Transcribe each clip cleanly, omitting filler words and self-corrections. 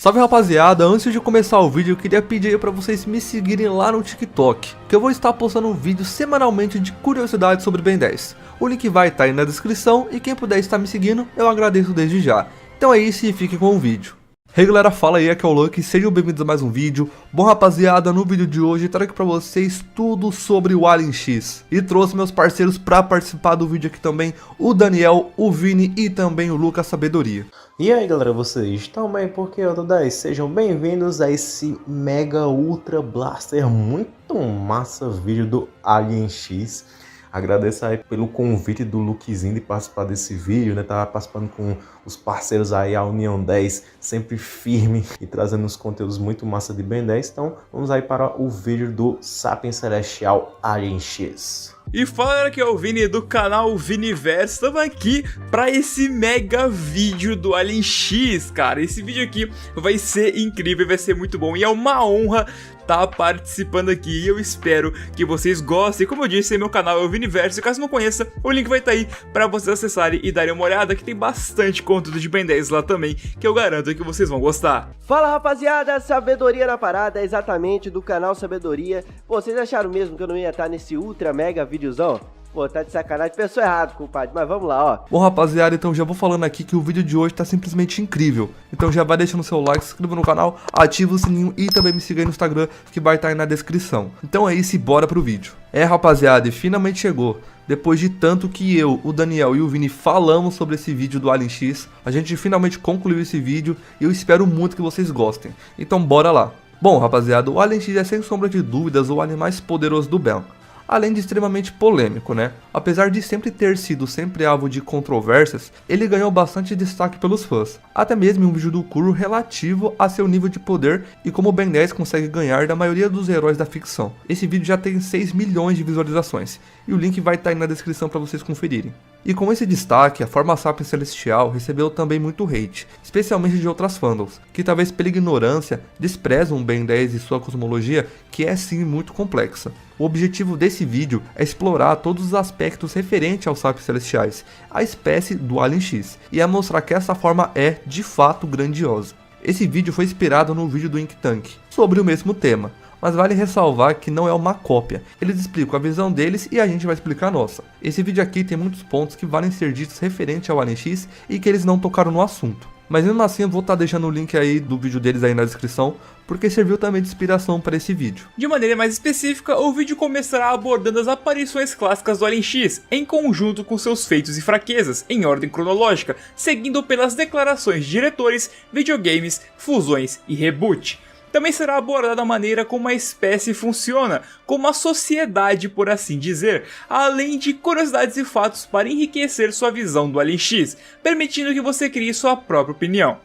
Salve rapaziada, antes de começar o vídeo eu queria pedir para vocês me seguirem lá no TikTok, que eu vou estar postando um vídeo semanalmente de curiosidades sobre Ben 10. O link vai estar aí na descrição e quem puder estar me seguindo eu agradeço desde já. Então é isso e fiquem com o vídeo. Hey galera, fala aí, aqui é o Lucky, sejam bem-vindos a mais um vídeo. Bom rapaziada, no vídeo de hoje eu trago aqui pra vocês tudo sobre o Alien X. E trouxe meus parceiros pra participar do vídeo aqui também, o Daniel, o Vini e também o Lucas Sabedoria. E aí galera, vocês estão bem? Porque eu tô 10, sejam bem-vindos a esse Mega Ultra Blaster muito massa vídeo do Alien X. Agradeço aí pelo convite do Luquezinho de participar desse vídeo, né? Tava participando com os parceiros aí, a União 10, sempre firme e trazendo uns conteúdos muito massa de Ben 10. Então vamos aí para o vídeo do Sapiens Celestial Alien X. E fala galera, que é o Vini do canal Viniverso. Estamos aqui para esse mega vídeo do Alien X, cara. Esse vídeo aqui vai ser incrível, vai ser muito bom e é uma honra estar participando aqui. E eu espero que vocês gostem. Como eu disse, meu canal é o Viniverso. Caso não conheça, o link vai estar aí para vocês acessarem e darem uma olhada, que tem bastante conteúdo de Ben 10 lá também, que eu garanto que vocês vão gostar. Fala rapaziada, Sabedoria na parada, exatamente, do canal Sabedoria. Pô, vocês acharam mesmo que eu não ia estar nesse ultra mega videozão? Pô, tá de sacanagem, pensou errado, compadre, mas vamos lá, ó. Bom rapaziada, então já vou falando aqui que o vídeo de hoje tá simplesmente incrível. Então já vai deixando seu like, se inscreva no canal, ativa o sininho e também me siga aí no Instagram, que vai estar aí na descrição. Então é isso e bora pro vídeo. É rapaziada, e finalmente chegou. Depois de tanto que eu, o Daniel e o Vini falamos sobre esse vídeo do Alien X, a gente finalmente concluiu esse vídeo e eu espero muito que vocês gostem. Então bora lá. Bom rapaziada, o Alien X é sem sombra de dúvidas o alien mais poderoso do Ben. Além de extremamente polêmico, né? Apesar de sempre ter sido alvo de controvérsias, ele ganhou bastante destaque pelos fãs, até mesmo em um vídeo do Kuro relativo a seu nível de poder e como o Ben 10 consegue ganhar da maioria dos heróis da ficção. Esse vídeo já tem 6 milhões de visualizações, e o link vai estar aí na descrição para vocês conferirem. E com esse destaque, a forma Sapiens Celestial recebeu também muito hate, especialmente de outras fandoms, que talvez pela ignorância desprezam o Ben 10 e sua cosmologia, que é sim muito complexa. O objetivo desse vídeo é explorar todos os aspectos referentes aos Sapiens Celestiais, a espécie do Alien X, e é mostrar que essa forma é, de fato, grandiosa. Esse vídeo foi inspirado no vídeo do Ink Tank, sobre o mesmo tema, mas vale ressalvar que não é uma cópia, eles explicam a visão deles e a gente vai explicar a nossa. Esse vídeo aqui tem muitos pontos que valem ser ditos referente ao Alien X e que eles não tocaram no assunto. Mas mesmo assim eu vou estar deixando o link aí do vídeo deles aí na descrição, porque serviu também de inspiração para esse vídeo. De maneira mais específica, o vídeo começará abordando as aparições clássicas do Alien X, em conjunto com seus feitos e fraquezas, em ordem cronológica, seguindo pelas declarações de diretores, videogames, fusões e reboot. Também será abordada a maneira como a espécie funciona, como a sociedade, por assim dizer, além de curiosidades e fatos para enriquecer sua visão do Alien X, permitindo que você crie sua própria opinião.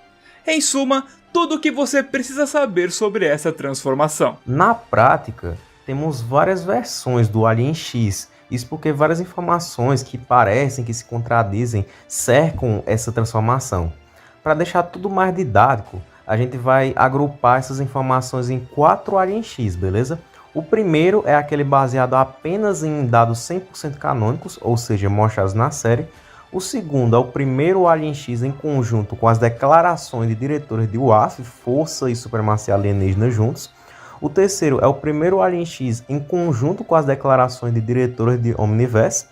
Em suma, tudo o que você precisa saber sobre essa transformação. Na prática, temos várias versões do Alien X, isso porque várias informações que parecem que se contradizem cercam essa transformação. Para deixar tudo mais didático, a gente vai agrupar essas informações em 4 Alien X, beleza? O primeiro é aquele baseado apenas em dados 100% canônicos, ou seja, mostrados na série. O segundo é o primeiro Alien X em conjunto com as declarações de diretores de UAF, Força e Supremacia Alienígena juntos. O terceiro é o primeiro Alien X em conjunto com as declarações de diretores de Omniverse.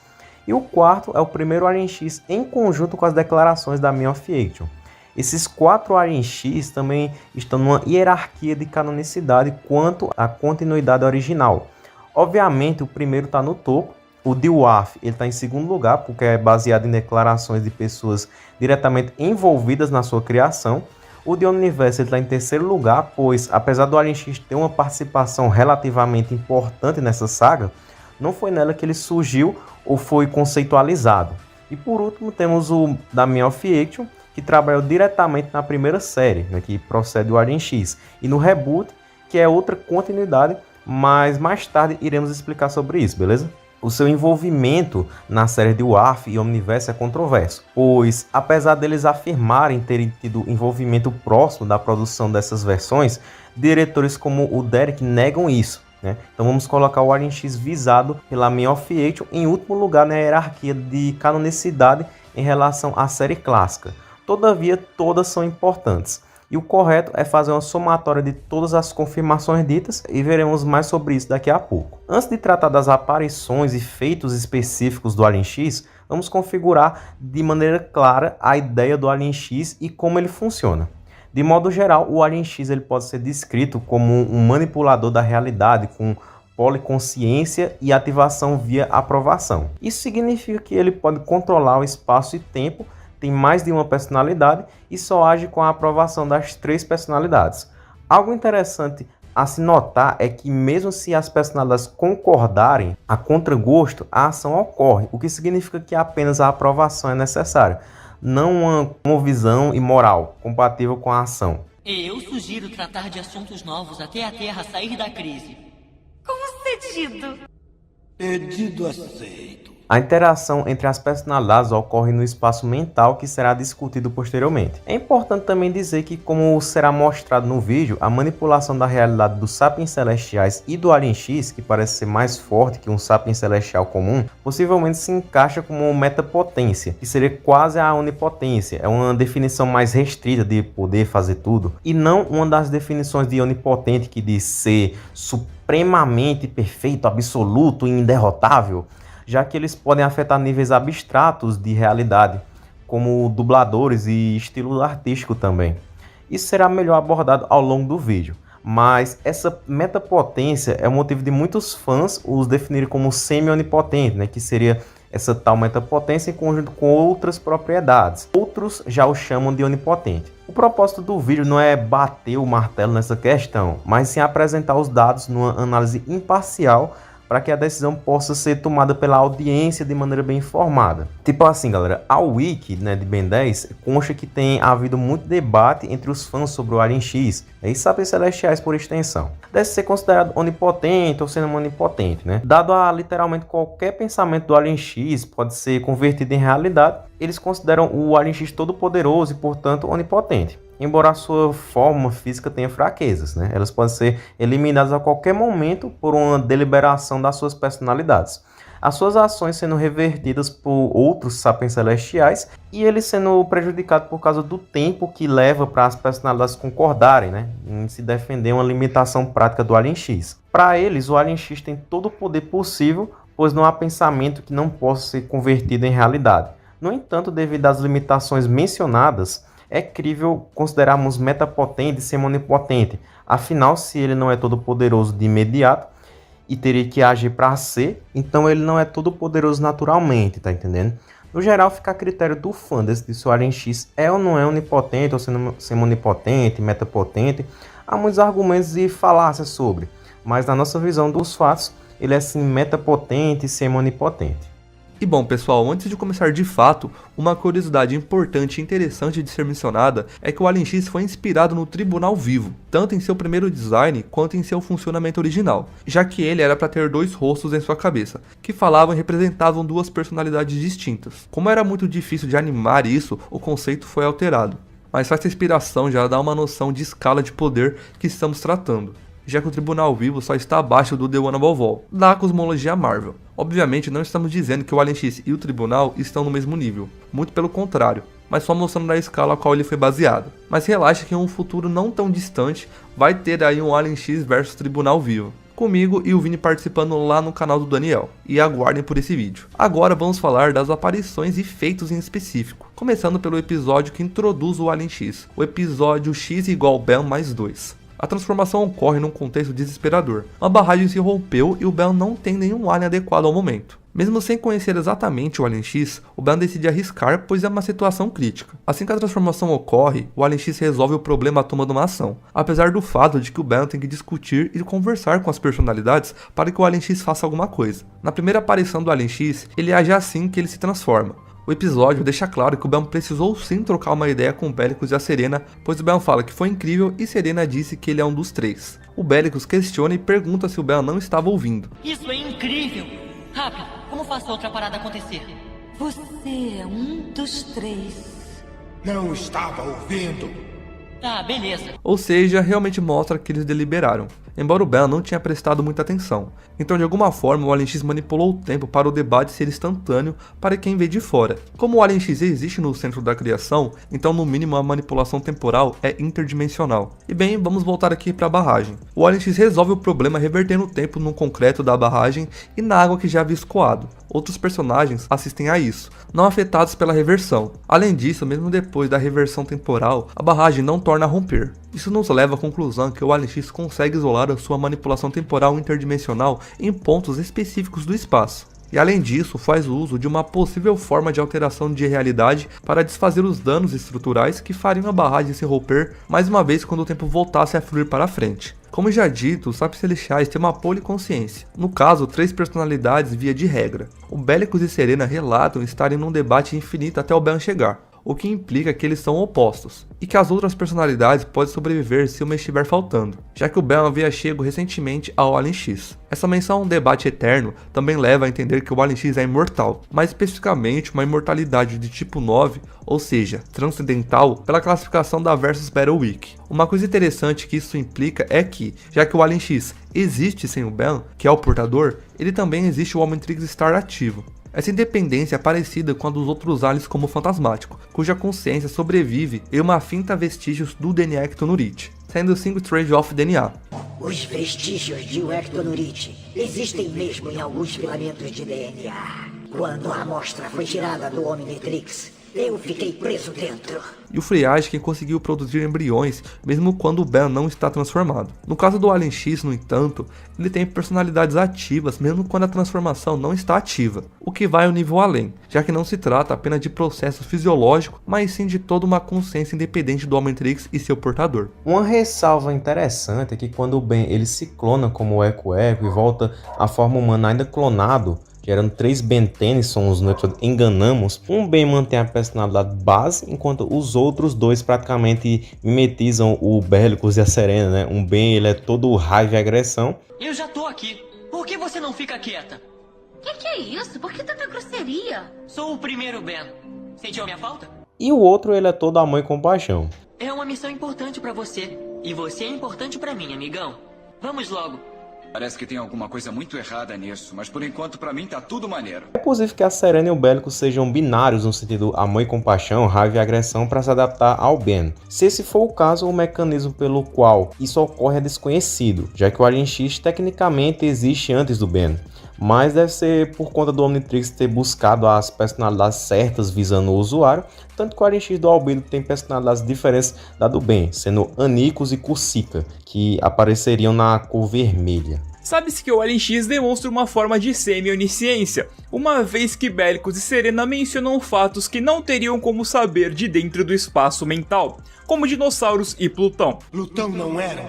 E o quarto é o primeiro Alien X em conjunto com as declarações da Man of Action. Esses 4 Alien X também estão numa hierarquia de canonicidade quanto à continuidade original. Obviamente o primeiro está no topo, o de WAF está em segundo lugar porque é baseado em declarações de pessoas diretamente envolvidas na sua criação. O de Omniverse está em terceiro lugar, pois apesar do Alien X ter uma participação relativamente importante nessa saga, não foi nela que ele surgiu ou foi conceitualizado. E por último temos o da Man of Action, que trabalhou diretamente na primeira série, né, que procede do Alien X, e no reboot, que é outra continuidade, mas mais tarde iremos explicar sobre isso, beleza? O seu envolvimento na série de WAF e Omniverse é controverso, pois apesar deles afirmarem terem tido envolvimento próximo da produção dessas versões, diretores como o Derek negam isso, né? Então vamos colocar o Alien X visado pela Man of Action em último lugar na hierarquia de canonicidade em relação à série clássica. Todavia, todas são importantes. E o correto é fazer uma somatória de todas as confirmações ditas e veremos mais sobre isso daqui a pouco. Antes de tratar das aparições e feitos específicos do Alien X, vamos configurar de maneira clara a ideia do Alien X e como ele funciona. De modo geral, o Alien X ele pode ser descrito como um manipulador da realidade com policonsciência e ativação via aprovação. Isso significa que ele pode controlar o espaço e tempo, tem mais de uma personalidade e só age com a aprovação das 3 personalidades. Algo interessante a se notar é que mesmo se as personalidades concordarem a contragosto, a ação ocorre, o que significa que apenas a aprovação é necessária, não uma visão imoral compatível com a ação. Eu sugiro tratar de assuntos novos até a Terra sair da crise. Concedido. Pedido aceito. A interação entre as personalidades ocorre no espaço mental que será discutido posteriormente. É importante também dizer que, como será mostrado no vídeo, a manipulação da realidade dos sapiens celestiais e do Alien X, que parece ser mais forte que um sapiens celestial comum, possivelmente se encaixa como metapotência, que seria quase a onipotência. É uma definição mais restrita de poder fazer tudo, e não uma das definições de onipotente que diz ser supremamente perfeito, absoluto e inderrotável, já que eles podem afetar níveis abstratos de realidade, como dubladores e estilo artístico também. Isso será melhor abordado ao longo do vídeo, mas essa metapotência é o motivo de muitos fãs os definirem como semi-onipotente, né, que seria essa tal metapotência em conjunto com outras propriedades. Outros já o chamam de onipotente. O propósito do vídeo não é bater o martelo nessa questão, mas sim apresentar os dados numa análise imparcial para que a decisão possa ser tomada pela audiência de maneira bem informada. Tipo assim, galera, a Wiki, né, de Ben 10 consta que tem havido muito debate entre os fãs sobre o Alien X, e sapiens celestiais por extensão. Deve ser considerado onipotente ou sendo onipotente, né? Dado a literalmente qualquer pensamento do Alien X pode ser convertido em realidade, eles consideram o Alien X todo poderoso e, portanto, onipotente. Embora a sua forma física tenha fraquezas, né? Elas podem ser eliminadas a qualquer momento por uma deliberação das suas personalidades. As suas ações sendo revertidas por outros sapiens celestiais e ele sendo prejudicado por causa do tempo que leva para as personalidades concordarem, né, em se defender uma limitação prática do Alien X. Para eles, o Alien X tem todo o poder possível, pois não há pensamento que não possa ser convertido em realidade. No entanto, devido às limitações mencionadas, é crível considerarmos metapotente e semi-onipotente. Afinal, se ele não é todo poderoso de imediato e teria que agir para ser, então ele não é todo poderoso naturalmente, tá entendendo? No geral, fica a critério do fã decidir se o Alien X é ou não é onipotente, ou semi-onipotente, metapotente. Há muitos argumentos e falácias sobre, mas na nossa visão dos fatos, ele é sim metapotente e semi-onipotente. E bom, pessoal, antes de começar de fato, uma curiosidade importante e interessante de ser mencionada é que o Alien X foi inspirado no Tribunal Vivo, tanto em seu primeiro design quanto em seu funcionamento original, já que ele era para ter 2 rostos em sua cabeça, que falavam e representavam 2 personalidades distintas. Como era muito difícil de animar isso, o conceito foi alterado, mas essa inspiração já dá uma noção de escala de poder que estamos tratando, já que o Tribunal Vivo só está abaixo do The One Above All, da cosmologia Marvel. Obviamente não estamos dizendo que o Alien X e o Tribunal estão no mesmo nível, muito pelo contrário, mas só mostrando a escala a qual ele foi baseado. Mas relaxa que em um futuro não tão distante vai ter aí um Alien X versus Tribunal Vivo, comigo e o Vini participando lá no canal do Daniel, e aguardem por esse vídeo. Agora vamos falar das aparições e feitos em específico, começando pelo episódio que introduz o Alien X, o episódio X igual Ben mais 2. A transformação ocorre num contexto desesperador. Uma barragem se rompeu e o Ben não tem nenhum alien adequado ao momento. Mesmo sem conhecer exatamente o Alien X, o Ben decide arriscar, pois é uma situação crítica. Assim que a transformação ocorre, o Alien X resolve o problema tomando uma ação, apesar do fato de que o Ben tem que discutir e conversar com as personalidades para que o Alien X faça alguma coisa. Na primeira aparição do Alien X, ele age assim que ele se transforma. O episódio deixa claro que o Ben precisou sim trocar uma ideia com o Bellicus e a Serena, pois o Ben fala que foi incrível e Serena disse que ele é um dos 3. O Bellicus questiona e pergunta se o Ben não estava ouvindo. Isso é incrível! Rápido, como faço a outra parada acontecer? Você é um dos 3. Não estava ouvindo. Tá, beleza. Ou seja, realmente mostra que eles deliberaram. embora o Ben não tinha prestado muita atenção. Então de alguma forma o Alien X manipulou o tempo para o debate ser instantâneo para quem vê de fora. Como o Alien X existe no centro da criação, então no mínimo a manipulação temporal é interdimensional. E bem, vamos voltar aqui para a barragem. O Alien X resolve o problema revertendo o tempo no concreto da barragem e na água que já havia escoado. Outros personagens assistem a isso, não afetados pela reversão. Além disso, mesmo depois da reversão temporal, a barragem não torna a romper. Isso nos leva à conclusão que o Alien X consegue isolar a sua manipulação temporal interdimensional em pontos específicos do espaço. E além disso, faz uso de uma possível forma de alteração de realidade para desfazer os danos estruturais que fariam a barragem se romper mais uma vez quando o tempo voltasse a fluir para frente. Como já dito, os Sapos Celestiais têm uma policonsciência, no caso 3 personalidades via de regra. O Belicus e Serena relatam estarem num debate infinito até o Ben chegar, o que implica que eles são opostos, e que as outras personalidades podem sobreviver se uma estiver faltando, já que o Ben havia chego recentemente ao Alien X. Essa menção a um debate eterno também leva a entender que o Alien X é imortal, mais especificamente uma imortalidade de tipo 9, ou seja, transcendental, pela classificação da Versus Battle Week. Uma coisa interessante que isso implica é que, já que o Alien X existe sem o Ben, que é o portador, ele também existe o Omnitrix estar ativo. Essa independência é parecida com a dos outros aliens como o Fantasmático, cuja consciência sobrevive em uma finta vestígios do DNA Ectonurite, sendo Single Trade of DNA. Os vestígios de um Ectonurite existem mesmo em alguns filamentos de DNA. Quando a amostra foi tirada do Omnitrix, eu fiquei preso dentro. E o Friage quem conseguiu produzir embriões mesmo quando o Ben não está transformado. No caso do Alien X, no entanto, ele tem personalidades ativas mesmo quando a transformação não está ativa, o que vai um nível além, já que não se trata apenas de processo fisiológico, mas sim de toda uma consciência independente do Omnitrix e seu portador. Uma ressalva interessante é que quando o Ben ele se clona como o Eco-Eco e volta à forma humana ainda clonado, gerando 3 Ben Tennysons no episódio Enganamos, um Ben mantém a personalidade base, enquanto os outros 2 praticamente mimetizam o Belicus e a Serena, né? Um Ben ele é todo raiva e agressão. Eu já tô aqui. Por que você não fica quieta? Que é isso? Por que tanta grosseria? Sou o primeiro Ben. Sentiu a minha falta? E o outro ele é todo amor e compaixão. É uma missão importante pra você. E você é importante pra mim, amigão. Vamos logo. Parece que tem alguma coisa muito errada nisso, mas por enquanto pra mim tá tudo maneiro. É possível que a Serena e o Belicus sejam binários no sentido amor e compaixão, raiva e agressão para se adaptar ao Ben. Se esse for o caso, o mecanismo pelo qual isso ocorre é desconhecido, já que o Alien X tecnicamente existe antes do Ben. Mas deve ser por conta do Omnitrix ter buscado as personalidades certas visando o usuário, tanto que o Alien X do Albedo tem personalidades diferentes da do Ben, sendo Anicus e Cussica, que apareceriam na cor vermelha. Sabe-se que o Alien X demonstra uma forma de semi-onisciência, uma vez que Belicus e Serena mencionam fatos que não teriam como saber de dentro do espaço mental, como dinossauros e Plutão. Plutão não era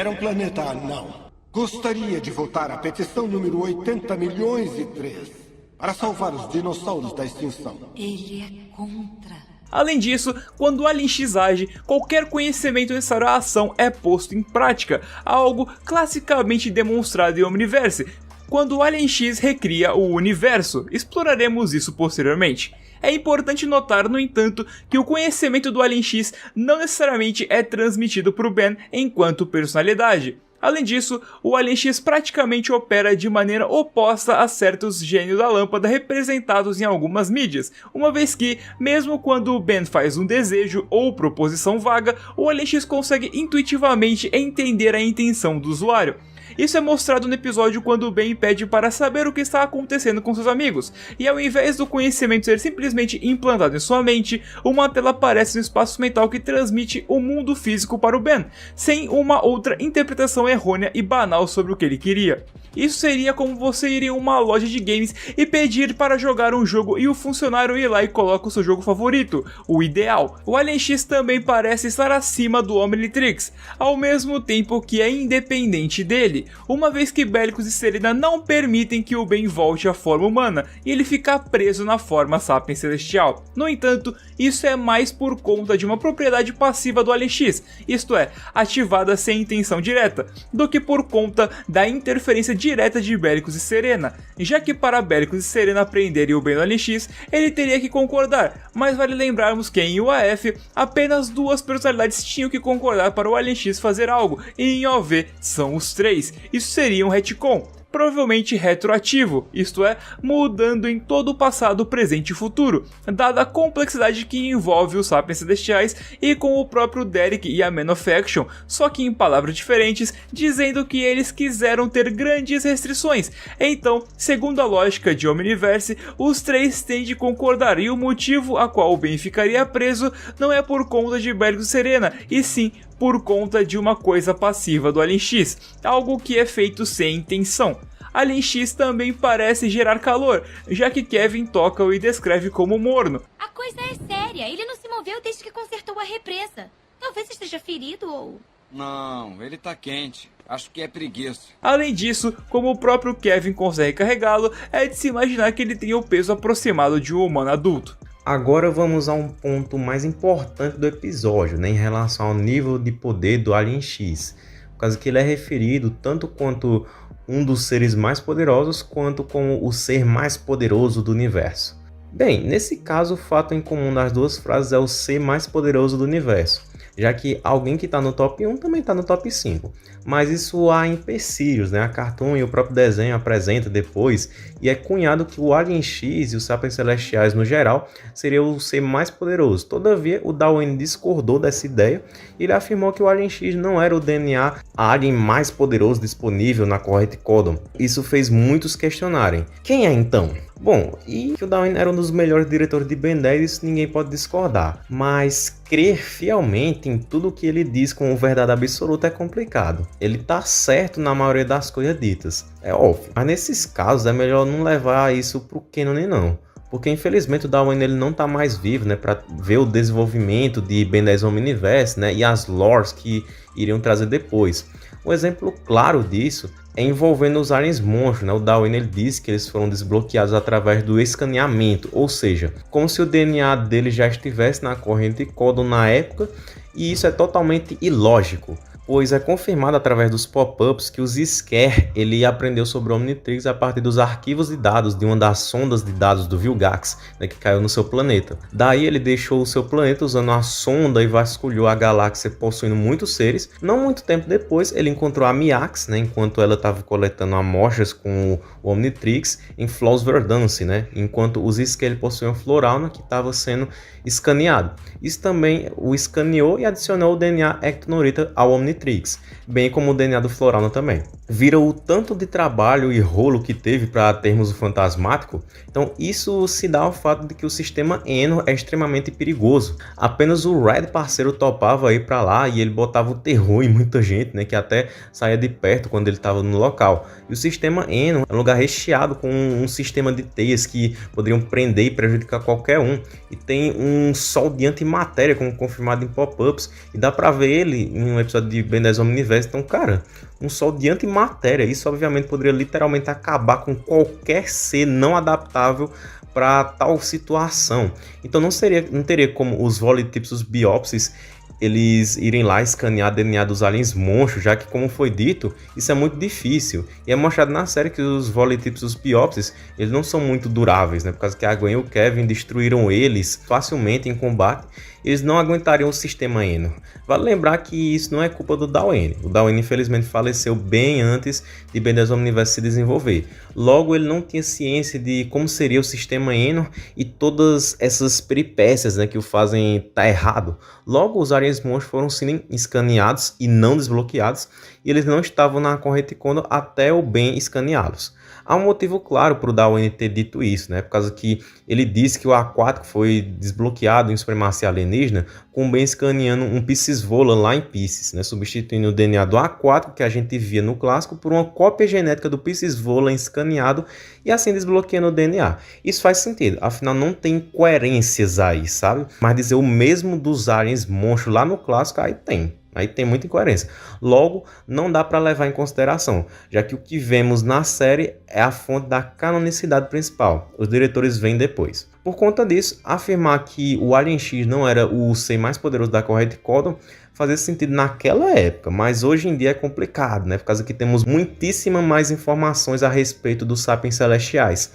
um planeta anão. Gostaria de votar a petição número 80.000.003 para salvar os dinossauros da extinção. Ele é contra. Além disso, quando o Alien X age, qualquer conhecimento necessário à ação é posto em prática, algo classicamente demonstrado em Omniverse, quando o Alien X recria o universo. Exploraremos isso posteriormente. É importante notar, no entanto, que o conhecimento do Alien X não necessariamente é transmitido para o Ben enquanto personalidade. Além disso, o Alien X praticamente opera de maneira oposta a certos gênios da lâmpada representados em algumas mídias, uma vez que, mesmo quando o Ben faz um desejo ou proposição vaga, o Alien X consegue intuitivamente entender a intenção do usuário. Isso é mostrado no episódio quando o Ben pede para saber o que está acontecendo com seus amigos, e ao invés do conhecimento ser simplesmente implantado em sua mente, uma tela aparece no espaço mental que transmite o mundo físico para o Ben, sem uma outra interpretação errônea e banal sobre o que ele queria. Isso seria como você ir em uma loja de games e pedir para jogar um jogo e o funcionário ir lá e coloca o seu jogo favorito, o ideal. O Alien X também parece estar acima do Omnitrix, ao mesmo tempo que é independente dele. uma vez que Bellicus e Serena não permitem que o Ben volte à forma humana e ele fica preso na forma Sapiens Celestial. No entanto, isso é mais por conta de uma propriedade passiva do Alien X, isto é, ativada sem intenção direta, do que por conta da interferência direta de Bellicus e Serena, já que para Bellicus e Serena prenderem o Ben no Alien X, ele teria que concordar, mas vale lembrarmos que em UAF, apenas 2 personalidades tinham que concordar para o Alien X fazer algo, e em OV são os 3, isso seria um retcon, provavelmente retroativo, isto é, mudando em todo o passado, presente e futuro, dada a complexidade que envolve os Sapiens Celestiais e com o próprio Derek e a Man of Action, só que em palavras diferentes, dizendo que eles quiseram ter grandes restrições. Então, segundo a lógica de Omniverse, os 3 têm de concordar, e o motivo a qual o Ben ficaria preso não é por conta de Bellicus e Serena, e sim por conta de uma coisa passiva do Alien X, algo que é feito sem intenção. Alien X também parece gerar calor, já que Kevin toca-o e descreve como morno. A coisa é séria, ele não se moveu desde que consertou a represa. Talvez esteja ferido ou... Não, ele tá quente. Acho que é preguiça. Além disso, como o próprio Kevin consegue carregá-lo, é de se imaginar que ele tem o peso aproximado de um humano adulto. Agora vamos a um ponto mais importante do episódio, né, em relação ao nível de poder do Alien X, por causa que ele é referido tanto quanto um dos seres mais poderosos, quanto como o ser mais poderoso do universo. Bem, nesse caso o fato em comum das duas frases é o ser mais poderoso do universo, já que alguém que está no top 1 também está no top 5. Mas isso há empecilhos, né? A Cartoon e o próprio desenho apresenta depois, e é cunhado que o Alien X e os Sapiens Celestiais no geral seriam o ser mais poderoso. Todavia, o Darwin discordou dessa ideia e ele afirmou que o Alien X não era o DNA alien mais poderoso disponível na corrente Codon. Isso fez muitos questionarem. Quem é então? Bom, e que o Darwin era um dos melhores diretores de Ben 10, isso ninguém pode discordar. Mas crer fielmente em tudo que ele diz com verdade absoluta é complicado. Ele tá certo na maioria das coisas ditas, é óbvio. Mas nesses casos é melhor não levar isso pro canon não. Porque infelizmente o Darwin ele não tá mais vivo, né, para ver o desenvolvimento de Ben 10 Omniverse, né, e as lores que iriam trazer depois. Um exemplo claro disso é envolvendo os aliens monstros, né? O Darwin ele disse que eles foram desbloqueados através do escaneamento, ou seja, como se o DNA deles já estivesse na corrente Codon na época, e isso é totalmente ilógico. Pois é confirmado através dos pop-ups que o Zisker ele aprendeu sobre o Omnitrix a partir dos arquivos de dados de uma das sondas de dados do Vilgax, né, que caiu no seu planeta. Daí ele deixou o seu planeta usando a sonda e vasculhou a galáxia possuindo muitos seres. Não muito tempo depois ele encontrou a Miax, né, enquanto ela estava coletando amostras com o Omnitrix em Flos Verdance, né, enquanto o Zisker ele possuía um Florauna que estava sendo escaneado. Isso também o escaneou e adicionou o DNA Ectonorita ao Omnitrix, bem como o DNA do Florauna também. Vira o tanto de trabalho e rolo que teve para termos o fantasmático, então isso se dá ao fato de que o sistema Eno é extremamente perigoso. Apenas o Red parceiro topava ir para lá e ele botava o terror em muita gente, né, que até saía de perto quando ele estava no local. E o sistema Eno é um lugar recheado com um sistema de teias que poderiam prender e prejudicar qualquer um. E tem um sol de antimatéria, como confirmado em pop-ups, e dá pra ver ele em um episódio de Ben 10 Omniverse. Então, cara, um sol de antimatéria, isso obviamente poderia literalmente acabar com qualquer ser não adaptável para tal situação. Então não teria como os Volitipsus biopsis eles irem lá escanear DNA dos aliens monstros, já que, como foi dito, isso é muito difícil. E é mostrado na série que os Volitipsus biopsis, eles não são muito duráveis, né? Por causa que a Gwen e o Kevin destruíram eles facilmente em combate, eles não aguentariam o sistema Eno. Vale lembrar que isso não é culpa do Darwin. O Darwin infelizmente faleceu bem antes de Ben 10 Omniverse se desenvolver. Logo, ele não tinha ciência de como seria o sistema Eno e todas essas peripécias, né, que o fazem estar errado. Logo, os aliens monstros foram sendo escaneados e não desbloqueados, e eles não estavam na corrente Codon até o Ben escaneá-los. Há um motivo claro para o Darwin ter dito isso, né? Por causa que ele disse que o aquático foi desbloqueado em supremacia alienígena com o Ben escaneando um Piscis Vola lá em Pisces, né? Substituindo o DNA do aquático que a gente via no clássico por uma cópia genética do Piscis Vola escaneado e assim desbloqueando o DNA. Isso faz sentido, afinal não tem incoerências aí, sabe? Mas dizer o mesmo dos aliens monstros lá no clássico, aí tem. Aí tem muita incoerência. Logo, não dá para levar em consideração, já que o que vemos na série é a fonte da canonicidade principal. Os diretores vêm depois. Por conta disso, afirmar que o Alien X não era o ser mais poderoso da corrente Codon fazia sentido naquela época, mas hoje em dia é complicado, né? Por causa que temos muitíssima mais informações a respeito dos sapiens celestiais.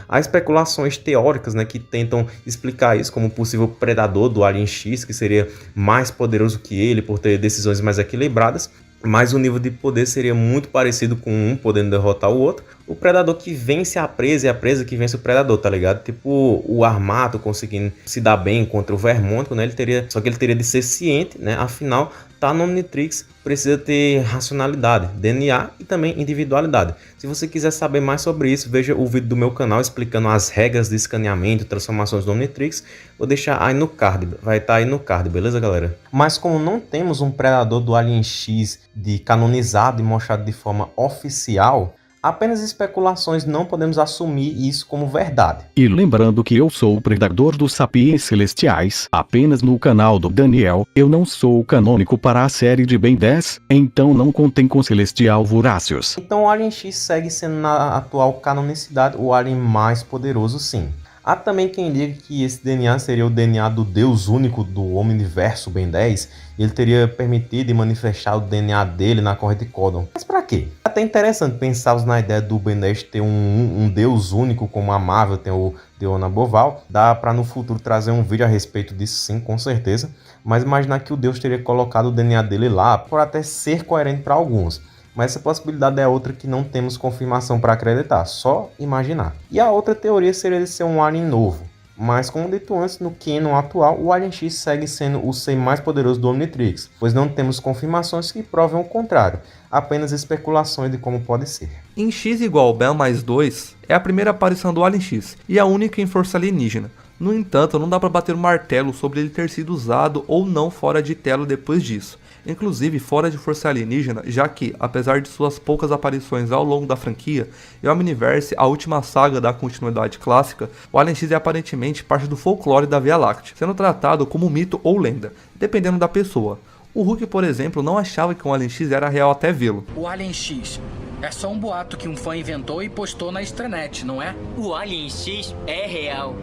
Há especulações teóricas, né, que tentam explicar isso como um possível predador do Alien X, que seria mais poderoso que ele por ter decisões mais equilibradas, mas o nível de poder seria muito parecido com um podendo derrotar o outro. O predador que vence a presa e a presa que vence o predador, tá ligado? Tipo o Armato conseguindo se dar bem contra o Vermônico, né? Só que ele teria de ser ciente, né? Afinal, tá no Omnitrix, precisa ter racionalidade, DNA e também individualidade. Se você quiser saber mais sobre isso, veja o vídeo do meu canal explicando as regras de escaneamento e transformações do Omnitrix. Vou deixar aí no card, vai estar aí no card, beleza, galera? Mas como não temos um predador do Alien X de canonizado e mostrado de forma oficial, apenas especulações, não podemos assumir isso como verdade. E lembrando que eu sou o predador dos sapiens celestiais, apenas no canal do Daniel, eu não sou canônico para a série de Ben 10, então não contem com Celestial Vorácios. Então o Alien X segue sendo na atual canonicidade o alien mais poderoso, sim. Há também quem diga que esse DNA seria o DNA do Deus único do Omniverso Ben 10 e ele teria permitido e manifestar o DNA dele na corrente Codon. Mas pra quê? É até interessante pensarmos na ideia do Ben 10 ter um Deus único como a Marvel tem o Deona Boval. Dá pra no futuro trazer um vídeo a respeito disso, sim, com certeza. Mas imaginar que o Deus teria colocado o DNA dele lá por até ser coerente para alguns. Mas essa possibilidade é outra que não temos confirmação para acreditar, só imaginar. E a outra teoria seria de ser um alien novo. Mas como dito antes, no canon atual, o Alien X segue sendo o ser mais poderoso do Omnitrix, pois não temos confirmações que provem o contrário, apenas especulações de como pode ser. Em X igual Ben mais 2, é a primeira aparição do Alien X, e a única em força alienígena. No entanto, não dá para bater o martelo sobre ele ter sido usado ou não fora de tela depois disso. Inclusive fora de força alienígena, já que, apesar de suas poucas aparições ao longo da franquia, e o Omniverse, a última saga da continuidade clássica, o Alien X é aparentemente parte do folclore da Via Láctea, sendo tratado como mito ou lenda, dependendo da pessoa. O Hulk, por exemplo, não achava que o Alien X era real até vê-lo. O Alien X é só um boato que um fã inventou e postou na extranet, não é? O Alien X é real.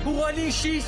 O Alien X,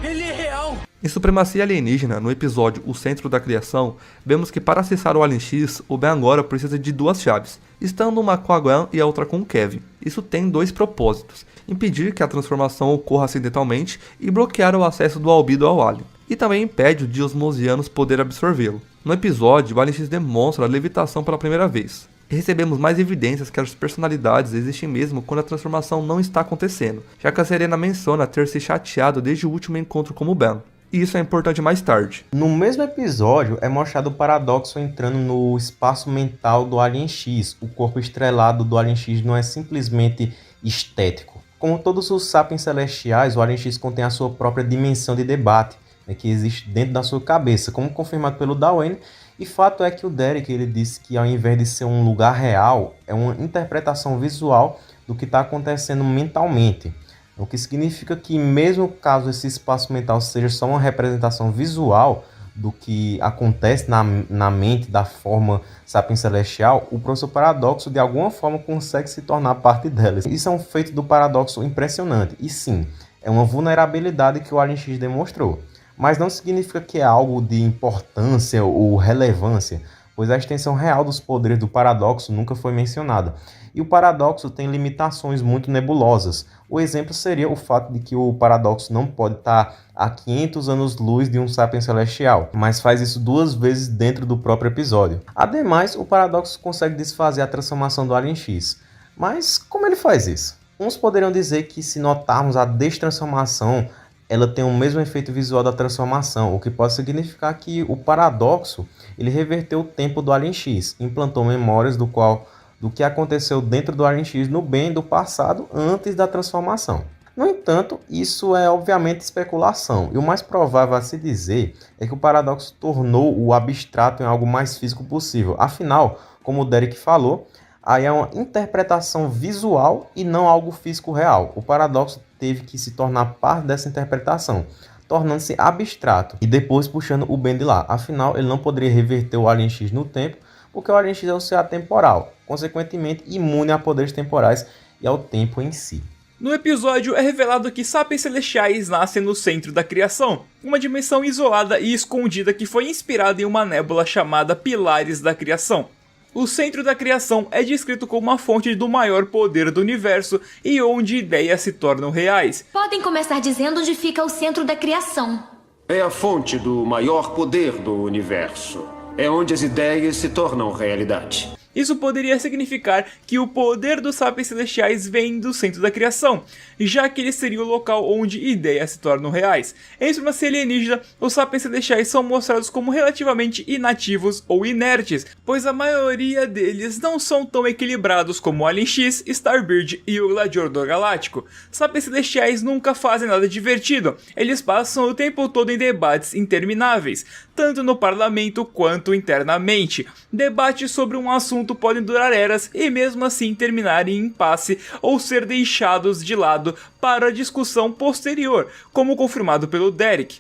ele é real! Em Supremacia Alienígena, no episódio O Centro da Criação, vemos que para acessar o Alien X, o Ben agora precisa de duas chaves, estando uma com a Gwen e a outra com o Kevin. Isso tem dois propósitos: impedir que a transformação ocorra acidentalmente e bloquear o acesso do Albedo ao Alien. E também impede de osmosianos poder absorvê-lo. No episódio, o Alien X demonstra a levitação pela primeira vez. E recebemos mais evidências que as personalidades existem mesmo quando a transformação não está acontecendo, já que a Serena menciona ter se chateado desde o último encontro com o Ben. E isso é importante mais tarde. No mesmo episódio é mostrado o Paradoxo entrando no espaço mental do Alien X. O corpo estrelado do Alien X não é simplesmente estético. Como todos os sapiens celestiais, o Alien X contém a sua própria dimensão de debate, né, que existe dentro da sua cabeça, como confirmado pelo Dawen. E fato é que o Derek ele disse que ao invés de ser um lugar real, é uma interpretação visual do que está acontecendo mentalmente. O que significa que mesmo caso esse espaço mental seja só uma representação visual do que acontece na mente da forma sapiens celestial, o professor Paradoxo de alguma forma consegue se tornar parte dela. Isso é um feito do Paradoxo impressionante. E sim, é uma vulnerabilidade que o Alien X demonstrou. Mas não significa que é algo de importância ou relevância, pois a extensão real dos poderes do Paradoxo nunca foi mencionada. E o Paradoxo tem limitações muito nebulosas. O exemplo seria o fato de que o Paradoxo não pode estar a 500 anos-luz de um sapiens celestial, mas faz isso 2 vezes dentro do próprio episódio. Ademais, o Paradoxo consegue desfazer a transformação do Alien X. Mas como ele faz isso? Uns poderiam dizer que se notarmos a destransformação, ela tem o mesmo efeito visual da transformação, o que pode significar que o Paradoxo ele reverteu o tempo do Alien X, implantou memórias do que aconteceu dentro do Alien X no Ben do passado antes da transformação. No entanto, isso é obviamente especulação, e o mais provável a se dizer é que o Paradoxo tornou o abstrato em algo mais físico possível. Afinal, como o Derek falou, aí é uma interpretação visual e não algo físico real. O Paradoxo teve que se tornar parte dessa interpretação. tornando-se abstrato e depois puxando o Ben de lá. Afinal, ele não poderia reverter o Alien X no tempo, porque o Alien X é um ser atemporal, consequentemente imune a poderes temporais e ao tempo em si. No episódio é revelado que sapiens celestiais nascem no centro da criação, uma dimensão isolada e escondida que foi inspirada em uma nébula chamada Pilares da Criação. O centro da criação é descrito como uma fonte do maior poder do universo e onde ideias se tornam reais. Podem começar dizendo onde fica o centro da criação. É a fonte do maior poder do universo. É onde as ideias se tornam realidade. Isso poderia significar que o poder dos sapiens celestiais vem do centro da criação, já que ele seria o local onde ideias se tornam reais. Em supremacia alienígena, os sapiens celestiais são mostrados como relativamente inativos ou inertes, pois a maioria deles não são tão equilibrados como o Alien X, Starbird e o Gladiador Galáctico. Sapiens celestiais nunca fazem nada divertido, eles passam o tempo todo em debates intermináveis, tanto no parlamento quanto internamente. Debates sobre um assunto podem durar eras e mesmo assim terminar em impasse ou ser deixados de lado para a discussão posterior, como confirmado pelo Derek.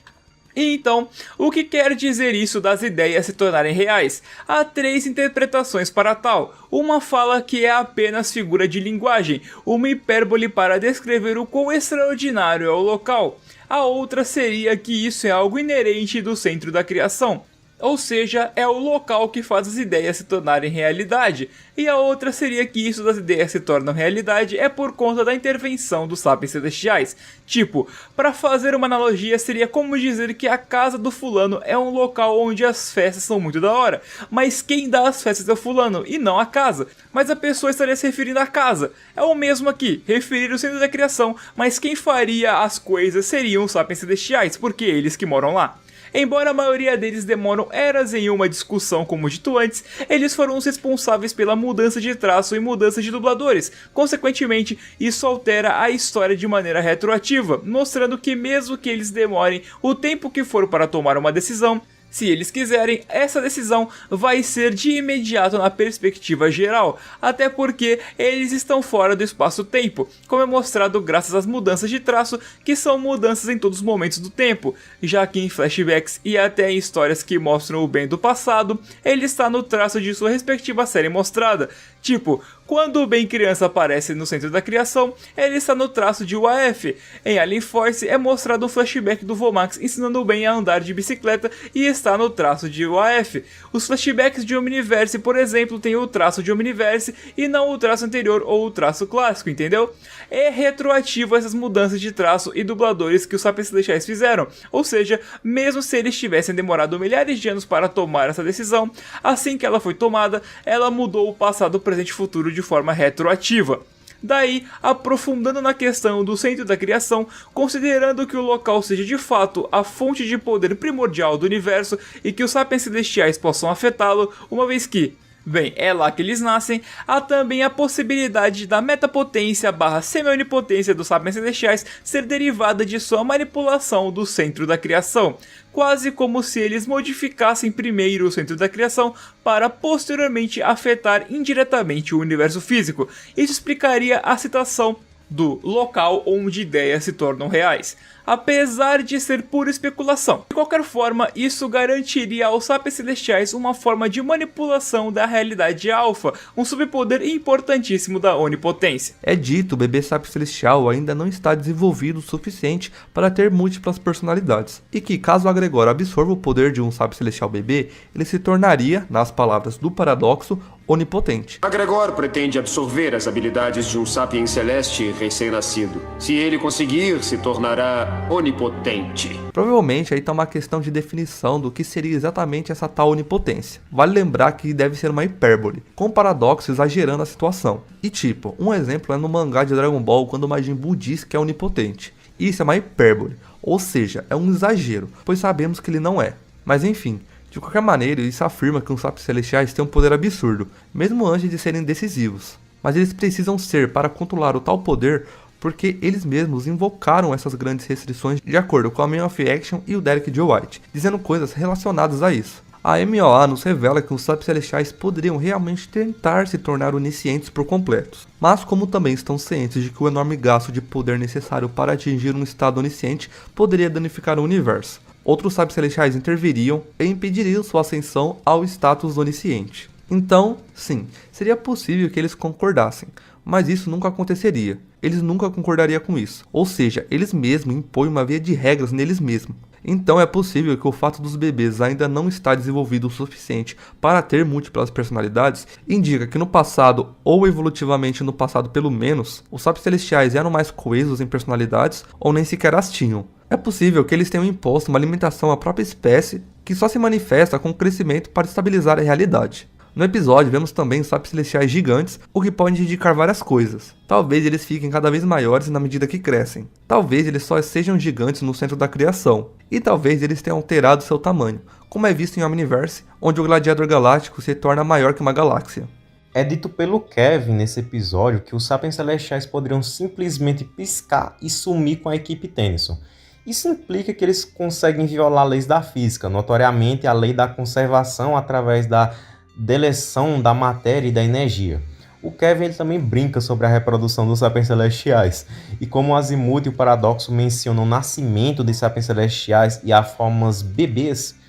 E então, o que quer dizer isso das ideias se tornarem reais? Há 3 interpretações para tal. Uma fala que é apenas figura de linguagem, uma hipérbole para descrever o quão extraordinário é o local. A outra seria que isso é algo inerente do centro da criação, ou seja, é o local que faz as ideias se tornarem realidade. E a outra seria que isso das ideias se tornam realidade é por conta da intervenção dos sapiens celestiais. Tipo, para fazer uma analogia, seria como dizer que a casa do fulano é um local onde as festas são muito da hora, mas quem dá as festas é o fulano e não a casa. Mas a pessoa estaria se referindo à casa. É o mesmo aqui, referir o centro da criação, mas quem faria as coisas seriam os sapiens celestiais, porque eles que moram lá. Embora a maioria deles demoram eras em uma discussão como dito antes, eles foram os responsáveis pela mudança de traço e mudança de dubladores. Consequentemente, isso altera a história de maneira retroativa, mostrando que mesmo que eles demorem o tempo que for para tomar uma decisão, se eles quiserem, essa decisão vai ser de imediato na perspectiva geral, até porque eles estão fora do espaço-tempo, como é mostrado graças às mudanças de traço, que são mudanças em todos os momentos do tempo, já que em flashbacks e até em histórias que mostram o Ben do passado, ele está no traço de sua respectiva série mostrada. Tipo, quando o Ben criança aparece no centro da criação, ele está no traço de UAF. Em Alien Force é mostrado um flashback do Vomax ensinando o Ben a andar de bicicleta e está no traço de UAF. Os flashbacks de Omniverse, por exemplo, têm o traço de Omniverse e não o traço anterior ou o traço clássico, entendeu? É retroativo essas mudanças de traço e dubladores que os sapiens celestiais fizeram, ou seja, mesmo se eles tivessem demorado milhares de anos para tomar essa decisão, assim que ela foi tomada, ela mudou o passado, presente e futuro de forma retroativa. Daí, aprofundando na questão do centro da criação, considerando que o local seja de fato a fonte de poder primordial do universo e que os sapiens celestiais possam afetá-lo, uma vez que, bem, é lá que eles nascem, há também a possibilidade da metapotência / semi-onipotência dos sapiens celestiais ser derivada de sua manipulação do centro da criação, quase como se eles modificassem primeiro o centro da criação para posteriormente afetar indiretamente o universo físico. Isso explicaria a citação do local onde ideias se tornam reais, apesar de ser pura especulação. De qualquer forma, isso garantiria aos sapiens celestiais uma forma de manipulação da realidade alfa, um subpoder importantíssimo da onipotência. É dito, o bebê sápio celestial ainda não está desenvolvido o suficiente para ter múltiplas personalidades, e que caso o agregor absorva o poder de um sápio celestial bebê, ele se tornaria, nas palavras do paradoxo, onipotente. Agregor pretende absorver as habilidades de um sapiens celeste recém-nascido. Se ele conseguir, se tornará onipotente. Provavelmente aí está uma questão de definição do que seria exatamente essa tal onipotência. Vale lembrar que deve ser uma hipérbole, com o paradoxo exagerando a situação. E tipo, um exemplo é no mangá de Dragon Ball quando o Majin Buu diz que é onipotente. Isso é uma hipérbole, ou seja, é um exagero, pois sabemos que ele não é. Mas enfim, de qualquer maneira, isso afirma que os sapiens celestiais têm um poder absurdo, mesmo antes de serem decisivos. Mas eles precisam ser para controlar o tal poder porque eles mesmos invocaram essas grandes restrições de acordo com a Man of Action e o Derek Joe White, dizendo coisas relacionadas a isso. A MOA nos revela que os Sapiens Celestiais poderiam realmente tentar se tornar oniscientes por completos, mas como também estão cientes de que o enorme gasto de poder necessário para atingir um estado onisciente poderia danificar o universo, outros Sapiens Celestiais interviriam e impediriam sua ascensão ao status onisciente. Então, sim, seria possível que eles concordassem, mas isso nunca aconteceria. Eles nunca concordariam com isso, ou seja, eles mesmos impõem uma via de regras neles mesmos. Então é possível que o fato dos bebês ainda não estar desenvolvido o suficiente para ter múltiplas personalidades indica que no passado, ou evolutivamente no passado pelo menos, os Sapiens Celestiais eram mais coesos em personalidades ou nem sequer as tinham. É possível que eles tenham imposto uma limitação à própria espécie que só se manifesta com o crescimento para estabilizar a realidade. No episódio vemos também os Sapiens Celestiais gigantes, o que pode indicar várias coisas. Talvez eles fiquem cada vez maiores na medida que crescem. Talvez eles só sejam gigantes no centro da criação. E talvez eles tenham alterado seu tamanho, como é visto em Omniverse, onde o Gladiador Galáctico se torna maior que uma galáxia. É dito pelo Kevin nesse episódio que os Sapiens Celestiais poderiam simplesmente piscar e sumir com a equipe Tennyson. Isso implica que eles conseguem violar leis da física, notoriamente a lei da conservação através da deleção da matéria e da energia. O Kevin ele também brinca sobre a reprodução dos Sapiens Celestiais, e como o Azimuth e o Paradoxo mencionam o nascimento dos Sapiens Celestiais e as formas bebês,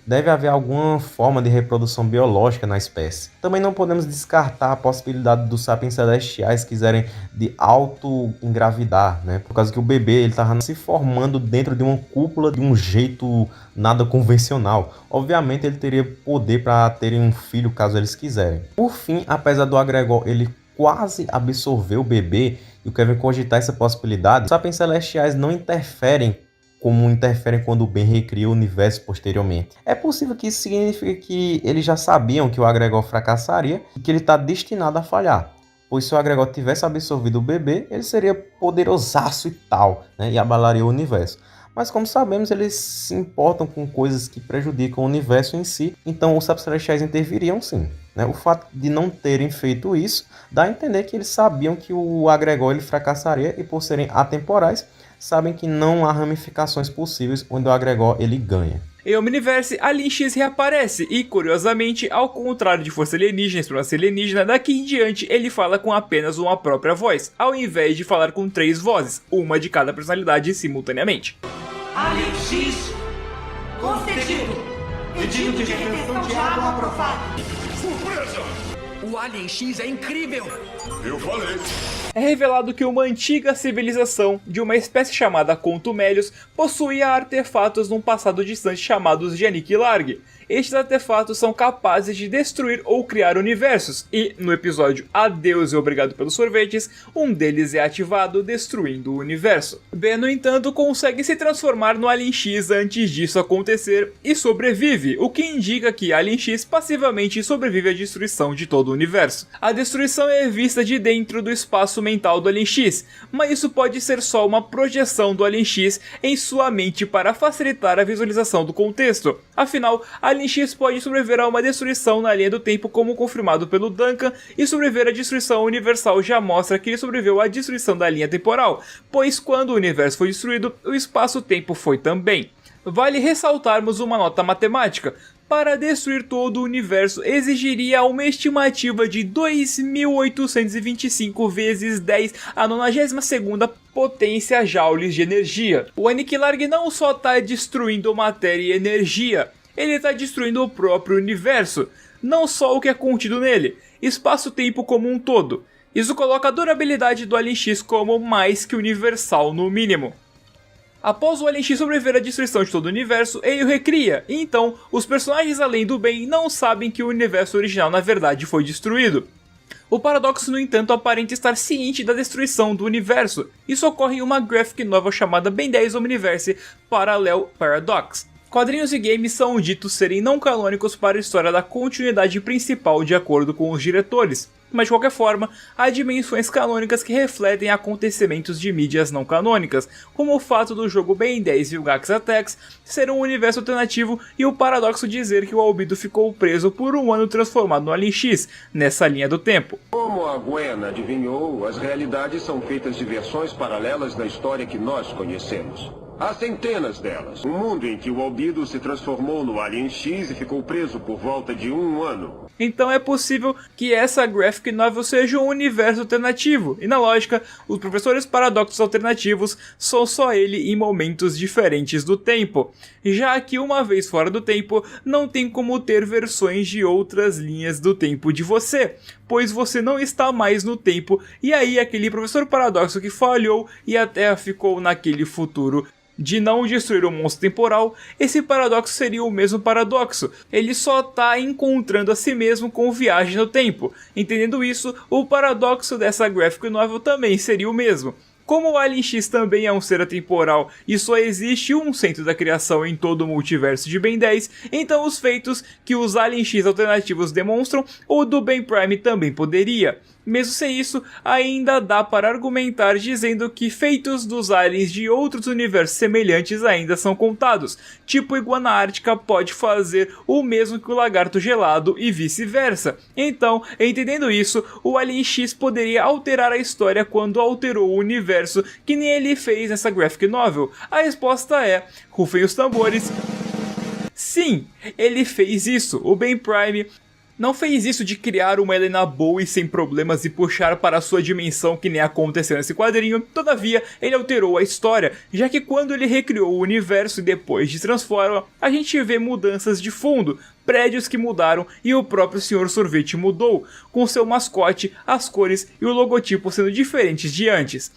deve haver alguma forma de reprodução biológica na espécie. Também não podemos descartar a possibilidade dos Sapiens Celestiais quiserem de auto-engravidar, por causa que o bebê estava se formando dentro de uma cúpula de um jeito nada convencional. Obviamente ele teria poder para terem um filho caso eles quiserem. Por fim, apesar do Agregor ele quase absorver o bebê e o Kevin cogitar essa possibilidade, os Sapiens Celestiais não interferem como interferem quando o Ben recria o universo posteriormente. É possível que isso signifique que eles já sabiam que o Agregor fracassaria e que ele está destinado a falhar. Pois se o Agregor tivesse absorvido o bebê, ele seria poderosaço e tal, e abalaria o universo. Mas como sabemos, eles se importam com coisas que prejudicam o universo em si, então os Sapiens Celestiais interviriam sim. O fato de não terem feito isso dá a entender que eles sabiam que o Agregor ele fracassaria e por serem atemporais, sabem que não há ramificações possíveis onde o Agregor ele ganha. Em Omniverse, Alien X reaparece e, curiosamente, ao contrário de Força Alienígena e Experiência Alienígena, daqui em diante ele fala com apenas uma própria voz, ao invés de falar com 3 vozes, uma de cada personalidade simultaneamente. Alien X, concedido. Pedido de retenção de água aprovado. Surpresa! O Alien X é incrível! Eu falei. É revelado que uma antiga civilização de uma espécie chamada Contumélios possuía artefatos num passado distante chamados de Aniquilarg. Estes artefatos são capazes de destruir ou criar universos, e, no episódio Adeus e Obrigado pelos Sorvetes, um deles é ativado, destruindo o universo. Ben, no entanto, consegue se transformar no Alien X antes disso acontecer e sobrevive, o que indica que Alien X passivamente sobrevive à destruição de todo o universo. A destruição é vista de dentro do espaço mental do Alien X, mas isso pode ser só uma projeção do Alien X em sua mente para facilitar a visualização do contexto. Afinal, Alien X pode sobreviver a uma destruição na linha do tempo, como confirmado pelo Duncan, e sobreviver à destruição universal já mostra que ele sobreviveu à destruição da linha temporal, pois quando o universo foi destruído, o espaço-tempo foi também. Vale ressaltarmos uma nota matemática. Para destruir todo o universo exigiria uma estimativa de 2.825 vezes 10 à 92ª potência joules de energia. O Aniquilarg não só está destruindo matéria e energia, ele está destruindo o próprio universo, não só o que é contido nele, espaço-tempo como um todo. Isso coloca a durabilidade do Alien X como mais que universal no mínimo. Após o Alien X sobreviver à destruição de todo o universo, ele o recria, e então os personagens além do bem não sabem que o universo original na verdade foi destruído. O Paradoxo, no entanto, aparenta estar ciente da destruição do universo. Isso ocorre em uma graphic novel chamada Ben 10 Omniverse Parallel Paradox. Quadrinhos e games são ditos serem não canônicos para a história da continuidade principal de acordo com os diretores, mas de qualquer forma, há dimensões canônicas que refletem acontecimentos de mídias não canônicas, como o fato do jogo Ben 10 Vilgax Attacks ser um universo alternativo e o paradoxo dizer que o Albedo ficou preso por um ano transformado no Alien X, nessa linha do tempo. Como a Gwen adivinhou, as realidades são feitas de versões paralelas da história que nós conhecemos. Há centenas delas. Um mundo em que o Albedo se transformou no Alien X e ficou preso por volta de 1 ano. Então é possível que essa graphic novel seja um universo alternativo, e na lógica, os professores paradoxos alternativos são só ele em momentos diferentes do tempo, já que uma vez fora do tempo, não tem como ter versões de outras linhas do tempo de você, pois você não está mais no tempo, e aí aquele professor paradoxo que falhou e a Terra ficou naquele futuro de não destruir o monstro temporal, esse paradoxo seria o mesmo paradoxo. Ele só está encontrando a si mesmo com viagem no tempo. Entendendo isso, o paradoxo dessa graphic novel também seria o mesmo. Como o Alien X também é um ser atemporal e só existe um centro da criação em todo o multiverso de Ben 10, então os feitos que os Alien X alternativos demonstram, o do Ben Prime também poderia. Mesmo sem isso, ainda dá para argumentar dizendo que feitos dos aliens de outros universos semelhantes ainda são contados, tipo a iguana ártica pode fazer o mesmo que o lagarto gelado e vice-versa. Então, entendendo isso, o Alien X poderia alterar a história quando alterou o universo que nem ele fez nessa graphic novel. A resposta é, rufem os tambores, sim, ele fez isso. O Ben Prime não fez isso de criar uma Helena Bowie sem problemas e puxar para a sua dimensão que nem aconteceu nesse quadrinho, todavia ele alterou a história, já que quando ele recriou o universo e depois de Transforma, a gente vê mudanças de fundo, prédios que mudaram e o próprio Sr. Sorvete mudou, com seu mascote, as cores e o logotipo sendo diferentes de antes.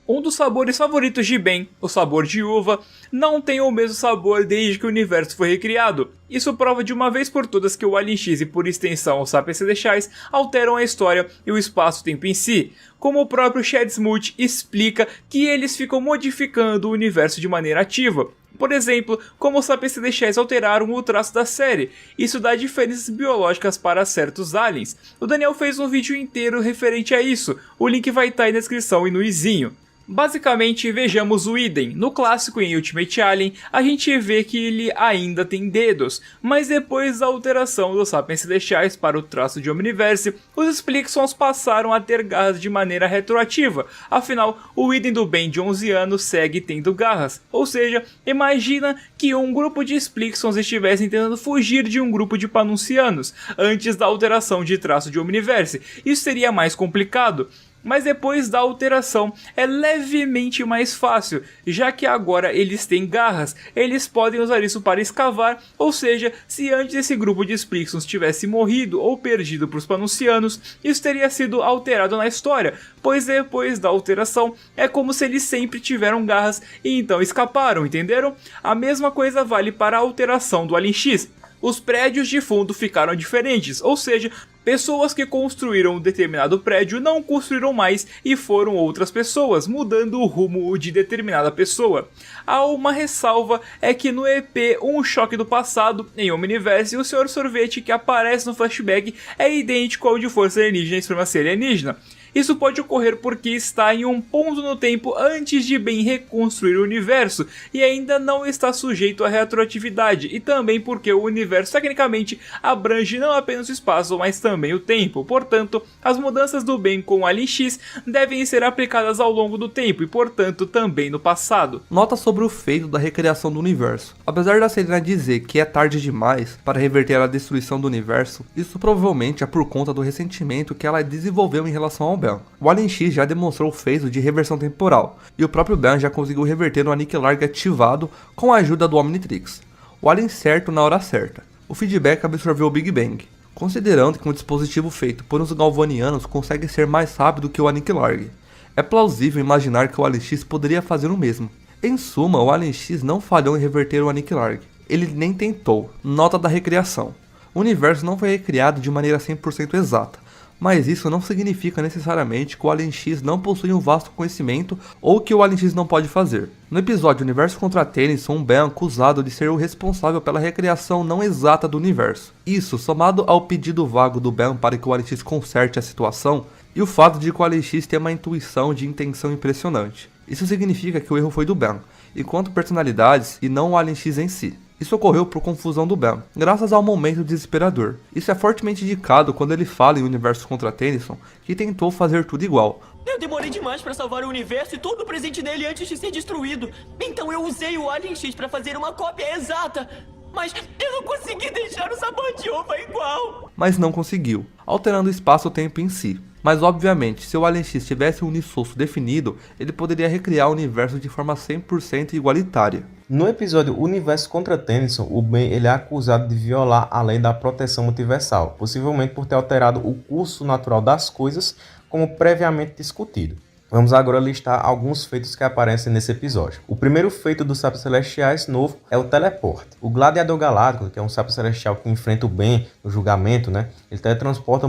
Um dos sabores favoritos de Ben, o sabor de uva, não tem o mesmo sabor desde que o universo foi recriado. Isso prova de uma vez por todas que o Alien X e por extensão os Sapiens Celestiais alteram a história e o espaço-tempo em si, como o próprio Chad Smoot explica que eles ficam modificando o universo de maneira ativa. Por exemplo, como os Sapiens Celestiais alteraram o traço da série, isso dá diferenças biológicas para certos aliens. O Daniel fez um vídeo inteiro referente a isso, o link vai estar aí na descrição e no izinho. Basicamente, vejamos o Iden. No clássico em Ultimate Alien, a gente vê que ele ainda tem dedos, mas depois da alteração dos Sapiens Celestiais para o traço de Omniverse, os Splixons passaram a ter garras de maneira retroativa. Afinal, o Iden do Ben de 11 anos segue tendo garras. Ou seja, imagina que um grupo de Splixons estivessem tentando fugir de um grupo de Panuncianos, antes da alteração de traço de Omniverse. Isso seria mais complicado. Mas depois da alteração é levemente mais fácil, já que agora eles têm garras, eles podem usar isso para escavar, ou seja, se antes esse grupo de Splixons tivesse morrido ou perdido para os Panuncianos, isso teria sido alterado na história, pois depois da alteração é como se eles sempre tiveram garras e então escaparam, entenderam? A mesma coisa vale para a alteração do Alien X. Os prédios de fundo ficaram diferentes, ou seja, pessoas que construíram um determinado prédio não construíram mais e foram outras pessoas, mudando o rumo de determinada pessoa. Há uma ressalva, é que no EP Um Choque do Passado, em Omniverse, o Sr. Sorvete que aparece no flashback é idêntico ao de Força Alienígena e Supremacia Alienígena. Isso pode ocorrer porque está em um ponto no tempo antes de Ben reconstruir o universo e ainda não está sujeito à retroatividade, e também porque o universo tecnicamente abrange não apenas o espaço, mas também o tempo. Portanto, as mudanças do Ben com o Alien X devem ser aplicadas ao longo do tempo e, portanto, também no passado. Nota sobre o feito da recriação do universo. Apesar da Selena dizer que é tarde demais para reverter a destruição do universo, isso provavelmente é por conta do ressentimento que ela desenvolveu em relação ao Ben. O Alien X já demonstrou o feito de reversão temporal, e o próprio Ben já conseguiu reverter o Aniquilarg ativado com a ajuda do Omnitrix. O Alien certo na hora certa. O feedback absorveu o Big Bang, considerando que um dispositivo feito por uns galvanianos consegue ser mais rápido que o Aniquilarg. É plausível imaginar que o Alien X poderia fazer o mesmo. Em suma, o Alien X não falhou em reverter o Aniquilarg. Ele nem tentou. Nota da recriação. O universo não foi recriado de maneira 100% exata, mas isso não significa necessariamente que o Alien X não possui um vasto conhecimento ou que o Alien X não pode fazer. No episódio Universo contra Tennyson, Ben é acusado de ser o responsável pela recriação não exata do universo. Isso, somado ao pedido vago do Ben para que o Alien X conserte a situação, e o fato de que o Alien X tem uma intuição de intenção impressionante. Isso significa que o erro foi do Ben, enquanto personalidades e não o Alien X em si. Isso ocorreu por confusão do Ben, graças ao momento desesperador. Isso é fortemente indicado quando ele fala em Universo contra Tennyson que tentou fazer tudo igual, Eu demorei demais pra salvar o universo e todo o presente nele antes de ser destruído. Então eu usei o Alien X pra fazer uma cópia exata. Mas eu não consegui deixar o sabor de uva igual. Mas não conseguiu, alterando o espaço-tempo em si. Mas obviamente, se o Alien X tivesse um unisource definido, ele poderia recriar o universo de forma 100% igualitária. No episódio Universo contra Tennyson, o Ben ele é acusado de violar a lei da proteção multiversal, possivelmente por ter alterado o curso natural das coisas, como previamente discutido. Vamos agora listar alguns feitos que aparecem nesse episódio. O primeiro feito dos Sapiens Celestiais novo é o teleporte. O Gladiador Galáctico, que é um Sapien Celestial que enfrenta o Ben no julgamento, ele teletransporta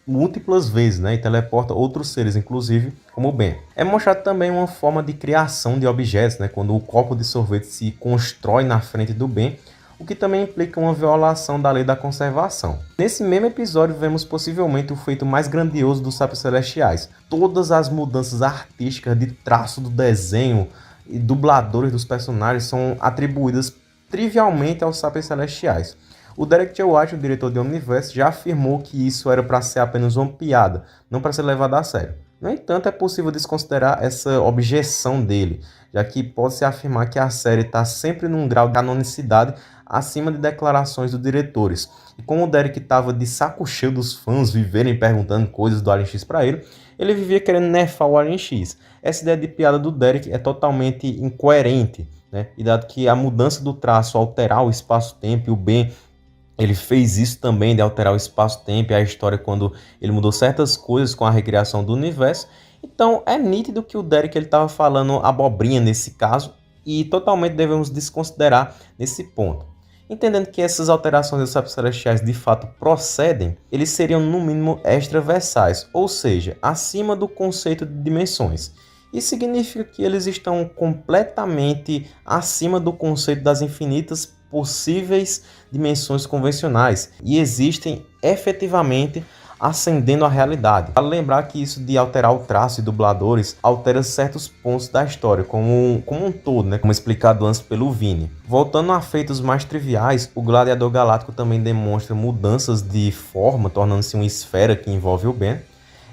múltiplas vezes, e teleporta outros seres, inclusive como o Ben. É mostrado também uma forma de criação de objetos, quando o copo de sorvete se constrói na frente do Ben, o que também implica uma violação da lei da conservação. Nesse mesmo episódio vemos possivelmente o feito mais grandioso dos Sapiens Celestiais. Todas as mudanças artísticas de traço do desenho e dubladores dos personagens são atribuídas trivialmente aos Sapiens Celestiais. O Derek J. White, o diretor de Omniverse, já afirmou que isso era para ser apenas uma piada, não para ser levado a sério. No entanto, é possível desconsiderar essa objeção dele, já que pode-se afirmar que a série está sempre num grau de canonicidade acima de declarações dos diretores. E como o Derek estava de saco cheio dos fãs viverem perguntando coisas do Alien X para ele vivia querendo nerfar o Alien X. Essa ideia de piada do Derek é totalmente incoerente, e dado que a mudança do traço alterar o espaço-tempo e o Ben ele fez isso também de alterar o espaço-tempo e a história quando ele mudou certas coisas com a recriação do universo. Então é nítido que o Derek estava falando abobrinha nesse caso e totalmente devemos desconsiderar nesse ponto. Entendendo que essas alterações dos Sapiens Celestiais de fato procedem, eles seriam no mínimo extraversais, ou seja, acima do conceito de dimensões. Isso significa que eles estão completamente acima do conceito das infinitas possíveis dimensões convencionais e existem efetivamente ascendendo a realidade. Vale lembrar que isso de alterar o traço e dubladores altera certos pontos da história como um todo, como explicado antes pelo Vini. Voltando a feitos mais triviais, o Gladiador Galáctico também demonstra mudanças de forma, tornando-se uma esfera que envolve o Ben.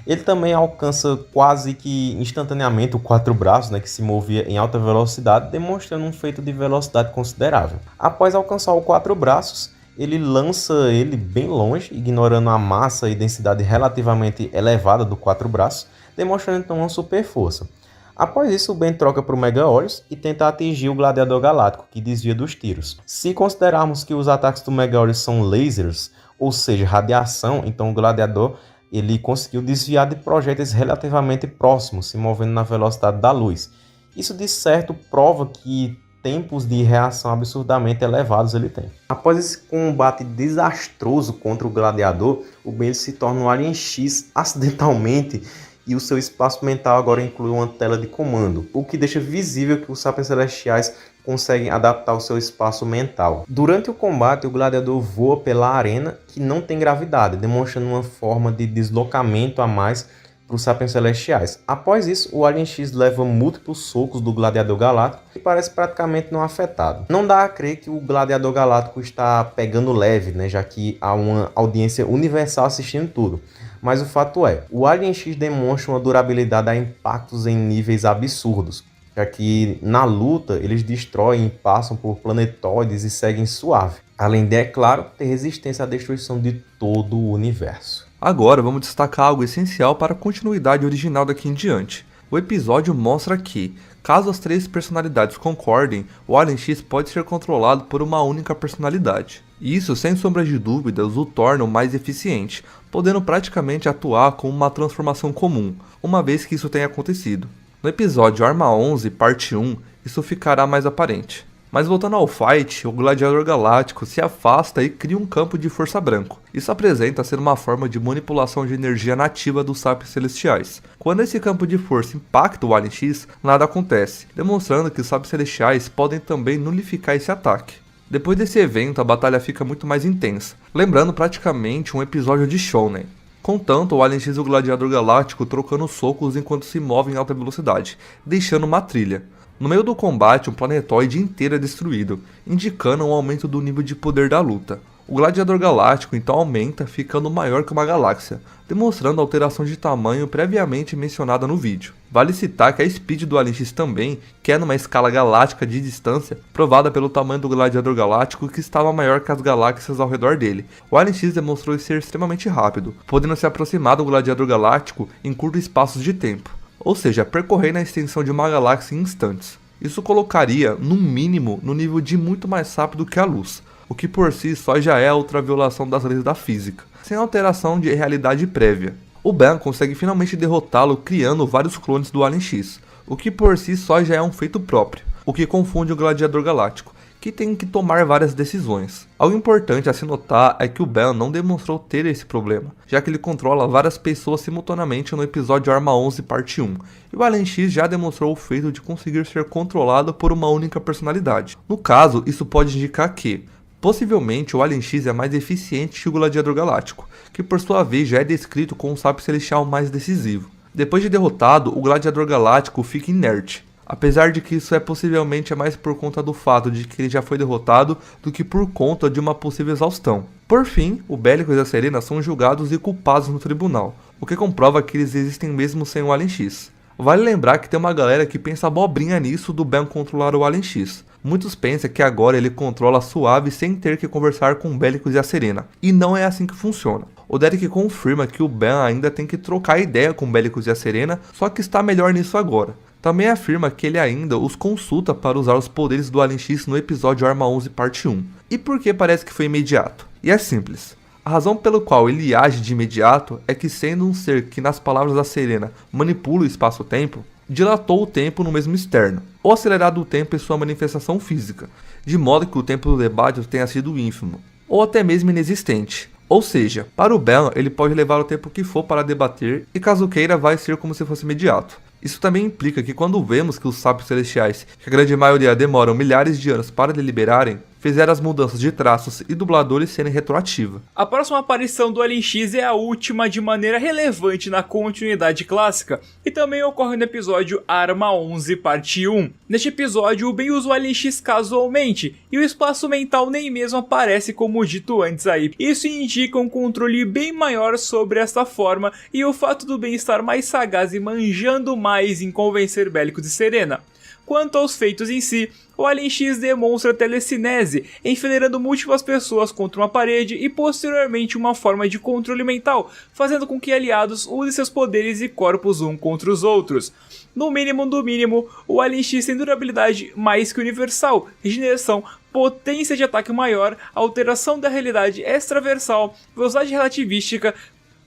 Ele também alcança quase que instantaneamente o 4 braços, que se movia em alta velocidade, demonstrando um feito de velocidade considerável. Após alcançar o 4 braços, ele lança ele bem longe, ignorando a massa e densidade relativamente elevada do 4 braços, demonstrando então uma super força. Após isso, o Ben troca para o Mega Horus e tenta atingir o Gladiador Galáctico, que desvia dos tiros. Se considerarmos que os ataques do Mega Horus são lasers, ou seja, radiação, então o Gladiador ele conseguiu desviar de projéteis relativamente próximos, se movendo na velocidade da luz. Isso de certo prova que tempos de reação absurdamente elevados ele tem. Após esse combate desastroso contra o Gladiador, o Ben se torna um Alien X acidentalmente e o seu espaço mental agora inclui uma tela de comando, o que deixa visível que os Sapiens Celestiais conseguem adaptar o seu espaço mental. Durante o combate, o Gladiador voa pela arena que não tem gravidade, demonstrando uma forma de deslocamento a mais para os Sapiens Celestiais. Após isso, o Alien X leva múltiplos socos do Gladiador Galáctico e parece praticamente não afetado. Não dá a crer que o Gladiador Galáctico está pegando leve, já que há uma audiência universal assistindo tudo. Mas o fato é, o Alien X demonstra uma durabilidade a impactos em níveis absurdos, já que na luta eles destroem e passam por planetoides e seguem suave. Além de, é claro, ter resistência à destruição de todo o universo. Agora vamos destacar algo essencial para a continuidade original daqui em diante. O episódio mostra que, caso as 3 personalidades concordem, o Alien X pode ser controlado por uma única personalidade. Isso, sem sombra de dúvidas, o torna mais eficiente, podendo praticamente atuar como uma transformação comum, uma vez que isso tenha acontecido. No episódio Arma 11, parte 1, isso ficará mais aparente. Mas voltando ao fight, o Gladiador Galáctico se afasta e cria um campo de força branco. Isso apresenta ser uma forma de manipulação de energia nativa dos Sapiens Celestiais. Quando esse campo de força impacta o Alien X, nada acontece, demonstrando que os Sapiens Celestiais podem também nulificar esse ataque. Depois desse evento, a batalha fica muito mais intensa, lembrando praticamente um episódio de Shonen. Contanto, o Alien X e o Gladiador Galáctico trocando socos enquanto se movem em alta velocidade, deixando uma trilha. No meio do combate, um planetoide inteiro é destruído, indicando um aumento do nível de poder da luta. O gladiador galáctico então aumenta, ficando maior que uma galáxia, demonstrando a alteração de tamanho previamente mencionada no vídeo. Vale citar que a speed do Alien X também, que é numa escala galáctica de distância, provada pelo tamanho do gladiador galáctico que estava maior que as galáxias ao redor dele. O Alien X demonstrou ser extremamente rápido, podendo se aproximar do gladiador galáctico em curtos espaços de tempo, ou seja, percorrer na extensão de uma galáxia em instantes. Isso colocaria, no mínimo, no nível de muito mais rápido que a luz, o que por si só já é outra violação das leis da física, sem alteração de realidade prévia. O Ben consegue finalmente derrotá-lo criando vários clones do Alien X, o que por si só já é um feito próprio, o que confunde o gladiador galáctico, que tem que tomar várias decisões. Algo importante a se notar é que o Ben não demonstrou ter esse problema, já que ele controla várias pessoas simultaneamente no episódio Arma 11 parte 1, e o Alien X já demonstrou o feito de conseguir ser controlado por uma única personalidade. No caso, isso pode indicar que, possivelmente, o Alien X é mais eficiente que o gladiador galáctico, que por sua vez já é descrito como um sábio celestial mais decisivo. Depois de derrotado, o gladiador galáctico fica inerte, apesar de que isso é possivelmente mais por conta do fato de que ele já foi derrotado do que por conta de uma possível exaustão. Por fim, o Bellicus e a Serena são julgados e culpados no tribunal, o que comprova que eles existem mesmo sem o Alien X. Vale lembrar que tem uma galera que pensa abobrinha nisso do Ben controlar o Alien X. Muitos pensam que agora ele controla suave sem ter que conversar com o Bellicus e a Serena, e não é assim que funciona. O Derek confirma que o Ben ainda tem que trocar ideia com o Bellicus e a Serena, só que está melhor nisso agora. Também afirma que ele ainda os consulta para usar os poderes do Alien X no episódio Arma 11 parte 1. E por que parece que foi imediato? E é simples. A razão pelo qual ele age de imediato é que, sendo um ser que, nas palavras da Serena, manipula o espaço-tempo, dilatou o tempo no mesmo externo, ou acelerado o tempo em sua manifestação física, de modo que o tempo do debate tenha sido ínfimo, ou até mesmo inexistente. Ou seja, para o Ben, ele pode levar o tempo que for para debater, e caso queira vai ser como se fosse imediato. Isso também implica que quando vemos que os sábios celestiais, que a grande maioria demoram milhares de anos para deliberarem, fizeram as mudanças de traços e dubladores serem retroativas. A próxima aparição do Alien X é a última de maneira relevante na continuidade clássica e também ocorre no episódio Arma 11 parte 1. Neste episódio, o Ben usa o Alien X casualmente e o espaço mental nem mesmo aparece como dito antes aí. Isso indica um controle bem maior sobre esta forma e o fato do Ben estar mais sagaz e manjando mais em convencer Bellicus e Serena. Quanto aos feitos em si, o Alien X demonstra telecinese, enfileirando múltiplas pessoas contra uma parede e posteriormente uma forma de controle mental, fazendo com que aliados usem seus poderes e corpos um contra os outros. No mínimo do mínimo, o Alien X tem durabilidade mais que universal, regeneração, potência de ataque maior, alteração da realidade extraversal, velocidade relativística,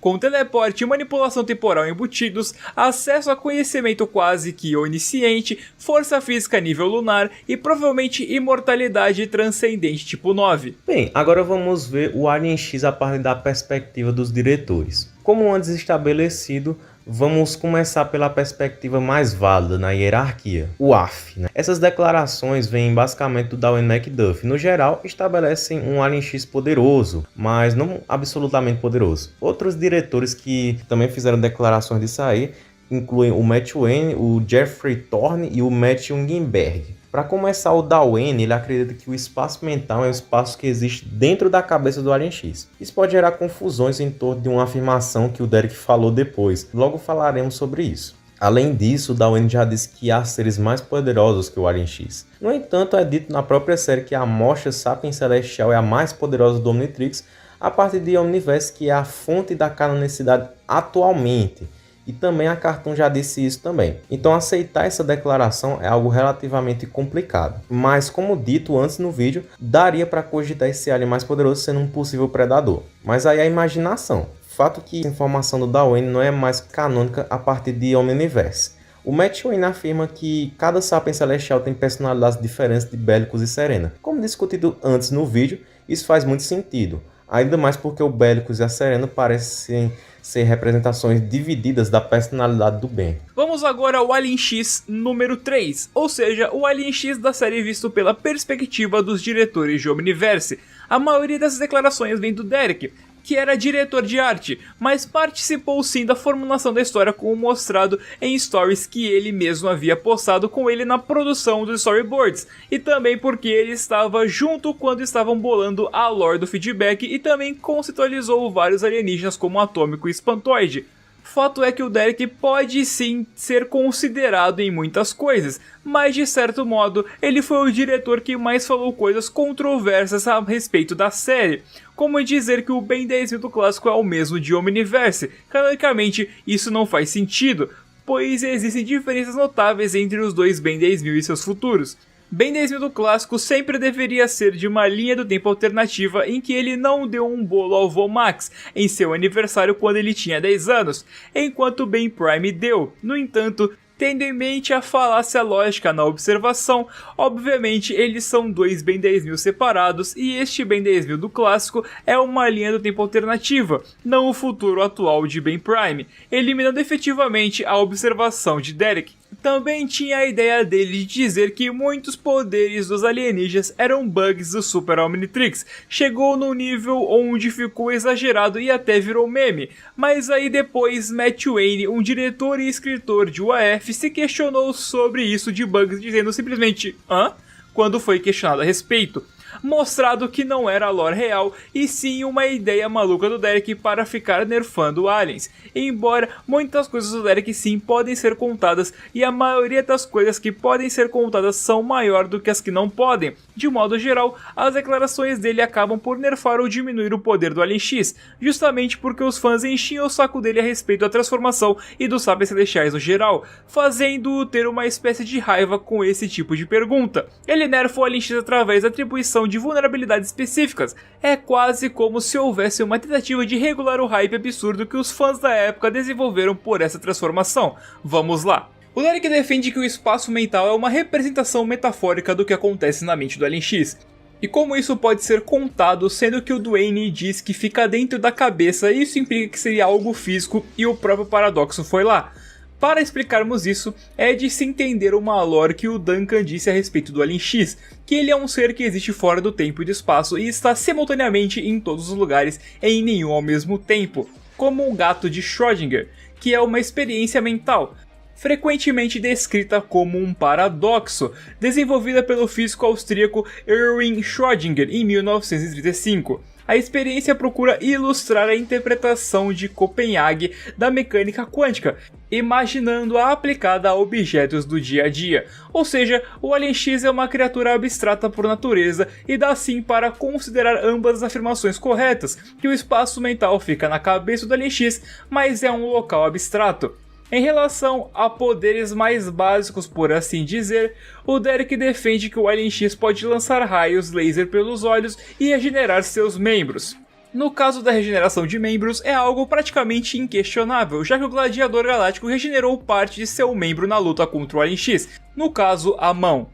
com teleporte e manipulação temporal embutidos, acesso a conhecimento quase que onisciente, força física nível lunar e provavelmente imortalidade transcendente tipo 9. Bem, agora vamos ver o Alien X a partir da perspectiva dos diretores. Como antes estabelecido, vamos começar pela perspectiva mais válida na hierarquia, o AF. Essas declarações vêm basicamente do Darwin McDuff. No geral, estabelecem um Alien X poderoso, mas não absolutamente poderoso. Outros diretores que também fizeram declarações disso aí incluem o Matt Wayne, o Jeffrey Thorne e o Matt Jungenberg. Para começar, o Darwin, ele acredita que o espaço mental é um espaço que existe dentro da cabeça do Alien X. Isso pode gerar confusões em torno de uma afirmação que o Derek falou depois. Logo falaremos sobre isso. Além disso, o Darwin já disse que há seres mais poderosos que o Alien X. No entanto, é dito na própria série que a amostra Sapiens Celestial é a mais poderosa do Omnitrix a partir de Omniverse, que é a fonte da canonicidade atualmente. E também a Cartoon já disse isso também. Então aceitar essa declaração é algo relativamente complicado. Mas como dito antes no vídeo, daria para cogitar esse alien mais poderoso sendo um possível predador. Mas aí é a imaginação. Fato que a informação do Darwin não é mais canônica a partir de Omniverse. O Matt Wayne afirma que cada Sapiens Celestial tem personalidades diferentes de Bellicus e Serena. Como discutido antes no vídeo, isso faz muito sentido. Ainda mais porque o Bellicus e a Serena parecem ser representações divididas da personalidade do Ben. Vamos agora ao Alien X número 3, ou seja, o Alien X da série visto pela perspectiva dos diretores de Omniverse. A maioria dessas declarações vem do Derek, que era diretor de arte, mas participou sim da formulação da história, como mostrado em stories que ele mesmo havia postado com ele na produção dos storyboards, e também porque ele estava junto quando estavam bolando a lore do feedback e também conceitualizou vários alienígenas como Atômico e Espantoide. Fato é que o Derek pode sim ser considerado em muitas coisas, mas de certo modo ele foi o diretor que mais falou coisas controversas a respeito da série, como dizer que o Ben 10.000 do clássico é o mesmo de Omniverse. Canonicamente isso não faz sentido, pois existem diferenças notáveis entre os dois Ben 10.000 e seus futuros. Ben 10.000 do clássico sempre deveria ser de uma linha do tempo alternativa em que ele não deu um bolo ao Vomax em seu aniversário quando ele tinha 10 anos, enquanto Ben Prime deu. No entanto, tendo em mente a falácia lógica na observação, obviamente eles são dois Ben 10.000 separados e este Ben 10.000 do clássico é uma linha do tempo alternativa, não o futuro atual de Ben Prime, eliminando efetivamente a observação de Derek. Também tinha a ideia dele de dizer que muitos poderes dos alienígenas eram bugs do Super Omnitrix. Chegou num nível onde ficou exagerado e até virou meme. Mas aí depois Matt Wayne, um diretor e escritor de UAF, se questionou sobre isso de bugs, dizendo simplesmente "hã?", quando foi questionado a respeito. Mostrado que não era a lore real, e sim uma ideia maluca do Derek para ficar nerfando aliens. Embora muitas coisas do Derek sim podem ser contadas, e a maioria das coisas que podem ser contadas são maior do que as que não podem. De modo geral, as declarações dele acabam por nerfar ou diminuir o poder do Alien X, justamente porque os fãs enchiam o saco dele a respeito da transformação e dos sapiens celestiais no geral, fazendo-o ter uma espécie de raiva com esse tipo de pergunta. Ele nerfa o Alien X através da atribuição de vulnerabilidades específicas. É quase como se houvesse uma tentativa de regular o hype absurdo que os fãs da época desenvolveram por essa transformação. Vamos lá. O Derek defende que o espaço mental é uma representação metafórica do que acontece na mente do Alien X. E como isso pode ser contado, sendo que o Duane diz que fica dentro da cabeça, isso implica que seria algo físico e o próprio Paradoxo foi lá. Para explicarmos isso, é de se entender uma lore que o Duncan disse a respeito do Alien X, que ele é um ser que existe fora do tempo e do espaço e está simultaneamente em todos os lugares e em nenhum ao mesmo tempo, como um gato de Schrödinger, que é uma experiência mental, frequentemente descrita como um paradoxo, desenvolvida pelo físico austríaco Erwin Schrödinger em 1935. A experiência procura ilustrar a interpretação de Copenhague da mecânica quântica, imaginando-a aplicada a objetos do dia a dia. Ou seja, o Alien X é uma criatura abstrata por natureza e dá sim para considerar ambas as afirmações corretas, que o espaço mental fica na cabeça do Alien X, mas é um local abstrato. Em relação a poderes mais básicos, por assim dizer, o Derek defende que o Alien X pode lançar raios laser pelos olhos e regenerar seus membros. No caso da regeneração de membros, é algo praticamente inquestionável, já que o Gladiador Galáctico regenerou parte de seu membro na luta contra o Alien X, no caso, a mão.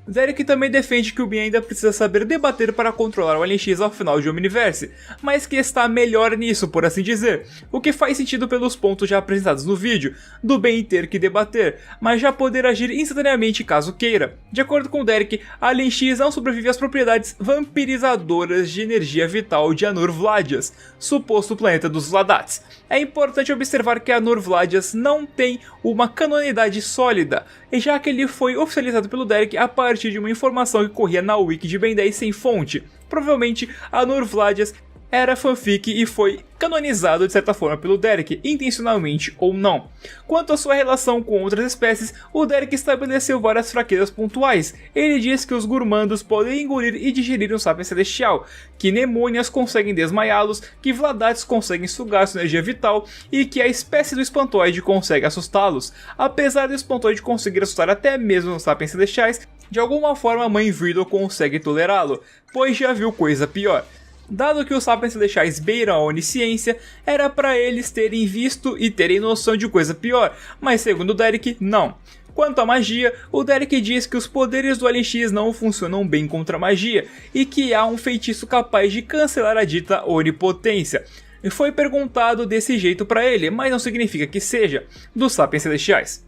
Derek também defende que o Ben ainda precisa saber debater para controlar o Alien X ao final de Omniverse, mas que está melhor nisso, por assim dizer, o que faz sentido pelos pontos já apresentados no vídeo, do Ben ter que debater, mas já poder agir instantaneamente caso queira. De acordo com Derek, Alien X não sobrevive às propriedades vampirizadoras de energia vital de Anor Vladias, suposto planeta dos Vladats. É importante observar que Anor Vladias não tem uma canonidade sólida, já que ele foi oficializado pelo Derek a partir de uma informação que corria na wiki de Ben 10 sem fonte. Provavelmente Anor Vladias era fanfic e foi canonizado de certa forma pelo Derek, intencionalmente ou não. Quanto à sua relação com outras espécies, o Derek estabeleceu várias fraquezas pontuais. Ele diz que os Gurmandos podem engolir e digerir um Sapiens Celestial, que Nemônias conseguem desmaiá-los, que Vladats conseguem sugar sua energia vital e que a espécie do Espantoide consegue assustá-los. Apesar do Espantoide conseguir assustar até mesmo os Sapiens Celestiais, de alguma forma a Mãe Vriddle consegue tolerá-lo, pois já viu coisa pior. Dado que os Sapiens Celestiais beiram a onisciência, era para eles terem visto e terem noção de coisa pior, mas segundo o Derek, não. Quanto à magia, o Derek diz que os poderes do Alien X não funcionam bem contra a magia, e que há um feitiço capaz de cancelar a dita onipotência. Foi perguntado desse jeito para ele, mas não significa que seja, dos Sapiens Celestiais.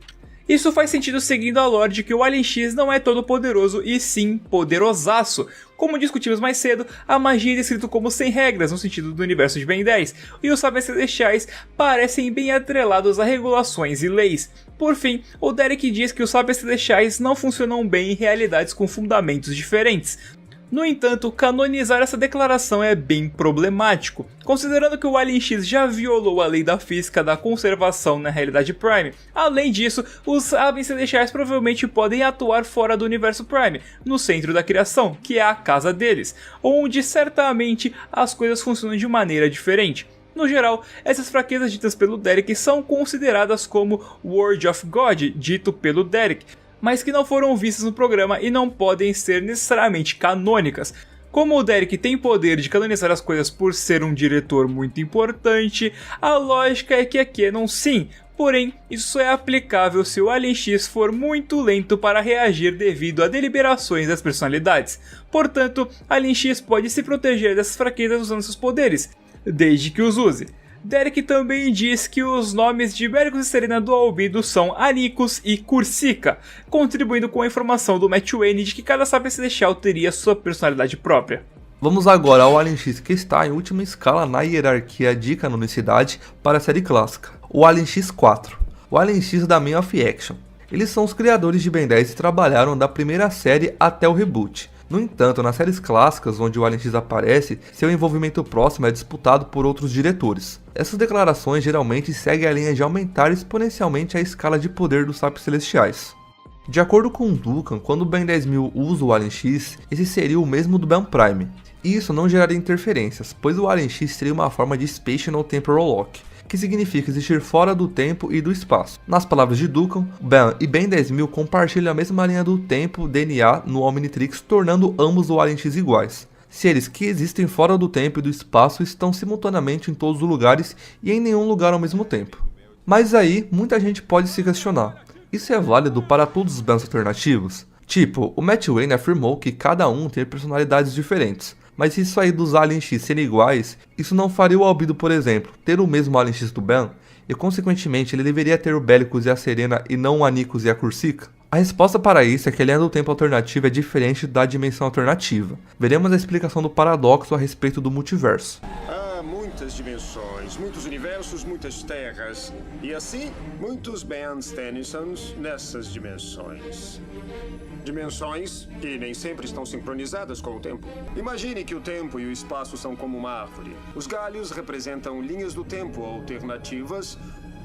Isso faz sentido seguindo a lore de que o Alien X não é todo poderoso e sim poderosaço. Como discutimos mais cedo, a magia é descrita como sem regras no sentido do universo de Ben 10, e os Sapiens Celestiais parecem bem atrelados a regulações e leis. Por fim, o Derek diz que os Sapiens Celestiais não funcionam bem em realidades com fundamentos diferentes. No entanto, canonizar essa declaração é bem problemático, considerando que o Alien X já violou a lei da física da conservação na realidade Prime. Além disso, os Sapiens Celestiais provavelmente podem atuar fora do universo Prime, no centro da criação, que é a casa deles, onde certamente as coisas funcionam de maneira diferente. No geral, essas fraquezas ditas pelo Derek são consideradas como Word of God, dito pelo Derek, mas que não foram vistas no programa e não podem ser necessariamente canônicas. Como o Derek tem poder de canonizar as coisas por ser um diretor muito importante, a lógica é que é canon sim, porém isso é aplicável se o Alien X for muito lento para reagir devido a deliberações das personalidades. Portanto, Alien X pode se proteger dessas fraquezas usando seus poderes, desde que os use. Derek também diz que os nomes de Bericus e Serena do Albedo são Anicus e Cursica, contribuindo com a informação do Matt Wayne de que cada Sapien Celestial teria sua personalidade própria. Vamos agora ao Alien X, que está em última escala na hierarquia de canonicidade para a série clássica, o Alien X4, o Alien X da Man of Action. Eles são os criadores de Ben 10 e trabalharam da primeira série até o reboot. No entanto, nas séries clássicas onde o Alien X aparece, seu envolvimento próximo é disputado por outros diretores. Essas declarações geralmente seguem a linha de aumentar exponencialmente a escala de poder dos Sapiens Celestiais. De acordo com Duncan, quando o Ben 10.000 usa o Alien X, esse seria o mesmo do Ben Prime. E isso não geraria interferências, pois o Alien X seria uma forma de Spatial Temporal Lock, que significa existir fora do tempo e do espaço. Nas palavras de Duncan, Ben e Ben 10.000 compartilham a mesma linha do tempo DNA no Omnitrix, tornando ambos o Alien X iguais. Seres que existem fora do tempo e do espaço estão simultaneamente em todos os lugares e em nenhum lugar ao mesmo tempo. Mas aí, muita gente pode se questionar, isso é válido para todos os Bens alternativos? Tipo, o Matt Wayne afirmou que cada um tem personalidades diferentes. Mas se isso aí dos Alien X serem iguais, isso não faria o Albedo, por exemplo, ter o mesmo Alien X do Ben? E consequentemente ele deveria ter o Bericus e a Serena e não o Anicus e a Cursica? A resposta para isso é que a linha do tempo alternativa é diferente da dimensão alternativa. Veremos a explicação do paradoxo a respeito do multiverso. Há muitas dimensões, muitos universos, muitas terras. E assim, muitos Bens Tennysons nessas dimensões. Dimensões que nem sempre estão sincronizadas com o tempo. Imagine que o tempo e o espaço são como uma árvore. Os galhos representam linhas do tempo alternativas,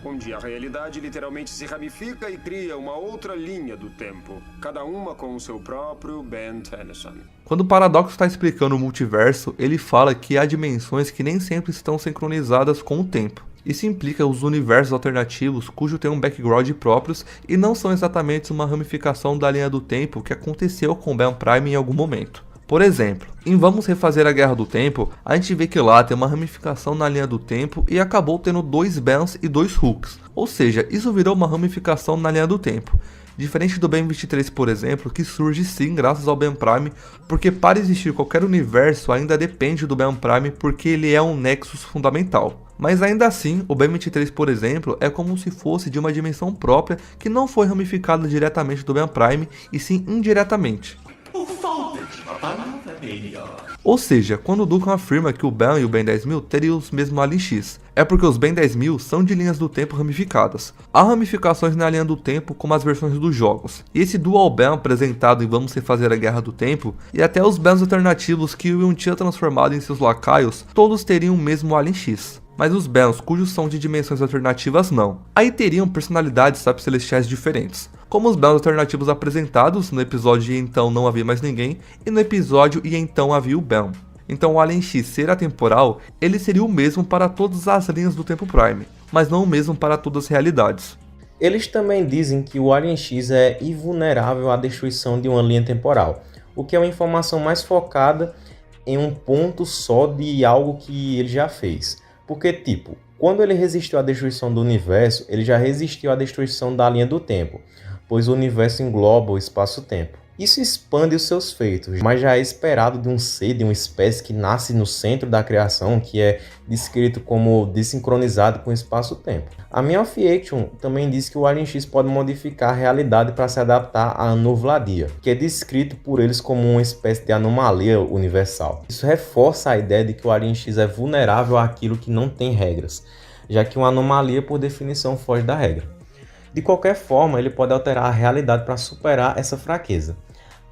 onde a realidade literalmente se ramifica e cria uma outra linha do tempo, cada uma com o seu próprio Ben Tennyson. Quando o Paradoxo está explicando o multiverso, ele fala que há dimensões que nem sempre estão sincronizadas com o tempo. Isso implica os universos alternativos cujo têm um background próprios e não são exatamente uma ramificação da linha do tempo que aconteceu com o Ben Prime em algum momento. Por exemplo, em Vamos Refazer a Guerra do Tempo, a gente vê que lá tem uma ramificação na linha do tempo e acabou tendo 2 Bens e 2 Hulks, ou seja, isso virou uma ramificação na linha do tempo. Diferente do Ben 23, por exemplo, que surge sim graças ao Ben Prime, porque para existir qualquer universo ainda depende do Ben Prime porque ele é um nexus fundamental. Mas ainda assim, o Ben 23, por exemplo, é como se fosse de uma dimensão própria que não foi ramificada diretamente do Ben Prime, e sim indiretamente. Ou seja, quando o Duncan afirma que o Ben e o Ben 10.000 teriam os mesmos Alien X, é porque os Ben 10.000 são de linhas do tempo ramificadas. Há ramificações na linha do tempo como as versões dos jogos, e esse Dual Ben apresentado em Vamos Refazer a Guerra do Tempo, e até os Bens alternativos que o Ion tinha transformado em seus lacaios, todos teriam o mesmo Alien X. Mas os Bens cujos são de dimensões alternativas não. Aí teriam personalidades Sapiens Celestiais diferentes, como os Bens alternativos apresentados no episódio E Então Não Havia Mais Ninguém e no episódio E Então Havia o Ben. Então o Alien X ser atemporal, ele seria o mesmo para todas as linhas do tempo Prime, mas não o mesmo para todas as realidades. Eles também dizem que o Alien X é invulnerável à destruição de uma linha temporal, o que é uma informação mais focada em um ponto só de algo que ele já fez. Porque, tipo, quando ele resistiu à destruição do universo, ele já resistiu à destruição da linha do tempo, pois o universo engloba o espaço-tempo. Isso expande os seus feitos, mas já é esperado de um ser, de uma espécie que nasce no centro da criação, que é descrito como desincronizado com o espaço-tempo. A minha Fiction também diz que o Alien X pode modificar a realidade para se adaptar à anovladia, que é descrito por eles como uma espécie de anomalia universal. Isso reforça a ideia de que o Alien X é vulnerável àquilo que não tem regras, já que uma anomalia, por definição, foge da regra. De qualquer forma, ele pode alterar a realidade para superar essa fraqueza.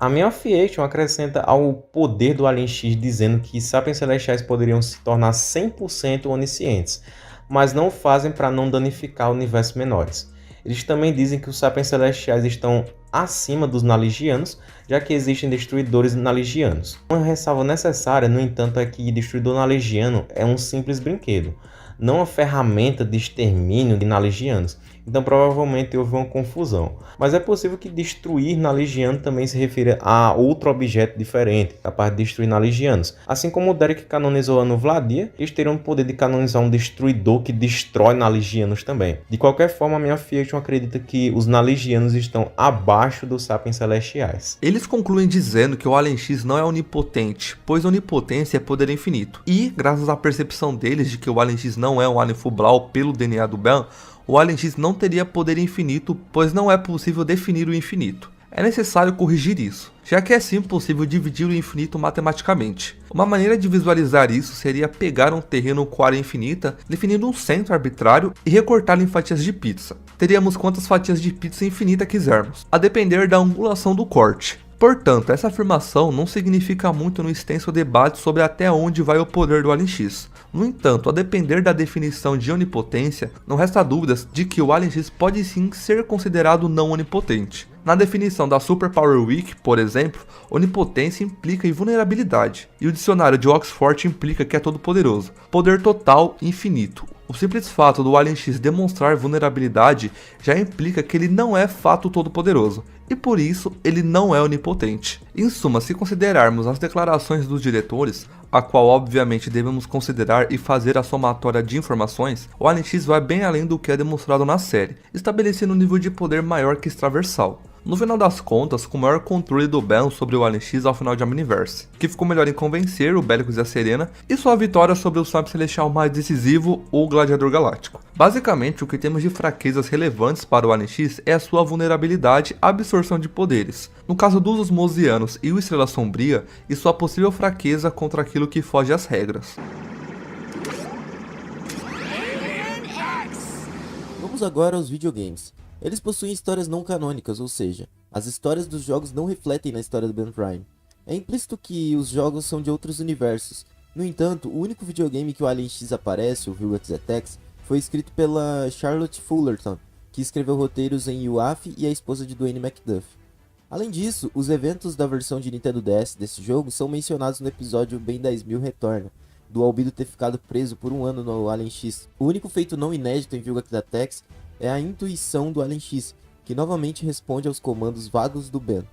A minha Fiction acrescenta ao poder do Alien X dizendo que sapiens celestiais poderiam se tornar 100% oniscientes, mas não o fazem para não danificar universos menores. Eles também dizem que os sapiens celestiais estão acima dos Naligianos, já que existem destruidores Naligianos. Uma ressalva necessária, no entanto, é que destruidor Naligiano é um simples brinquedo, não uma ferramenta de extermínio de Naligianos. Então provavelmente houve uma confusão. Mas é possível que destruir Naligiano também se refira a outro objeto diferente, capaz de destruir Naligianos. Assim como o Derek canonizou a Anovladia, eles teriam o poder de canonizar um destruidor que destrói Naligianos também. De qualquer forma, a minha Fiction acredita que os Naligianos estão abaixo dos sapiens celestiais. Eles concluem dizendo que o Alien X não é onipotente, pois onipotência é poder infinito. E, graças à percepção deles de que o Alien X não é um Alien Fubral pelo DNA do Ben, o Alien X não teria poder infinito, pois não é possível definir o infinito. É necessário corrigir isso, já que é sim possível dividir o infinito matematicamente. Uma maneira de visualizar isso seria pegar um terreno com área infinita, definindo um centro arbitrário e recortá-lo em fatias de pizza. Teríamos quantas fatias de pizza infinita quisermos, a depender da angulação do corte. Portanto, essa afirmação não significa muito no extenso debate sobre até onde vai o poder do Alien X. No entanto, a depender da definição de onipotência, não resta dúvidas de que o Alien X pode sim ser considerado não onipotente. Na definição da Superpower Wiki, por exemplo, onipotência implica invulnerabilidade, e o dicionário de Oxford implica que é todo-poderoso, poder total infinito. O simples fato do Alien X demonstrar vulnerabilidade já implica que ele não é fato todo-poderoso, e por isso ele não é onipotente. Em suma, se considerarmos as declarações dos diretores, a qual obviamente devemos considerar e fazer a somatória de informações, o Alien X vai bem além do que é demonstrado na série, estabelecendo um nível de poder maior que extraversal. No final das contas, com o maior controle do Ben sobre o Alien X ao final de Omniverse, que ficou melhor em convencer o Bellicus e a Serena, e sua vitória sobre o Sapien Celestial mais decisivo, o Gladiador Galáctico. Basicamente, o que temos de fraquezas relevantes para o Alien X é a sua vulnerabilidade à absorção de poderes, no caso dos Osmosianos e o Estrela Sombria, e sua possível fraqueza contra aquilo que foge às regras. Vamos agora aos videogames. Eles possuem histórias não canônicas, ou seja, as histórias dos jogos não refletem na história do Ben Prime. É implícito que os jogos são de outros universos. No entanto, o único videogame que o Alien X aparece, o Vilgax Attacks, foi escrito pela Charlotte Fullerton, que escreveu roteiros em UAF e a esposa de Dwayne McDuff. Além disso, os eventos da versão de Nintendo DS desse jogo são mencionados no episódio Ben 10.000 Retorna, do Albedo ter ficado preso por um ano no Alien X. O único feito não inédito em Vilgax Attacks é a intuição do Alien X, que novamente responde aos comandos vagos do Ben.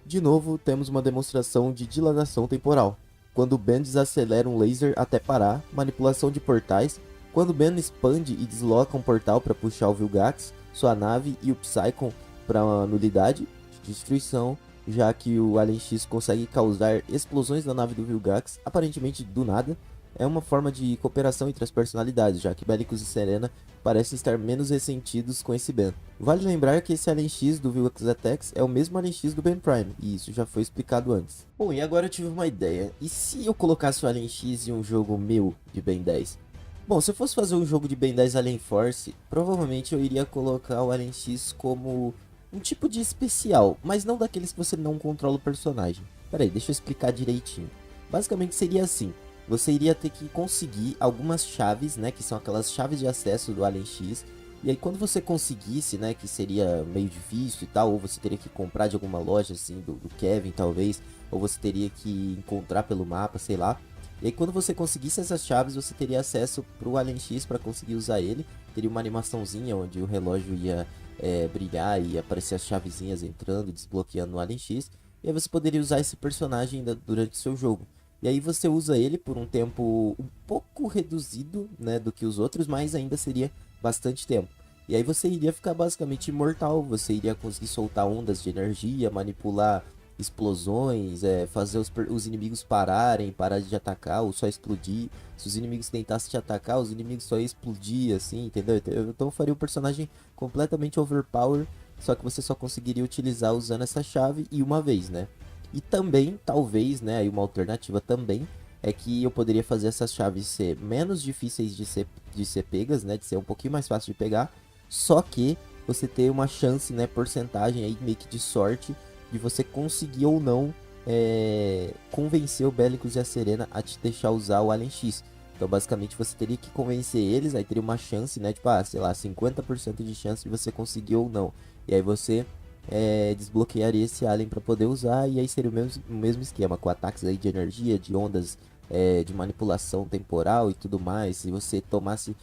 De novo, temos uma demonstração de dilatação temporal, quando o Ben desacelera um laser até parar, manipulação de portais, quando o Ben expande e desloca um portal para puxar o Vilgax, sua nave e o Psychon para uma nulidade de destruição, já que o Alien X consegue causar explosões na nave do Vilgax, aparentemente do nada. É uma forma de cooperação entre as personalidades, já que Bellicus e Serena parecem estar menos ressentidos com esse Ben. Vale lembrar que esse Alien X do Vilgax Attacks é o mesmo Alien X do Ben Prime, e isso já foi explicado antes. Bom, e agora eu tive uma ideia. E se eu colocasse o Alien X em um jogo meu de Ben 10? Bom, se eu fosse fazer um jogo de Ben 10 Alien Force, provavelmente eu iria colocar o Alien X como um tipo de especial, mas não daqueles que você não controla o personagem. Pera aí, deixa eu explicar direitinho. Basicamente seria assim. Você iria ter que conseguir algumas chaves, né, que são aquelas chaves de acesso do Alien X. E aí quando você conseguisse, né, que seria meio difícil e tal, ou você teria que comprar de alguma loja, assim, do Kevin talvez, ou você teria que encontrar pelo mapa, sei lá. E aí quando você conseguisse essas chaves, você teria acesso pro Alien X para conseguir usar ele. Teria uma animaçãozinha onde o relógio ia brilhar e aparecer as chavezinhas entrando e desbloqueando no Alien X. E aí você poderia usar esse personagem ainda durante o seu jogo. E aí você usa ele por um tempo um pouco reduzido, né, do que os outros, mas ainda seria bastante tempo. E aí você iria ficar basicamente imortal, você iria conseguir soltar ondas de energia, manipular explosões, fazer os inimigos parar de atacar ou só explodir. Se os inimigos tentassem te atacar, os inimigos só iam explodir, assim, entendeu? Então eu faria um personagem completamente overpower, só que você só conseguiria utilizar usando essa chave e uma vez, né? E também, talvez, né, aí uma alternativa também, é que eu poderia fazer essas chaves ser menos difíceis de ser pegas, né, de ser um pouquinho mais fácil de pegar, só que você ter uma chance, né, porcentagem aí meio que de sorte, de você conseguir ou não convencer o Belicus e a Serena a te deixar usar o Alien X. Então basicamente você teria que convencer eles, aí teria uma chance, né, tipo, sei lá, 50% de chance de você conseguir ou não. E aí você desbloquearia esse Alien para poder usar, e aí seria o mesmo esquema, com ataques aí de energia, de ondas, de manipulação temporal e tudo mais. Se você tomasse,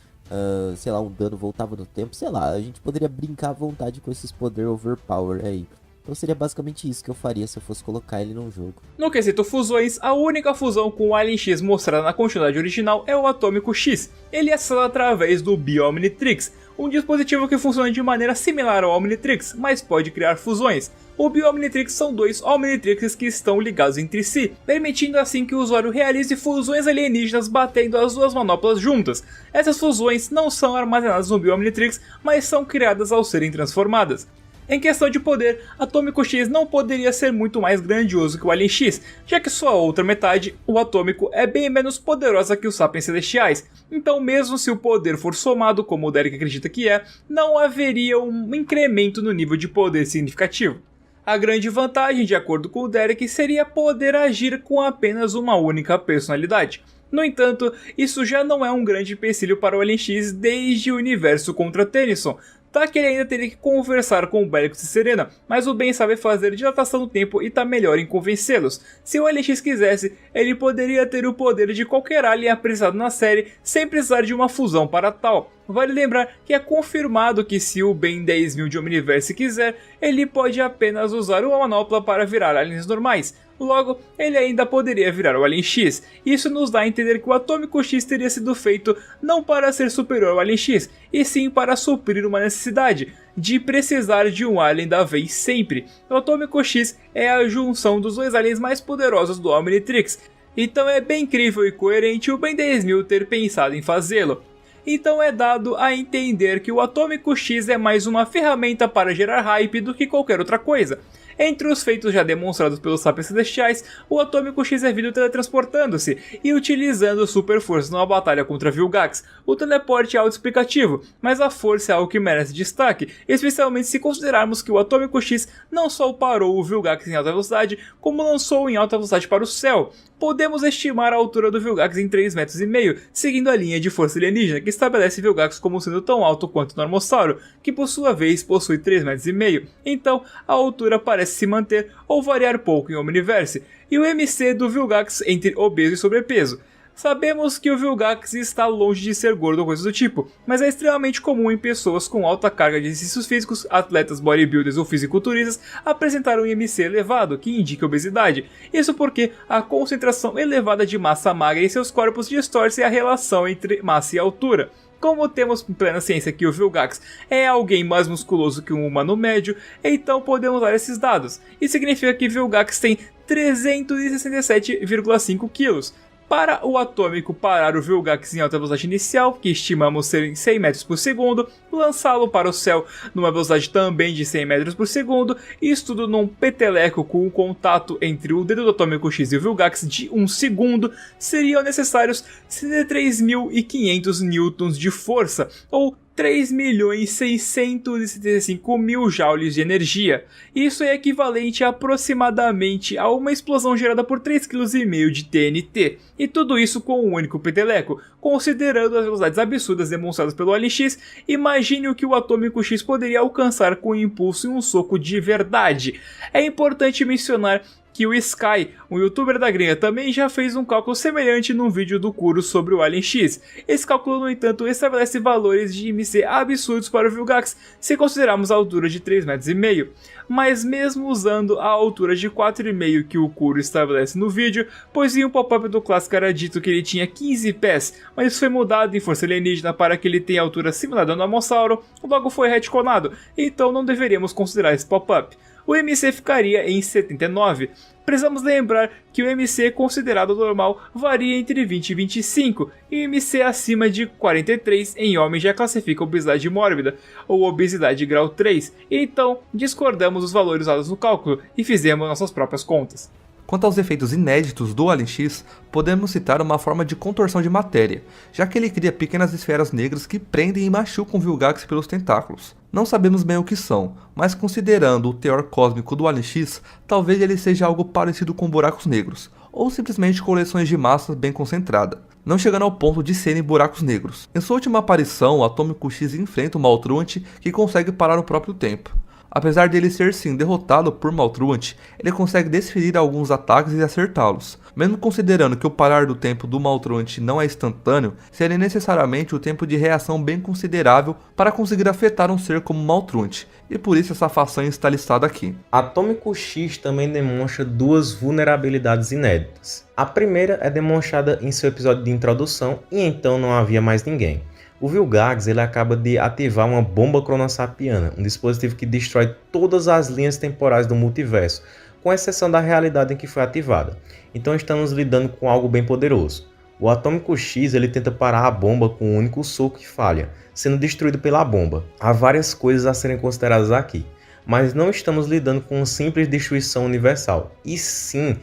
sei lá, um dano, voltava no tempo, sei lá, a gente poderia brincar à vontade com esses poder overpower aí. Então seria basicamente isso que eu faria se eu fosse colocar ele num jogo. No quesito fusões, a única fusão com o Alien X mostrada na continuidade original é o Atômico X. Ele é acessado através do Bio-Omnitrix, um dispositivo que funciona de maneira similar ao Omnitrix, mas pode criar fusões. O Bio-Omnitrix são dois Omnitrixes que estão ligados entre si, permitindo assim que o usuário realize fusões alienígenas batendo as duas manoplas juntas. Essas fusões não são armazenadas no Bio-Omnitrix, mas são criadas ao serem transformadas. Em questão de poder, Atômico X não poderia ser muito mais grandioso que o Alien X, já que sua outra metade, o Atômico, é bem menos poderosa que os Sapiens Celestiais. Então mesmo se o poder for somado, como o Derek acredita que não haveria um incremento no nível de poder significativo. A grande vantagem, de acordo com o Derek, seria poder agir com apenas uma única personalidade. No entanto, isso já não é um grande empecilho para o Alien X desde o universo contra Tennyson, tá que ele ainda teria que conversar com o Belicus e Serena, mas o Ben sabe fazer dilatação do tempo e tá melhor em convencê-los. Se o Alien X quisesse, ele poderia ter o poder de qualquer alien apresentado na série sem precisar de uma fusão para tal. Vale lembrar que é confirmado que se o Ben 10.000 de Omniverse quiser, ele pode apenas usar uma manopla para virar aliens normais. Logo, ele ainda poderia virar o Alien X. Isso nos dá a entender que o Atômico X teria sido feito não para ser superior ao Alien X, e sim para suprir uma necessidade de precisar de um alien da vez sempre. O Atômico X é a junção dos dois aliens mais poderosos do Omnitrix, então é bem incrível e coerente o Ben 10.000 ter pensado em fazê-lo. Então é dado a entender que o Atômico X é mais uma ferramenta para gerar hype do que qualquer outra coisa. Entre os feitos já demonstrados pelos Sapiens Celestiais, o Atômico X é visto teletransportando-se e utilizando super força numa batalha contra Vilgax. O teleporte é autoexplicativo, mas a força é algo que merece destaque, especialmente se considerarmos que o Atômico X não só parou o Vilgax em alta velocidade, como lançou em alta velocidade para o céu. Podemos estimar a altura do Vilgax em 3,5 metros, seguindo a linha de força alienígena que estabelece Vilgax como sendo tão alto quanto o Normossauro, que por sua vez possui 3,5 metros. Então a altura parece se manter ou variar pouco em Omniverse, e o MC do Vilgax entre obeso e sobrepeso. Sabemos que o Vilgax está longe de ser gordo ou coisa do tipo, mas é extremamente comum em pessoas com alta carga de exercícios físicos, atletas bodybuilders ou fisiculturistas apresentar um IMC elevado, que indica obesidade. Isso porque a concentração elevada de massa magra em seus corpos distorce a relação entre massa e altura. Como temos plena ciência que o Vilgax é alguém mais musculoso que um humano médio, então podemos usar esses dados. Isso significa que Vilgax tem 367,5 kg. Para o Atômico parar o Vilgax em alta velocidade inicial, que estimamos ser em 100 metros por segundo, lançá-lo para o céu numa velocidade também de 100 metros por segundo, e isso tudo num peteleco com um contato entre o dedo do Atômico X e o Vilgax de 1 segundo, seriam necessários 63.500 newtons de força, ou 3.675.000 joules de energia. Isso é equivalente aproximadamente a uma explosão gerada por 3,5 kg de TNT. E tudo isso com um único peteleco. Considerando as velocidades absurdas demonstradas pelo Alien X, imagine o que o Atômico X poderia alcançar com um impulso e um soco de verdade. É importante mencionar que o Sky, um youtuber da gringa, também já fez um cálculo semelhante num vídeo do Kuro sobre o Alien X. Esse cálculo, no entanto, estabelece valores de IMC absurdos para o Vilgax, se considerarmos a altura de 3,5 metros. Mas mesmo usando a altura de 4,5 que o Kuro estabelece no vídeo, pois em um pop-up do clássico era dito que ele tinha 15 pés, mas isso foi mudado em força alienígena para que ele tenha altura similar ao Normossauro, logo foi retconado, então não deveríamos considerar esse pop-up. o MC ficaria em 79. Precisamos lembrar que o MC considerado normal varia entre 20 e 25, e o MC acima de 43 em homens já classifica obesidade mórbida, ou obesidade grau 3, então discordamos dos valores usados no cálculo e fizemos nossas próprias contas. Quanto aos efeitos inéditos do Alien X, podemos citar uma forma de contorção de matéria, já que ele cria pequenas esferas negras que prendem e machucam o Vilgax pelos tentáculos. Não sabemos bem o que são, mas considerando o teor cósmico do Alien X, talvez ele seja algo parecido com buracos negros, ou simplesmente coleções de massas bem concentradas, não chegando ao ponto de serem buracos negros. Em sua última aparição, o Atômico X enfrenta o Maltruant, que consegue parar o próprio tempo. Apesar dele ser sim derrotado por Maltruant, ele consegue desferir alguns ataques e acertá-los. Mesmo considerando que o parar do tempo do Maltruant não é instantâneo, seria necessariamente o tempo de reação bem considerável para conseguir afetar um ser como Maltruant, e por isso essa façanha está listada aqui. Atômico X também demonstra duas vulnerabilidades inéditas. A primeira é demonstrada em seu episódio de introdução, e então não havia mais ninguém. O Vilgax ele acaba de ativar uma bomba cronossapiana, um dispositivo que destrói todas as linhas temporais do multiverso, com exceção da realidade em que foi ativada. Então estamos lidando com algo bem poderoso. O Atômico X ele tenta parar a bomba com um único soco que falha, sendo destruído pela bomba. Há várias coisas a serem consideradas aqui, mas não estamos lidando com uma simples destruição universal, e sim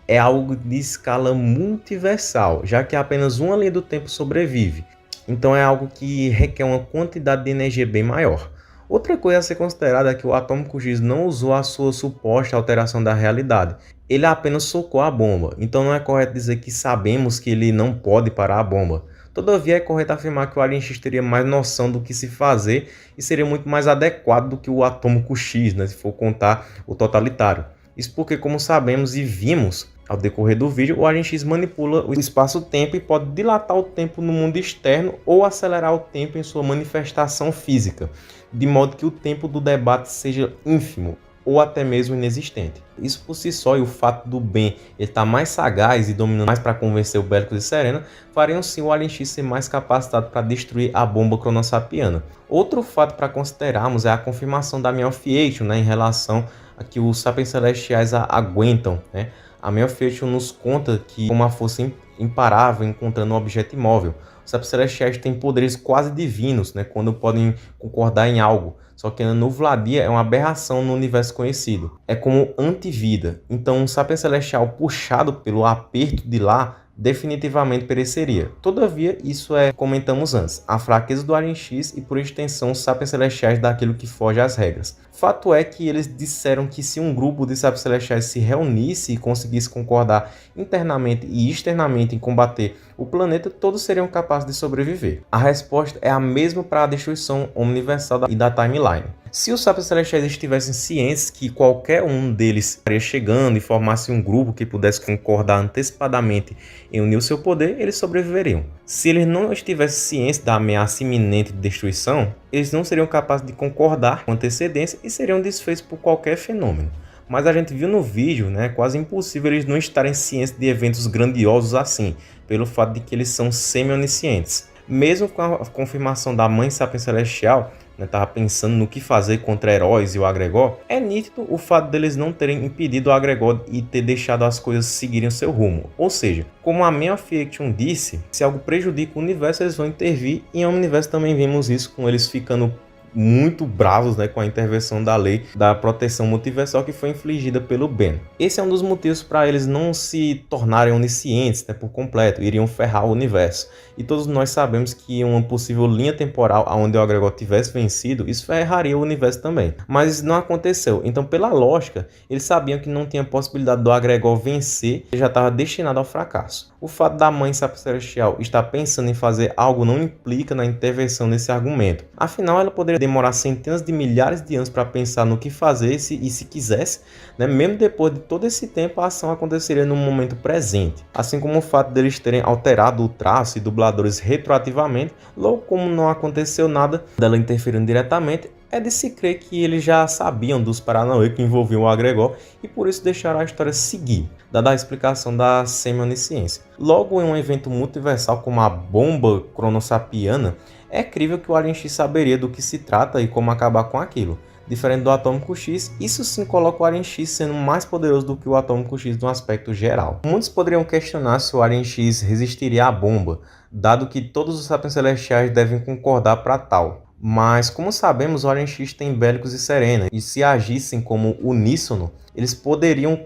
é algo de escala multiversal, já que apenas uma linha do tempo sobrevive. Então é algo que requer uma quantidade de energia bem maior. Outra coisa a ser considerada é que o Atômico X não usou a sua suposta alteração da realidade. Ele apenas socou a bomba, então não é correto dizer que sabemos que ele não pode parar a bomba. Todavia é correto afirmar que o Alien X teria mais noção do que se fazer e seria muito mais adequado do que o Atômico X, né, se for contar o totalitário. Isso porque, como sabemos e vimos ao decorrer do vídeo, o Alien X manipula o espaço-tempo e pode dilatar o tempo no mundo externo ou acelerar o tempo em sua manifestação física, de modo que o tempo do debate seja ínfimo ou até mesmo inexistente. Isso por si só e o fato do Ben estar mais sagaz e dominando mais para convencer o Belicus e Serena fariam sim o Alien X ser mais capacitado para destruir a bomba cronossapiana. Outro fato para considerarmos é a confirmação da Malefication, né, em relação a que os Sapiens Celestiais aguentam, né? A Malefication nos conta que com uma força imparável encontrando um objeto imóvel. Os Sapiens Celestiais têm poderes quase divinos, né, quando podem concordar em algo. Só que a Nuvladia é uma aberração no universo conhecido. É como antivida. Então um Sapiens Celestial puxado pelo aperto de lá definitivamente pereceria. Todavia, isso comentamos antes, a fraqueza do Alien X e por extensão os Sapiens Celestiais daquilo que foge às regras. Fato é que eles disseram que se um grupo de Sapiens Celestiais se reunisse e conseguisse concordar internamente e externamente em combater o planeta, todos seriam capazes de sobreviver. A resposta é a mesma para a destruição universal e da timeline. Se os Sapiens Celestiais estivessem cientes que qualquer um deles estaria chegando e formasse um grupo que pudesse concordar antecipadamente em unir o seu poder, eles sobreviveriam. Se eles não estivessem cientes da ameaça iminente de destruição, eles não seriam capazes de concordar com antecedência e seriam desfeitos por qualquer fenômeno. Mas a gente viu no vídeo, né, quase impossível eles não estarem cientes de eventos grandiosos assim, pelo fato de que eles são semi-oniscientes. Mesmo com a confirmação da Mãe Sapiens Celestial, estava pensando no que fazer contra heróis e o Agregor, é nítido o fato deles não terem impedido o Agregor e ter deixado as coisas seguirem o seu rumo. Ou seja, como a Malefication disse, se algo prejudica o universo, eles vão intervir, e em Omniverse também vimos isso com eles ficando muito bravos, né, com a intervenção da lei da proteção multiversal que foi infligida pelo Ben. Esse é um dos motivos para eles não se tornarem oniscientes, né, por completo, iriam ferrar o universo. E todos nós sabemos que uma possível linha temporal onde o Agregor tivesse vencido, isso ferraria o universo também. Mas isso não aconteceu, então pela lógica, eles sabiam que não tinha possibilidade do Agregor vencer, ele já estava destinado ao fracasso. O fato da Mãe Sapiens Celestial estar pensando em fazer algo não implica na intervenção nesse argumento. Afinal, ela poderia demorar centenas de milhares de anos para pensar no que fazer e se quisesse, né? Mesmo depois de todo esse tempo, a ação aconteceria no momento presente. Assim como o fato deles terem alterado o traço e dubladores retroativamente, logo como não aconteceu nada dela interferindo diretamente, é de se crer que eles já sabiam dos paranauê que envolviam o Agregor e por isso deixaram a história seguir, dada a explicação da semi-onisciência. Logo, em um evento multiversal como a bomba cronossapiana, é crível que o Alien X saberia do que se trata e como acabar com aquilo. Diferente do Atômico X, isso sim coloca o Alien X sendo mais poderoso do que o Atômico X no aspecto geral. Muitos poderiam questionar se o Alien X resistiria à bomba, dado que todos os Sapiens Celestiais devem concordar para tal. Mas, como sabemos, o Alien X tem Belicus e Serena, e se agissem como uníssono, eles poderiam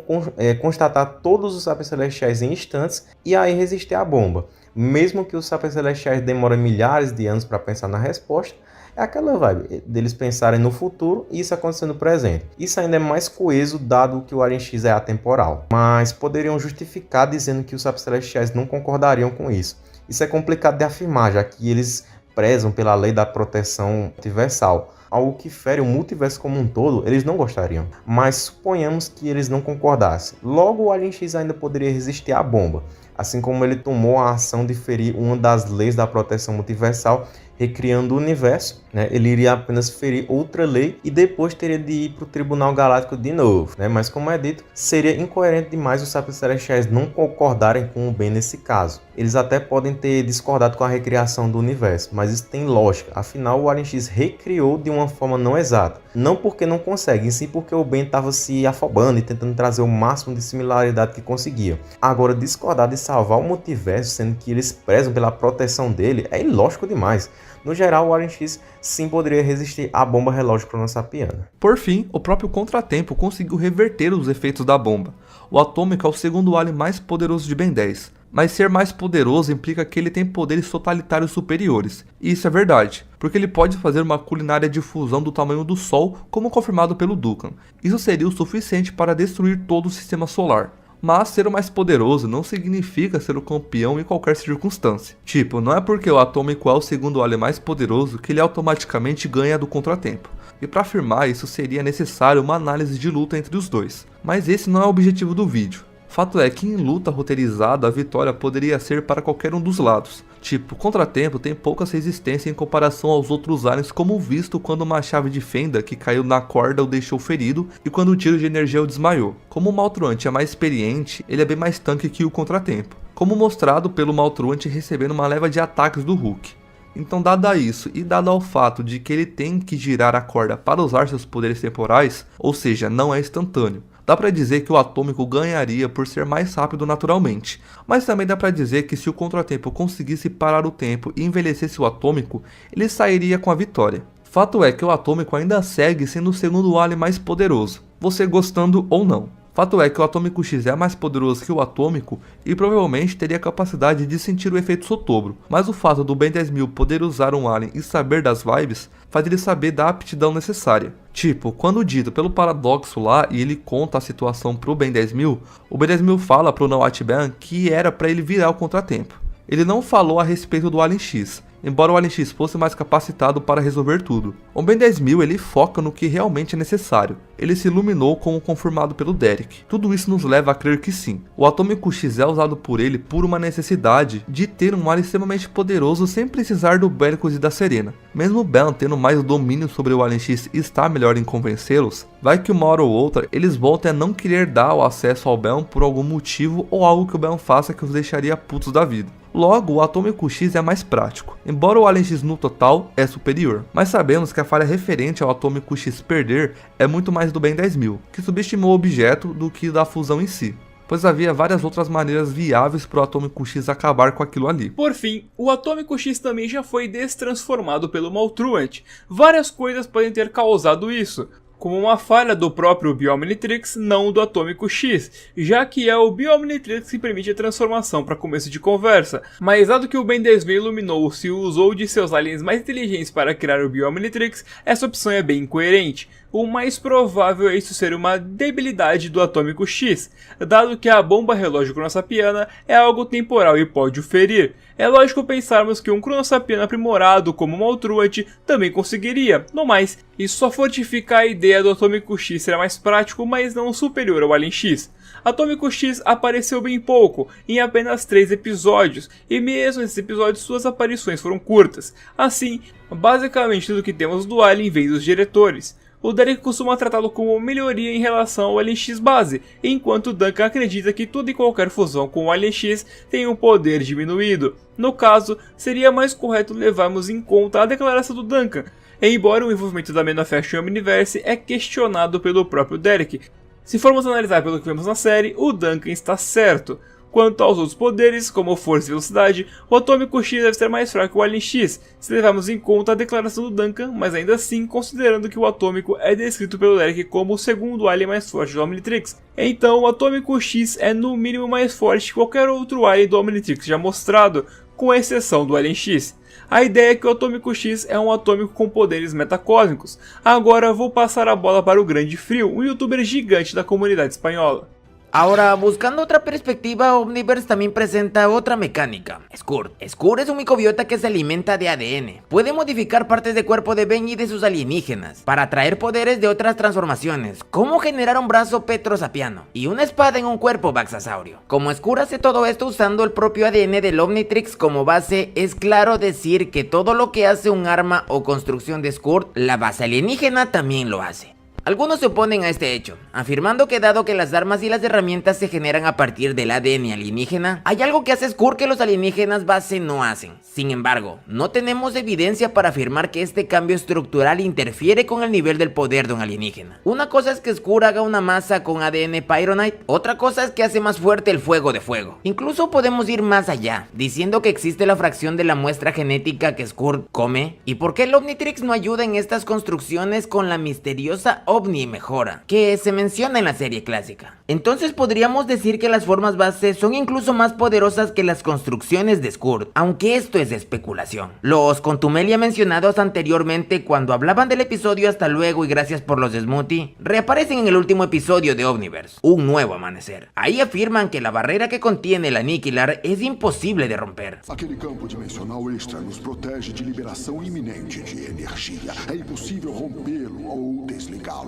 constatar todos os Sapiens Celestiais em instantes e aí resistir à bomba. Mesmo que os Sapiens Celestiais demorem milhares de anos para pensar na resposta, é aquela vibe deles pensarem no futuro e isso acontecer no presente. Isso ainda é mais coeso, dado que o Alien X é atemporal. Mas poderiam justificar dizendo que os Sapiens Celestiais não concordariam com isso. Isso é complicado de afirmar, já que eles prezam pela lei da proteção multiversal. Algo que fere o multiverso como um todo, eles não gostariam. Mas suponhamos que eles não concordassem. Logo, o Alien X ainda poderia resistir à bomba. Assim como ele tomou a ação de ferir uma das leis da proteção multiversal, recriando o universo, né? Ele iria apenas ferir outra lei e depois teria de ir para o Tribunal Galáctico de novo, né? Mas como é dito, seria incoerente demais os Sapiens Celestiais não concordarem com o Ben nesse caso. Eles até podem ter discordado com a recriação do universo, mas isso tem lógica, afinal o Alien X recriou de uma forma não exata. Não porque não consegue, em si porque o Ben estava se afobando e tentando trazer o máximo de similaridade que conseguia. Agora, discordar de salvar o multiverso, sendo que eles prezam pela proteção dele, é ilógico demais. No geral, o Alien X sim poderia resistir à bomba relógio cronossapiana. Por fim, o próprio Contratempo conseguiu reverter os efeitos da bomba. O Atômico é o segundo alien mais poderoso de Ben 10, mas ser mais poderoso implica que ele tem poderes totalitários superiores. E isso é verdade, porque ele pode fazer uma culinária de fusão do tamanho do Sol, como confirmado pelo Duncan. Isso seria o suficiente para destruir todo o sistema solar. Mas ser o mais poderoso não significa ser o campeão em qualquer circunstância. Tipo, não é porque o Atômico é o segundo alien mais poderoso que ele automaticamente ganha do Contratempo. E para afirmar isso seria necessário uma análise de luta entre os dois. Mas esse não é o objetivo do vídeo. Fato é que em luta roteirizada a vitória poderia ser para qualquer um dos lados. Tipo, Contratempo tem poucas resistência em comparação aos outros aliens, como visto quando uma chave de fenda que caiu na corda o deixou ferido e quando o tiro de energia o desmaiou. Como o Maltruante é mais experiente, ele é bem mais tanque que o Contratempo, como mostrado pelo Maltruante recebendo uma leva de ataques do Hulk. Então, dado a isso e dado ao fato de que ele tem que girar a corda para usar seus poderes temporais, ou seja, não é instantâneo, dá pra dizer que o Atômico ganharia por ser mais rápido naturalmente, mas também dá pra dizer que se o Contratempo conseguisse parar o tempo e envelhecesse o Atômico, ele sairia com a vitória. Fato é que o Atômico ainda segue sendo o segundo alien mais poderoso, você gostando ou não. Fato é que o Atômico X é mais poderoso que o Atômico e provavelmente teria a capacidade de sentir o efeito Sotobro, mas o fato do Ben 10.000 poder usar um alien e saber das vibes faz ele saber da aptidão necessária. Tipo, quando dito pelo Paradoxo lá e ele conta a situação pro Ben 10.000, o Ben 10.000 fala pro Nawatban que era pra ele virar o Contratempo. Ele não falou a respeito do Alien X, embora o Alien X fosse mais capacitado para resolver tudo. O Ben 10.000 ele foca no que realmente é necessário. Ele se iluminou como confirmado pelo Derek. Tudo isso nos leva a crer que sim. O Atômico X é usado por ele por uma necessidade de ter um alien extremamente poderoso sem precisar do Belicus e da Serena. Mesmo o Ben tendo mais domínio sobre o Alien X e estar melhor em convencê-los, vai que uma hora ou outra eles voltem a não querer dar o acesso ao Ben por algum motivo ou algo que o Ben faça que os deixaria putos da vida. Logo, o Atômico X é mais prático, embora o Alien X no total é superior, mas sabemos que a falha referente ao Atômico X perder é muito mais do Ben 10.000, que subestimou o objeto do que da fusão em si, pois havia várias outras maneiras viáveis para o Atômico X acabar com aquilo ali. Por fim, o Atômico X também já foi destransformado pelo Maltruant. Várias coisas podem ter causado isso, como uma falha do próprio Biomnitrix, não do Atômico X, já que é o Biomnitrix que permite a transformação para começo de conversa, mas dado que o Ben 10.000 iluminou-se e usou de seus aliens mais inteligentes para criar o Biomnitrix, essa opção é bem incoerente. O mais provável é isso ser uma debilidade do Atômico X, dado que a bomba relógio cronossapiana é algo temporal e pode o ferir. É lógico pensarmos que um cronossapiano aprimorado como o Maltruant também conseguiria, no mais, isso só fortifica a ideia do Atômico X ser mais prático, mas não superior ao Alien X. Atômico X apareceu bem pouco, em apenas 3 episódios, e mesmo nesses episódios suas aparições foram curtas. Assim, basicamente tudo que temos do Alien vem dos diretores. O Derek costuma tratá-lo como melhoria em relação ao Alien X base, enquanto Duncan acredita que toda e qualquer fusão com o Alien X tem um poder diminuído. No caso, seria mais correto levarmos em conta a declaração do Duncan. embora o envolvimento da Manufacturing Omniverse é questionado pelo próprio Derek. Se formos analisar pelo que vemos na série, o Duncan está certo. Quanto aos outros poderes, como força e velocidade, o Atômico X deve ser mais fraco que o Alien X, se levarmos em conta a declaração do Duncan, mas ainda assim considerando que o Atômico é descrito pelo Derek como o segundo alien mais forte do Omnitrix. Então o Atômico X é no mínimo mais forte que qualquer outro alien do Omnitrix já mostrado, com exceção do Alien X. A ideia é que o Atômico X é um atômico com poderes metacósmicos. Agora vou passar a bola para o Grande Frio, um youtuber gigante da comunidade espanhola. Ahora, buscando otra perspectiva, Omniverse también presenta otra mecánica, Scourge. Scourge es un microbiota que se alimenta de ADN. Puede modificar partes del cuerpo de Ben y de sus alienígenas para atraer poderes de otras transformaciones, como generar un brazo petrosapiano y una espada en un cuerpo baxasaurio. Como Scourge hace todo esto usando el propio ADN del Omnitrix como base, es claro decir que todo lo que hace un arma o construcción de Scourge, la base alienígena también lo hace. Algunos se oponen a este hecho, afirmando que dado que las armas y las herramientas se generan a partir del ADN alienígena, hay algo que hace Scourge que los alienígenas base no hacen. Sin embargo, no tenemos evidencia para afirmar que este cambio estructural interfiere con el nivel del poder de un alienígena. Una cosa es que Scourge haga una masa con ADN Pyronite, otra cosa es que hace más fuerte el fuego de fuego. Incluso podemos ir más allá, diciendo que existe la fracción de la muestra genética que Scourge come, y por qué el Omnitrix no ayuda en estas construcciones con la misteriosa Omni Mejora, que se menciona en la serie clásica. Entonces podríamos decir que las formas base son incluso más poderosas que las construcciones de Scourge, aunque esto es especulación. Los Contumelia mencionados anteriormente cuando hablaban del episodio Hasta luego y gracias por los Smoothie, reaparecen en el último episodio de Omniverse, Un Nuevo Amanecer. Ahí afirman que la barrera que contiene el Aniquilar es imposible de romper. Aquele campo dimensional extra nos protege de liberação iminente de energia. É impossível rompê-lo ou desligá-lo.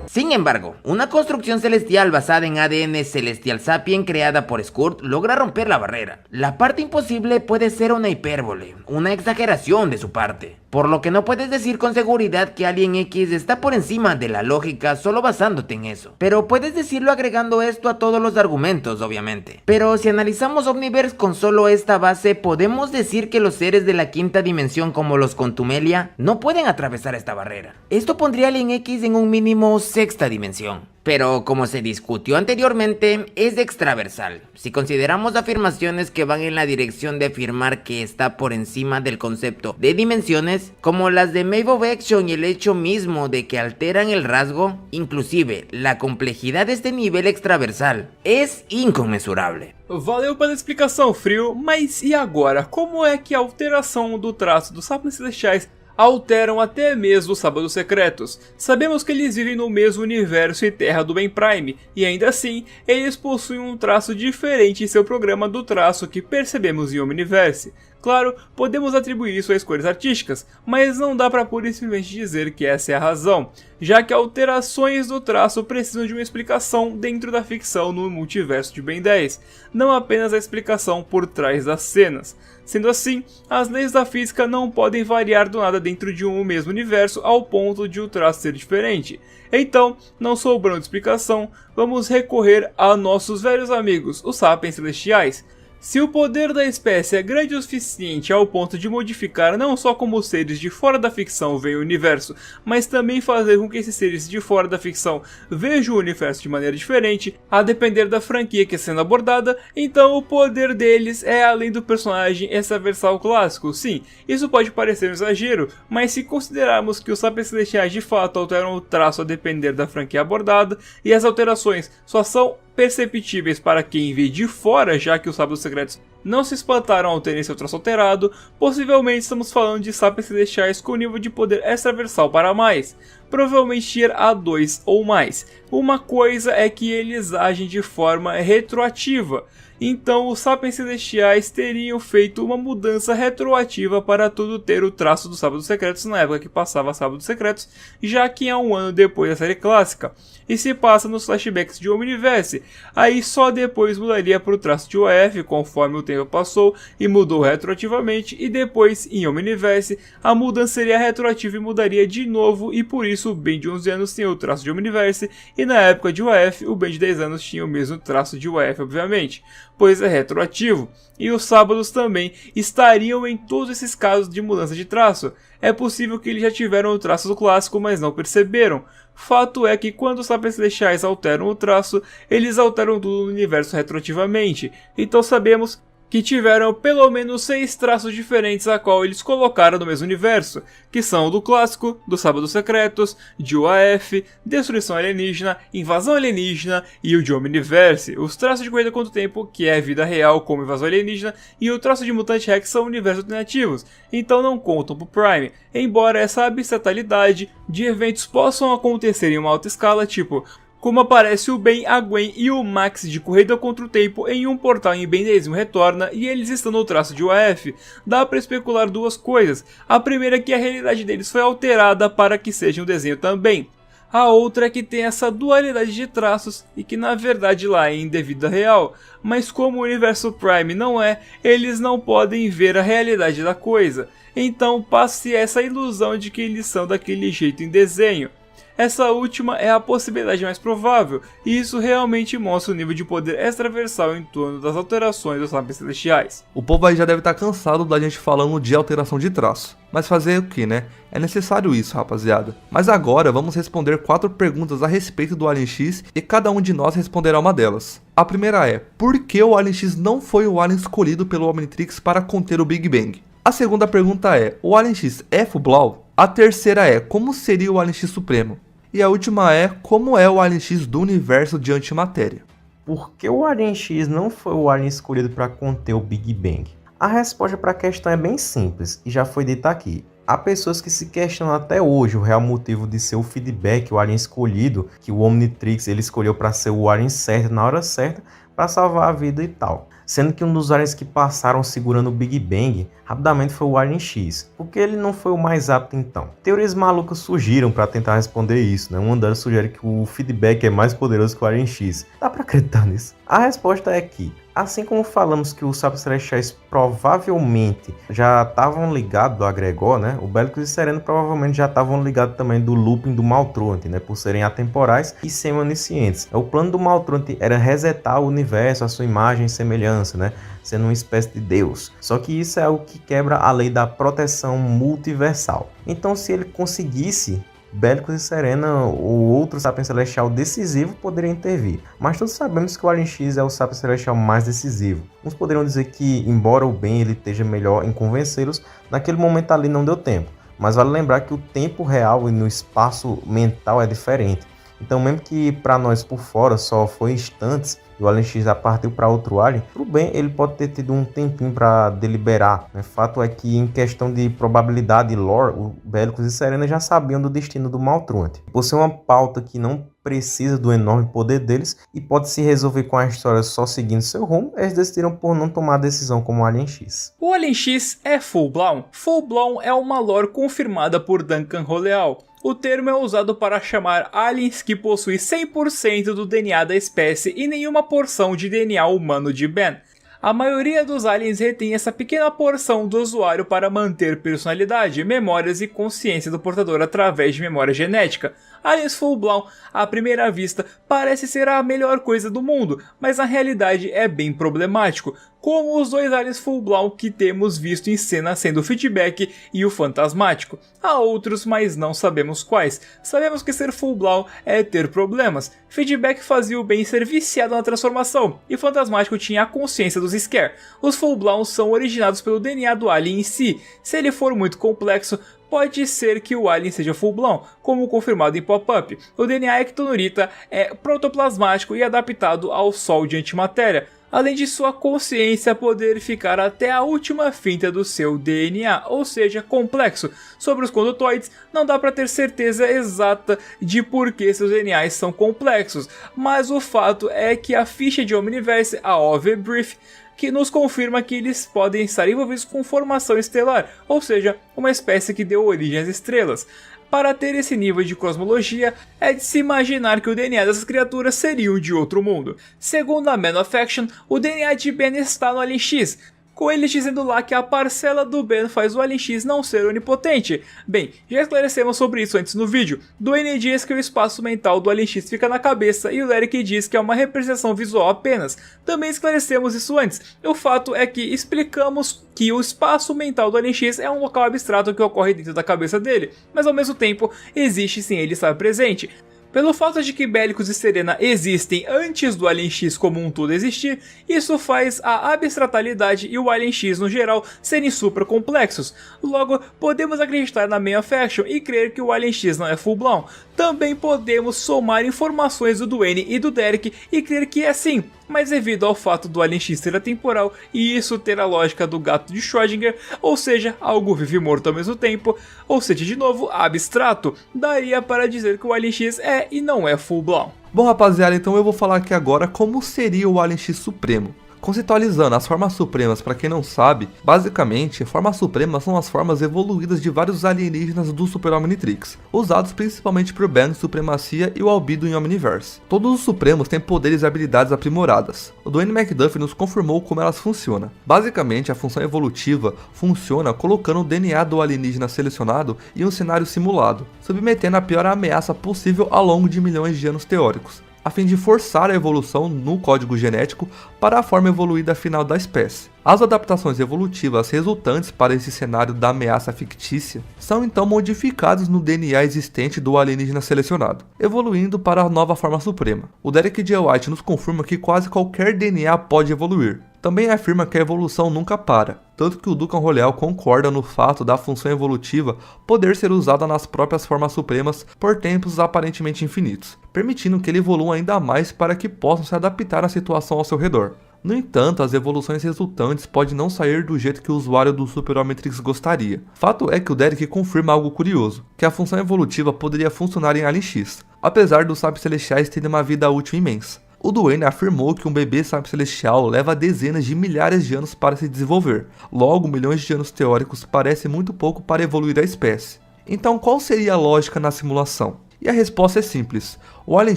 Sin embargo, una construcción celestial basada en ADN Celestial Sapien creada por Scourge logra romper la barrera. La parte imposible puede ser una hipérbole, una exageración de su parte, por lo que no puedes decir con seguridad que Alien X está por encima de la lógica solo basándote en eso, pero puedes decirlo agregando esto a todos los argumentos, obviamente. Pero si analizamos Omniverse con solo esta base, podemos decir que los seres de la quinta dimensión como los Contumelia no pueden atravesar esta barrera. Esto pondría a Alien X en un mínimo sexta dimensión. Pero como se discutió anteriormente, es extraversal. Si consideramos afirmaciones que van en la dirección de afirmar que está por encima del concepto de dimensiones, como las de Maeve of Action y el hecho mismo de que alteran el rasgo, inclusive la complejidad de este nivel extraversal es inconmensurable. Valeu pela explicação, Frio, mas e agora? Como é que a alteração do traço dos Sapiens Celestiais alteram até mesmo os Sábados Secretos? Sabemos que eles vivem no mesmo universo e terra do Ben Prime, e ainda assim, eles possuem um traço diferente em seu programa do traço que percebemos em Omniverse. Claro, podemos atribuir isso a escolhas artísticas, mas não dá para pura e simplesmente dizer que essa é a razão, já que alterações do traço precisam de uma explicação dentro da ficção no multiverso de Ben 10, não apenas a explicação por trás das cenas. Sendo assim, as leis da física não podem variar do nada dentro de um mesmo universo ao ponto de o traço ser diferente. Então, não sobrando explicação, vamos recorrer a nossos velhos amigos, os Sapiens Celestiais. Se o poder da espécie é grande o suficiente ao ponto de modificar não só como os seres de fora da ficção veem o universo, mas também fazer com que esses seres de fora da ficção vejam o universo de maneira diferente, a depender da franquia que está sendo abordada, então o poder deles é além do personagem extraversal clássico. Sim, isso pode parecer um exagero, mas se considerarmos que os Sapiens Celestiais de fato alteram o traço a depender da franquia abordada, e as alterações só são perceptíveis para quem vê de fora, já que os Sábados Secretos não se espantaram ao terem seu traço alterado, possivelmente estamos falando de Sapiens Celestiais com nível de poder extraversal para mais, provavelmente Tier A2 ou mais. Uma coisa é que eles agem de forma retroativa, então os Sapiens Celestiais teriam feito uma mudança retroativa para tudo ter o traço dos Sábados Secretos na época que passava Sábados Secretos, já que é um ano depois da série clássica, e se passa nos flashbacks de Omniverse, aí só depois mudaria para o traço de UF conforme o tempo passou e mudou retroativamente, e depois em Omniverse a mudança seria retroativa e mudaria de novo, e por isso o Ben de 11 anos tinha o traço de Omniverse, e na época de UF o Ben de 10 anos tinha o mesmo traço de UF, obviamente. pois é retroativo, e os sábados também estariam em todos esses casos de mudança de traço. É possível que eles já tiveram o traço do clássico, mas não perceberam. Fato é que quando os Sapiens Celestiais alteram o traço, eles alteram tudo no universo retroativamente, então sabemos que tiveram pelo menos 6 traços diferentes a qual eles colocaram no mesmo universo, que são o do clássico, dos Sábados Secretos, de UAF, Destruição Alienígena, Invasão Alienígena e o de Omniverse. Os traços de Corrida contra o Tempo, que é vida real como Invasão Alienígena, e o traço de Mutante Rex são universos alternativos, então não contam pro Prime, embora essa abstratalidade de eventos possam acontecer em uma alta escala, tipo como aparece o Ben, a Gwen e o Max de Corrida contra o Tempo em um portal em Ben 10 retorna e eles estão no traço de UAF, dá para especular duas coisas. A primeira é que a realidade deles foi alterada para que seja um desenho também. A outra é que tem essa dualidade de traços e que na verdade lá é em vida real, mas como o universo Prime não é, eles não podem ver a realidade da coisa. Então passa-se essa ilusão de que eles são daquele jeito em desenho. Essa última é a possibilidade mais provável, e isso realmente mostra o nível de poder extraversal em torno das alterações dos Sapiens Celestiais. O povo aí já deve estar cansado da gente falando de alteração de traço. Mas fazer o que, né? É necessário isso, rapaziada. Mas agora vamos responder 4 perguntas a respeito do Alien X e cada um de nós responderá uma delas. A primeira é: por que o Alien X não foi o alien escolhido pelo Omnitrix para conter o Big Bang? A segunda pergunta é: o Alien X é Full-Blau? A terceira é: como seria o Alien X Supremo? E a última é: como é o Alien X do universo de antimatéria? Por que o Alien X não foi o alien escolhido para conter o Big Bang? A resposta para a questão é bem simples e já foi dita aqui. Há pessoas que se questionam até hoje o real motivo de ser o Feedback, o alien escolhido, que o Omnitrix ele escolheu para ser o alien certo na hora certa, para salvar a vida e tal. Sendo que um dos aliens que passaram segurando o Big Bang rapidamente foi o Alien X. Por que ele não foi o mais apto então? Teorias malucas surgiram para tentar responder isso, né? Uma delas sugere que o Feedback é mais poderoso que o Alien X. Dá para acreditar nisso? A resposta é que, assim como falamos que os Sapiens Celestiais provavelmente já estavam ligados do Agregor, né? O Bellicus e Sereno provavelmente já estavam ligados também do looping do Maltronte, né? Por serem atemporais e semi-oniscientes. O plano do Maltronte era resetar o universo, a sua imagem e semelhança, né? Sendo uma espécie de Deus. Só que isso é algo que quebra a lei da proteção multiversal. Então, se ele conseguisse, Bellicus e Serena ou outro Sapiens Celestial decisivo poderia intervir. Mas todos sabemos que o Alien X é o Sapiens Celestial mais decisivo. Uns poderiam dizer que, embora o Ben ele esteja melhor em convencê-los, naquele momento ali não deu tempo. Mas vale lembrar que o tempo real e no espaço mental é diferente. Então, mesmo que para nós por fora só foi instantes, e o Alien X já partiu para outro alien, pro bem ele pode ter tido um tempinho para deliberar, né? Fato é que em questão de probabilidade e lore, o Bellicus e Serena já sabiam do destino do Maltronte. Por ser uma pauta que não precisa do enorme poder deles e pode se resolver com a história só seguindo seu rumo, eles decidiram por não tomar decisão como o Alien X. O Alien X é Full-Blown. Full-Blown é uma lore confirmada por Duncan Roleal. O termo é usado para chamar aliens que possuem 100% do DNA da espécie e nenhuma porção de DNA humano de Ben. A maioria dos aliens retém essa pequena porção do usuário para manter personalidade, memórias e consciência do portador através de memória genética. Aliens Full-Blown, à primeira vista, parece ser a melhor coisa do mundo, mas na realidade é bem problemático, como os dois aliens Full-Blown que temos visto em cena sendo o Feedback e o Fantasmático. Há outros, mas não sabemos quais. Sabemos que ser Full-Blown é ter problemas. Feedback fazia o bem ser viciado na transformação, e Fantasmático tinha a consciência dos Scare. Os Full-Blown são originados pelo DNA do alien em si. Se ele for muito complexo, pode ser que o alien seja Full-Blown, como confirmado em Pop-Up. O DNA ectonurita é protoplasmático e adaptado ao sol de antimatéria, além de sua consciência poder ficar até a última finta do seu DNA, ou seja, complexo. Sobre os condutoides, não dá para ter certeza exata de por que seus DNAs são complexos, mas o fato é que a ficha de Omniverse, a OV Brief, que nos confirma que eles podem estar envolvidos com formação estelar, ou seja, uma espécie que deu origem às estrelas. Para ter esse nível de cosmologia, é de se imaginar que o DNA dessas criaturas seria o de outro mundo. Segundo a Man of Action, o DNA de Ben está no Alien X. com ele dizendo lá que a parcela do Ben faz o Alien X não ser onipotente. Bem, já esclarecemos sobre isso antes no vídeo. Duane diz que o espaço mental do Alien X fica na cabeça e o Derek diz que é uma representação visual apenas. Também esclarecemos isso antes. O fato é que explicamos que o espaço mental do Alien X é um local abstrato que ocorre dentro da cabeça dele, mas ao mesmo tempo existe sem ele estar presente. Pelo fato de que Belicus e Serena existem antes do Alien X como um todo existir, isso faz a abstratalidade e o Alien X no geral serem super complexos. Logo, podemos acreditar na Main Faction e crer que o Alien X não é full blown. Também podemos somar informações do Duane e do Derek e crer que é sim, mas devido ao fato do Alien X ser atemporal e isso ter a lógica do gato de Schrödinger, ou seja, algo vivo e morto ao mesmo tempo, ou seja, de novo, abstrato, daria para dizer que o Alien X é e não é full blown. Bom rapaziada, então eu vou falar aqui agora como seria o Alien X Supremo. Conceitualizando as formas supremas, para quem não sabe, basicamente, formas supremas são as formas evoluídas de vários alienígenas do Super Omnitrix, usados principalmente por Ben, Supremacia e o Albedo em Omniverse. Todos os Supremos têm poderes e habilidades aprimoradas. O Dwayne McDuffie nos confirmou como elas funcionam. Basicamente, a função evolutiva funciona colocando o DNA do alienígena selecionado em um cenário simulado, submetendo a pior ameaça possível ao longo de milhões de anos teóricos, a fim de forçar a evolução no código genético para a forma evoluída final da espécie. As adaptações evolutivas resultantes para esse cenário da ameaça fictícia são então modificadas no DNA existente do alienígena selecionado, evoluindo para a nova forma suprema. O Derek J. White nos confirma que quase qualquer DNA pode evoluir. Também afirma que a evolução nunca para, tanto que o Duncan Roleal concorda no fato da função evolutiva poder ser usada nas próprias formas supremas por tempos aparentemente infinitos, permitindo que ele evolua ainda mais para que possam se adaptar à situação ao seu redor. No entanto, as evoluções resultantes podem não sair do jeito que o usuário do Super Omnitrix gostaria. Fato é que o Derek confirma algo curioso, que a função evolutiva poderia funcionar em Alien X, apesar dos Sapos Celestiais terem uma vida útil imensa. O Duane afirmou que um bebê Sapo Celestial leva dezenas de milhares de anos para se desenvolver, logo milhões de anos teóricos parece muito pouco para evoluir a espécie. Então qual seria a lógica na simulação? E a resposta é simples, o Alien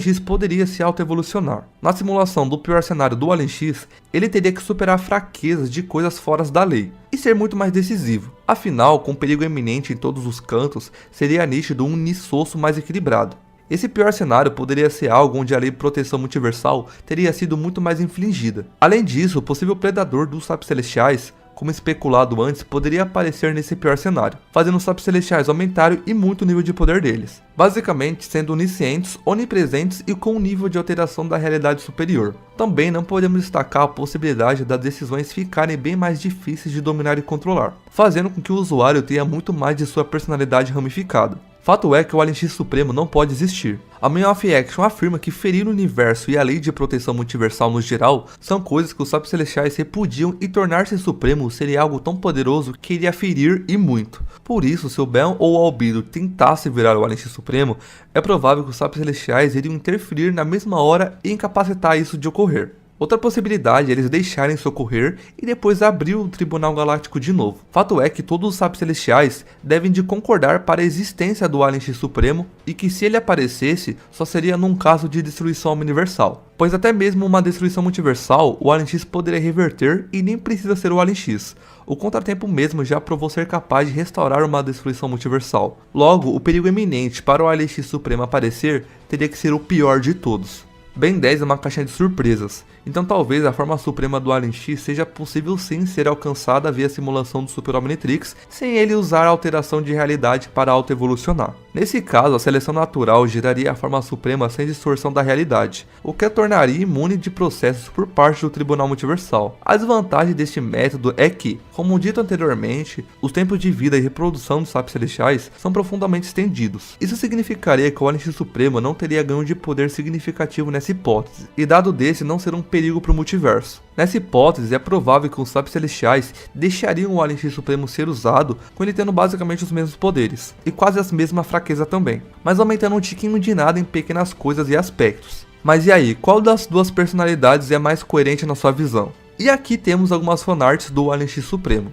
X poderia se autoevolucionar. Na simulação do pior cenário do Alien X, ele teria que superar fraquezas de coisas fora da lei, e ser muito mais decisivo. Afinal, com perigo iminente em todos os cantos, seria nítido um Nissosso mais equilibrado. Esse pior cenário poderia ser algo onde a lei de proteção multiversal teria sido muito mais infligida. Além disso, o possível predador dos Sapos Celestiais, como especulado antes, poderia aparecer nesse pior cenário, fazendo os Sapos Celestiais aumentarem e muito o nível de poder deles, basicamente sendo oniscientes, onipresentes e com um nível de alteração da realidade superior. Também não podemos destacar a possibilidade das decisões ficarem bem mais difíceis de dominar e controlar, fazendo com que o usuário tenha muito mais de sua personalidade ramificada. Fato é que o Alien X Supremo não pode existir. A Main Faction afirma que ferir o universo e a lei de proteção multiversal no geral são coisas que os Sapos Celestiais repudiam e tornar-se Supremo seria algo tão poderoso que iria ferir e muito. Por isso, se o Ben ou o Albedo tentasse virar o Alien X Supremo, é provável que os Sapos Celestiais iriam interferir na mesma hora e incapacitar isso de ocorrer. Outra possibilidade é eles deixarem socorrer e depois abrir o Tribunal Galáctico de novo. Fato é que todos os Sapos Celestiais devem de concordar para a existência do Alien X Supremo e que se ele aparecesse, só seria num caso de destruição universal. Pois até mesmo uma destruição multiversal, o Alien X poderia reverter e nem precisa ser o Alien X. O contratempo mesmo já provou ser capaz de restaurar uma destruição multiversal. Logo, o perigo iminente para o Alien X Supremo aparecer teria que ser o pior de todos. Ben 10 é uma caixinha de surpresas, então talvez a forma suprema do Alien X seja possível sim ser alcançada via simulação do Super Omnitrix, sem ele usar a alteração de realidade para autoevolucionar. Nesse caso, a seleção natural geraria a forma suprema sem distorção da realidade, o que a tornaria imune de processos por parte do Tribunal Multiversal. A desvantagem deste método é que, como dito anteriormente, os tempos de vida e reprodução dos Sapos Celestiais são profundamente estendidos. Isso significaria que o Alien X Supremo não teria ganho de poder significativo nessa hipótese, e dado desse não ser um perigo para o multiverso. Nessa hipótese, é provável que os Sapos Celestiais deixariam o Alien X Supremo ser usado com ele tendo basicamente os mesmos poderes, e quase as mesmas fraquezas também, mas aumentando um tiquinho de nada em pequenas coisas e aspectos. Mas e aí, qual das duas personalidades é mais coerente na sua visão? E aqui temos algumas fanarts do Alien X Supremo.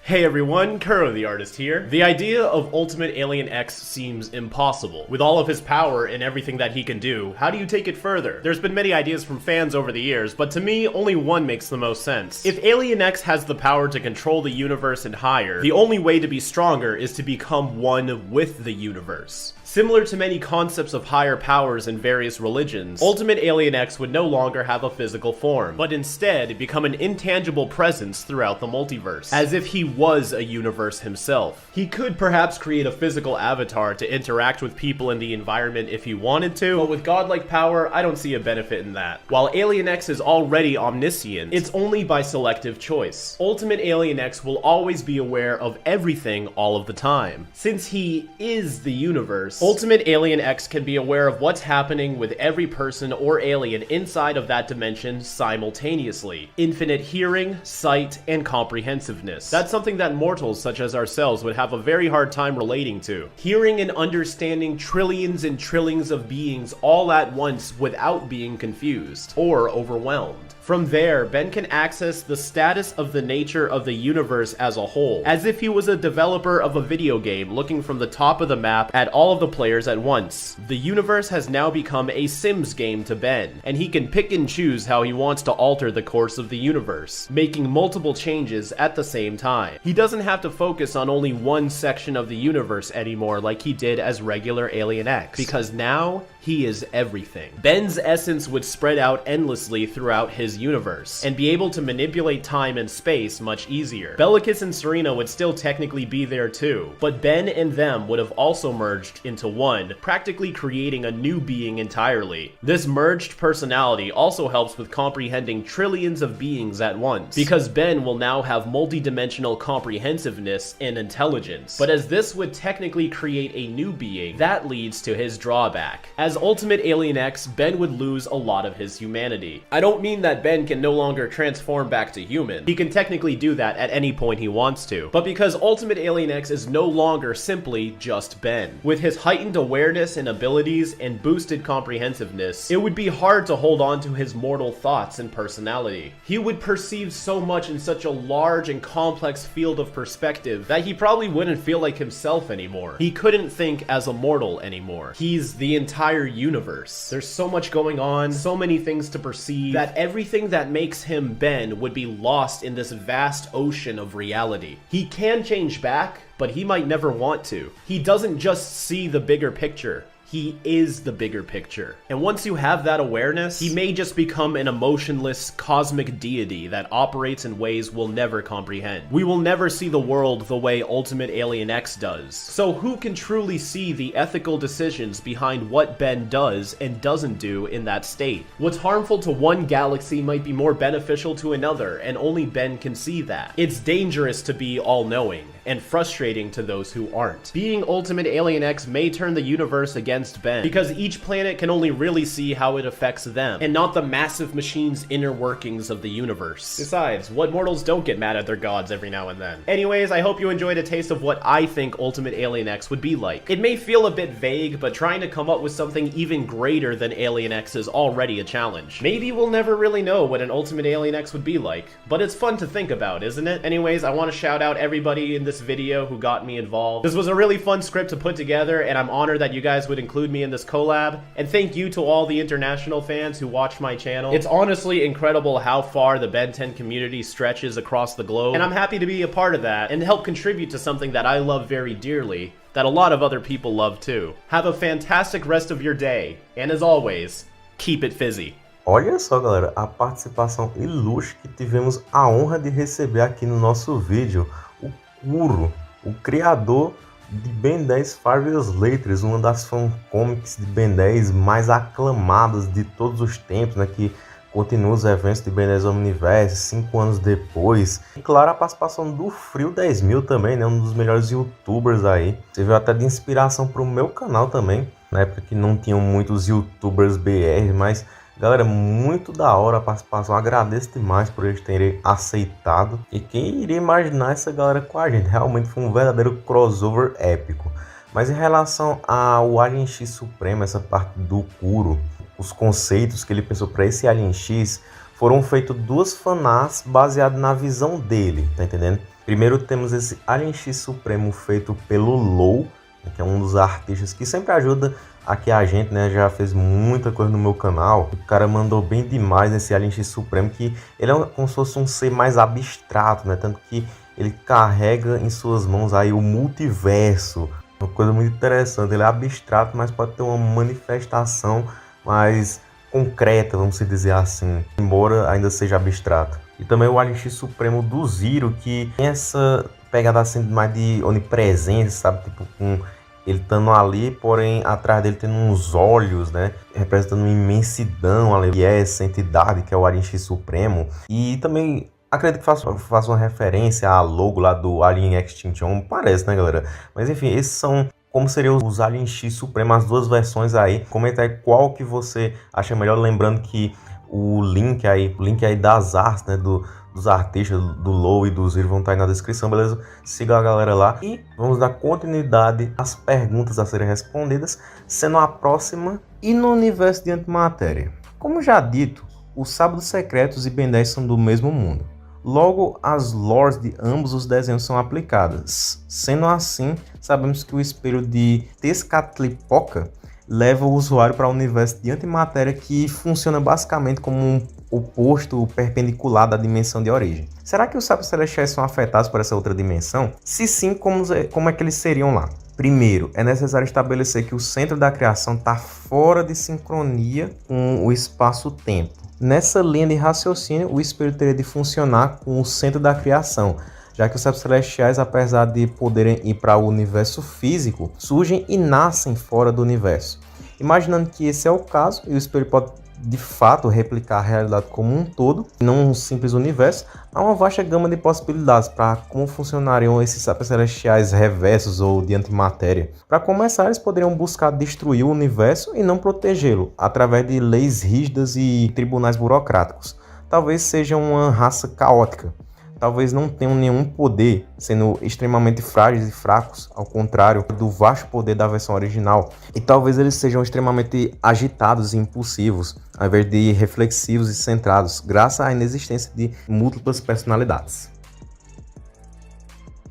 Hey everyone, Kuro the artist here. The idea of Ultimate Alien X seems impossible. With all of his power and everything that he can do, how do you take it further? There's been many ideas from fans over the years, but to me, only one makes the most sense. If Alien X has the power to control the universe and higher, the only way to be stronger is to become one with the universe. Similar to many concepts of higher powers in various religions, Ultimate Alien X would no longer have a physical form, but instead become an intangible presence throughout the multiverse, as if he was a universe himself. He could perhaps create a physical avatar to interact with people in the environment if he wanted to, but with godlike power, I don't see a benefit in that. While Alien X is already omniscient, it's only by selective choice. Ultimate Alien X will always be aware of everything all of the time. Since he is the universe, Ultimate Alien X can be aware of what's happening with every person or alien inside of that dimension simultaneously. Infinite hearing, sight, and comprehensiveness. That's something that mortals such as ourselves would have a very hard time relating to. Hearing and understanding trillions and trillions of beings all at once without being confused or overwhelmed. From there, Ben can access the status of the nature of the universe as a whole, as if he was a developer of a video game looking from the top of the map at all of the players at once. The universe has now become a Sims game to Ben, and he can pick and choose how he wants to alter the course of the universe, making multiple changes at the same time. He doesn't have to focus on only one section of the universe anymore like he did as regular Alien X, because now he is everything. Ben's essence would spread out endlessly throughout his universe, and be able to manipulate time and space much easier. Bellicus and Serena would still technically be there too, but Ben and them would have also merged into one, practically creating a new being entirely. This merged personality also helps with comprehending trillions of beings at once, because Ben will now have multi-dimensional comprehensiveness and intelligence. But as this would technically create a new being, that leads to his drawback. As Ultimate Alien X, Ben would lose a lot of his humanity. I don't mean that Ben can no longer transform back to human. He can technically do that at any point he wants to, but because Ultimate Alien X is no longer simply just Ben. With his heightened awareness and abilities and boosted comprehensiveness, it would be hard to hold on to his mortal thoughts and personality. He would perceive so much in such a large and complex field of perspective that he probably wouldn't feel like himself anymore. He couldn't think as a mortal anymore. He's the entire universe. There's so much going on, so many things to perceive, that everything that makes him Ben would be lost in this vast ocean of reality. He can change back, but he might never want to. He doesn't just see the bigger picture. He is the bigger picture. And once you have that awareness, he may just become an emotionless cosmic deity that operates in ways we'll never comprehend. We will never see the world the way Ultimate Alien X does. So who can truly see the ethical decisions behind what Ben does and doesn't do in that state? What's harmful to one galaxy might be more beneficial to another, and only Ben can see that. It's dangerous to be all-knowing, and frustrating to those who aren't. Being Ultimate Alien X may turn the universe against Ben, because each planet can only really see how it affects them, and not the massive machine's inner workings of the universe. Besides, what mortals don't get mad at their gods every now and then? Anyways, I hope you enjoyed a taste of what I think Ultimate Alien X would be like. It may feel a bit vague, but trying to come up with something even greater than Alien X is already a challenge. Maybe we'll never really know what an Ultimate Alien X would be like, but it's fun to think about, isn't it? Anyways, I want to shout out everybody in this video who got me involved. This was a really fun script to put together, and I'm honored that you guys would include me in this collab, and thank you to all the international fans who watch my channel. It's honestly incredible how far the Ben 10 community stretches across the globe, and I'm happy to be a part of that and help contribute to something that I love very dearly, that a lot of other people love too. Have a fantastic rest of your day, and as always, keep it fizzy. Olha só, galera, a participação ilustre que tivemos a honra de receber aqui no nosso vídeo, o Kuro, o criador de Ben 10 Furious Letters, uma das fancomics de Ben 10 mais aclamadas de todos os tempos, né, que continua os eventos de Ben 10 Omniverse 5 anos depois. E claro, a participação do Frio 10.000 também, né, um dos melhores youtubers aí. Serviu até de inspiração para o meu canal também, na época que não tinham muitos youtubers BR, mas galera, muito da hora a participação, agradeço demais por eles terem aceitado. E quem iria imaginar essa galera com a gente? Realmente foi um verdadeiro crossover épico. Mas em relação ao Alien X Supremo, essa parte do Kuro, os conceitos que ele pensou para esse Alien X, foram feitos duas fanarts baseadas na visão dele, tá entendendo? Primeiro temos esse Alien X Supremo feito pelo Low, que é um dos artistas que sempre ajuda aqui a gente, né? Já fez muita coisa no meu canal. O cara mandou bem demais nesse Alien X Supremo, que ele é como se fosse um ser mais abstrato, né? Tanto que ele carrega em suas mãos aí o multiverso. Uma coisa muito interessante. Ele é abstrato, mas pode ter uma manifestação mais concreta, vamos dizer assim, embora ainda seja abstrato. E também o Alien X Supremo do Zero, que tem essa pegada assim mais de onipresença, sabe? Tipo, com ele estando ali, porém atrás dele tendo uns olhos, né? Representando uma imensidão ali, que é essa entidade que é o Alien X Supremo. E também acredito que faça uma referência à logo lá do Alien Extinction, parece, né, galera? Mas enfim, esses são como seriam os Alien X Supremo, as duas versões aí. Comenta aí qual que você acha melhor, lembrando que o link aí das artes, né, dos artistas do Low e do Zero vão estar aí na descrição, beleza? Siga a galera lá e vamos dar continuidade às perguntas a serem respondidas, sendo a próxima e no universo de antimatéria. Como já dito, os Sábados Secretos e Ben 10 são do mesmo mundo. Logo, as lores de ambos os desenhos são aplicadas. Sendo assim, sabemos que o espelho de Tezcatlipoca leva o usuário para um universo de antimatéria que funciona basicamente como um oposto perpendicular da dimensão de origem. Será que os sábios celestiais são afetados por essa outra dimensão? Se sim, como é que eles seriam lá? Primeiro, é necessário estabelecer que o centro da criação está fora de sincronia com o espaço-tempo. Nessa linha de raciocínio, o espelho teria de funcionar com o centro da criação, já que os sábios celestiais, apesar de poderem ir para o universo físico, surgem e nascem fora do universo. Imaginando que esse é o caso, e o espelho pode de fato replicar a realidade como um todo, não um simples universo, há uma vasta gama de possibilidades para como funcionariam esses sábios celestiais reversos ou de antimatéria. Para começar, eles poderiam buscar destruir o universo e não protegê-lo, através de leis rígidas e tribunais burocráticos. Talvez seja uma raça caótica. Talvez não tenham nenhum poder, sendo extremamente frágeis e fracos, ao contrário do vasto poder da versão original. E talvez eles sejam extremamente agitados e impulsivos, ao invés de reflexivos e centrados, graças à inexistência de múltiplas personalidades.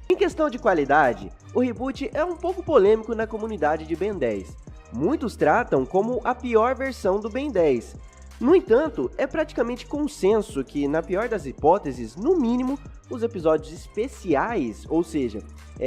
Em questão de qualidade, o reboot é um pouco polêmico na comunidade de Ben 10. Muitos tratam como a pior versão do Ben 10. No entanto, é praticamente consenso que, na pior das hipóteses, no mínimo, os episódios especiais, ou seja,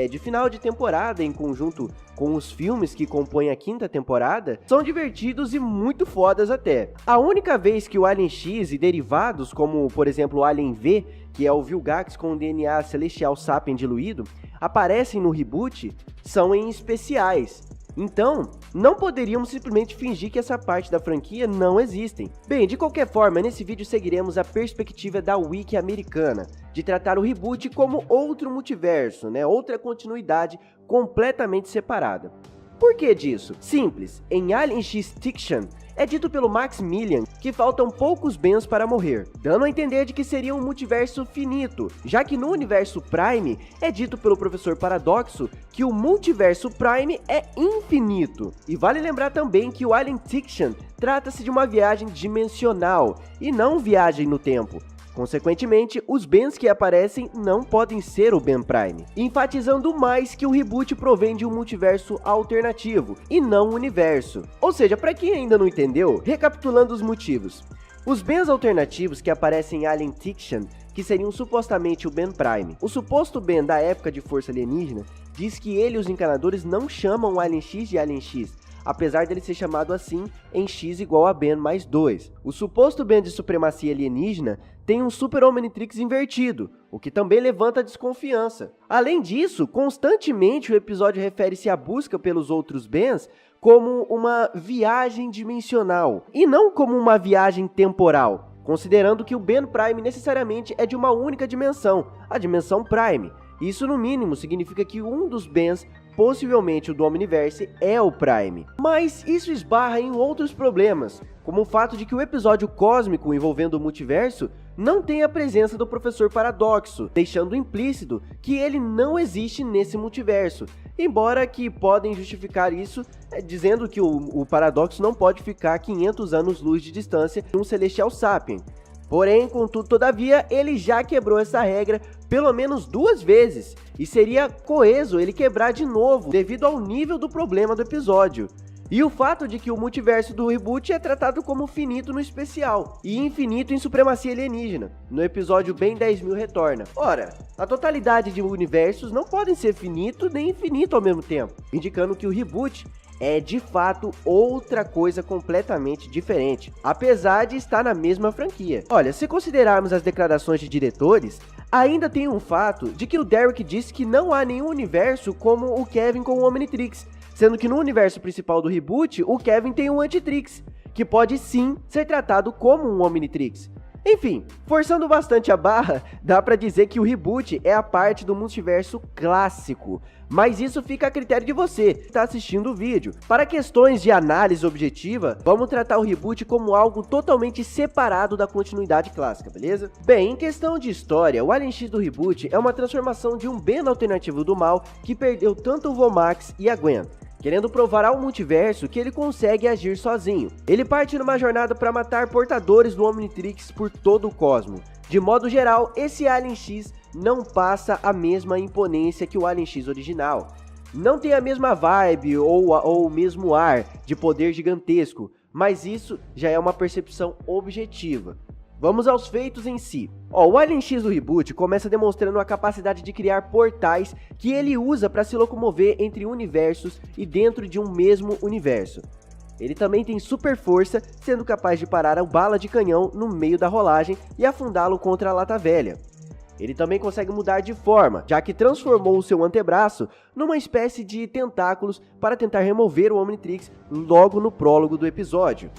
de final de temporada em conjunto com os filmes que compõem a quinta temporada, são divertidos e muito fodas até. A única vez que o Alien X e derivados, como por exemplo o Alien V, que é o Vilgax com o DNA celestial Sapien diluído, aparecem no reboot, são em especiais. Então, não poderíamos simplesmente fingir que essa parte da franquia não existem. Bem, de qualquer forma, nesse vídeo seguiremos a perspectiva da Wiki americana, de tratar o reboot como outro multiverso, outra continuidade completamente separada. Por que disso? Simples, em Alien X Fiction, é dito pelo Maximilian que faltam poucos Bens para morrer, dando a entender de que seria um multiverso finito, já que no universo Prime é dito pelo Professor Paradoxo que o multiverso Prime é infinito. E vale lembrar também que o Alien Fiction trata-se de uma viagem dimensional e não viagem no tempo. Consequentemente, os Bens que aparecem não podem ser o Ben Prime, enfatizando mais que o reboot provém de um multiverso alternativo e não universo. Ou seja, para quem ainda não entendeu, recapitulando os motivos. Os Bens alternativos que aparecem em Alien Fiction, que seriam supostamente o Ben Prime. O suposto Ben da época de Força Alienígena diz que ele e os encanadores não chamam o Alien X de Alien X, apesar dele ser chamado assim em X igual a Ben mais 2. O suposto Ben de supremacia alienígena tem um Super Omnitrix invertido, o que também levanta desconfiança. Além disso, constantemente o episódio refere-se à busca pelos outros Bens como uma viagem dimensional, e não como uma viagem temporal, considerando que o Ben Prime necessariamente é de uma única dimensão, a dimensão Prime. Isso no mínimo significa que um dos Bens, possivelmente o do Omniverse, é o Prime. Mas isso esbarra em outros problemas, como o fato de que o episódio cósmico envolvendo o multiverso não tem a presença do Professor Paradoxo, deixando implícito que ele não existe nesse multiverso, embora que podem justificar isso dizendo que o Paradoxo não pode ficar 500 anos-luz de distância de um Celestial Sapien. Porém, contudo, todavia, ele já quebrou essa regra pelo menos 2 vezes, e seria coeso ele quebrar de novo devido ao nível do problema do episódio. E o fato de que o multiverso do reboot é tratado como finito no especial, e infinito em supremacia alienígena, no episódio Ben 10.000 retorna. Ora, a totalidade de universos não podem ser finito nem infinito ao mesmo tempo, indicando que o reboot é de fato outra coisa completamente diferente, apesar de estar na mesma franquia. Olha, se considerarmos as declarações de diretores, ainda tem um fato de que o Derek disse que não há nenhum universo como o Kevin com o Omnitrix, sendo que no universo principal do reboot, o Kevin tem um Antitrix, que pode sim ser tratado como um Omnitrix. Enfim, forçando bastante a barra, dá pra dizer que o reboot é a parte do multiverso clássico, mas isso fica a critério de você que está assistindo o vídeo. Para questões de análise objetiva, vamos tratar o reboot como algo totalmente separado da continuidade clássica, beleza? Bem, em questão de história, o Alien X do reboot é uma transformação de um Ben alternativo do mal que perdeu tanto o Vomax e a Gwen, querendo provar ao multiverso que ele consegue agir sozinho. Ele parte numa jornada para matar portadores do Omnitrix por todo o cosmos. De modo geral, esse Alien X não passa a mesma imponência que o Alien X original. Não tem a mesma vibe ou o mesmo ar de poder gigantesco, mas isso já é uma percepção objetiva. Vamos aos feitos em si. O Alien X do reboot começa demonstrando a capacidade de criar portais que ele usa para se locomover entre universos e dentro de um mesmo universo. Ele também tem super força, sendo capaz de parar a bala de canhão no meio da rolagem e afundá-lo contra a lata velha. Ele também consegue mudar de forma, já que transformou o seu antebraço numa espécie de tentáculos para tentar remover o Omnitrix logo no prólogo do episódio.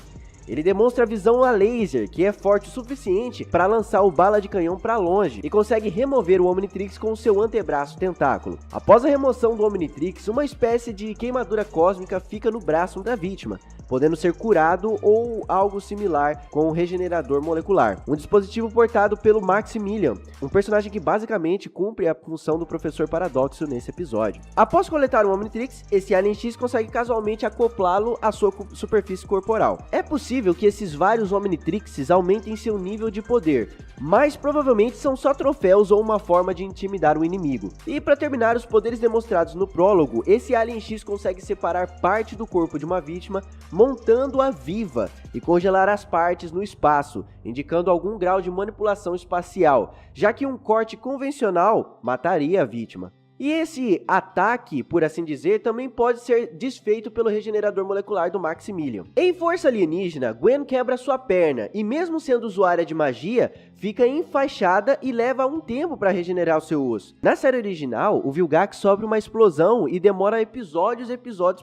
Ele demonstra a visão a laser, que é forte o suficiente para lançar o bala de canhão para longe, e consegue remover o Omnitrix com o seu antebraço tentáculo. Após a remoção do Omnitrix, uma espécie de queimadura cósmica fica no braço da vítima, podendo ser curado ou algo similar com o regenerador molecular, um dispositivo portado pelo Maximilian, um personagem que basicamente cumpre a função do Professor Paradoxo nesse episódio. Após coletar o Omnitrix, esse Alien X consegue casualmente acoplá-lo à sua superfície corporal. É possível que esses vários Omnitrixes aumentem seu nível de poder, mas provavelmente são só troféus ou uma forma de intimidar o inimigo. E para terminar os poderes demonstrados no prólogo, esse Alien X consegue separar parte do corpo de uma vítima, montando-a viva e congelar as partes no espaço, indicando algum grau de manipulação espacial, já que um corte convencional mataria a vítima. E esse ataque, por assim dizer, também pode ser desfeito pelo regenerador molecular do Maximilian. Em Força Alienígena, Gwen quebra sua perna e, mesmo sendo usuária de magia, fica enfaixada e leva um tempo para regenerar o seu osso. Na série original, o Vilgax sofre uma explosão e demora episódios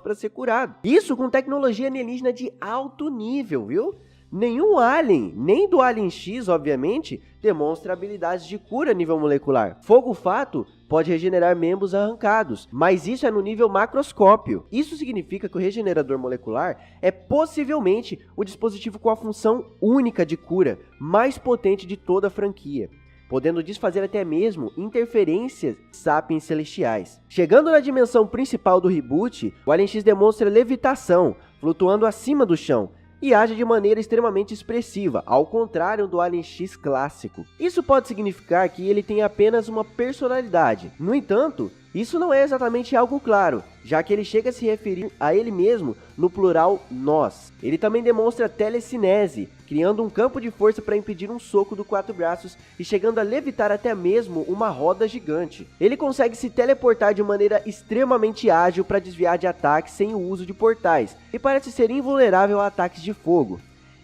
para ser curado. Isso com tecnologia alienígena de alto nível, viu? Nenhum alien, nem do Alien X, obviamente, demonstra habilidades de cura a nível molecular. Fogo Fato pode regenerar membros arrancados, mas isso é no nível macroscópio. Isso significa que o regenerador molecular é possivelmente o dispositivo com a função única de cura, mais potente de toda a franquia, podendo desfazer até mesmo interferências sapiens celestiais. Chegando na dimensão principal do reboot, o Alien X demonstra levitação, flutuando acima do chão, e age de maneira extremamente expressiva, ao contrário do Alien X clássico. Isso pode significar que ele tem apenas uma personalidade. No entanto, isso não é exatamente algo claro, já que ele chega a se referir a ele mesmo no plural nós. Ele também demonstra telecinese, criando um campo de força para impedir um soco do Quatro Braços e chegando a levitar até mesmo uma roda gigante. Ele consegue se teleportar de maneira extremamente ágil para desviar de ataques sem o uso de portais, e parece ser invulnerável a ataques de fogo.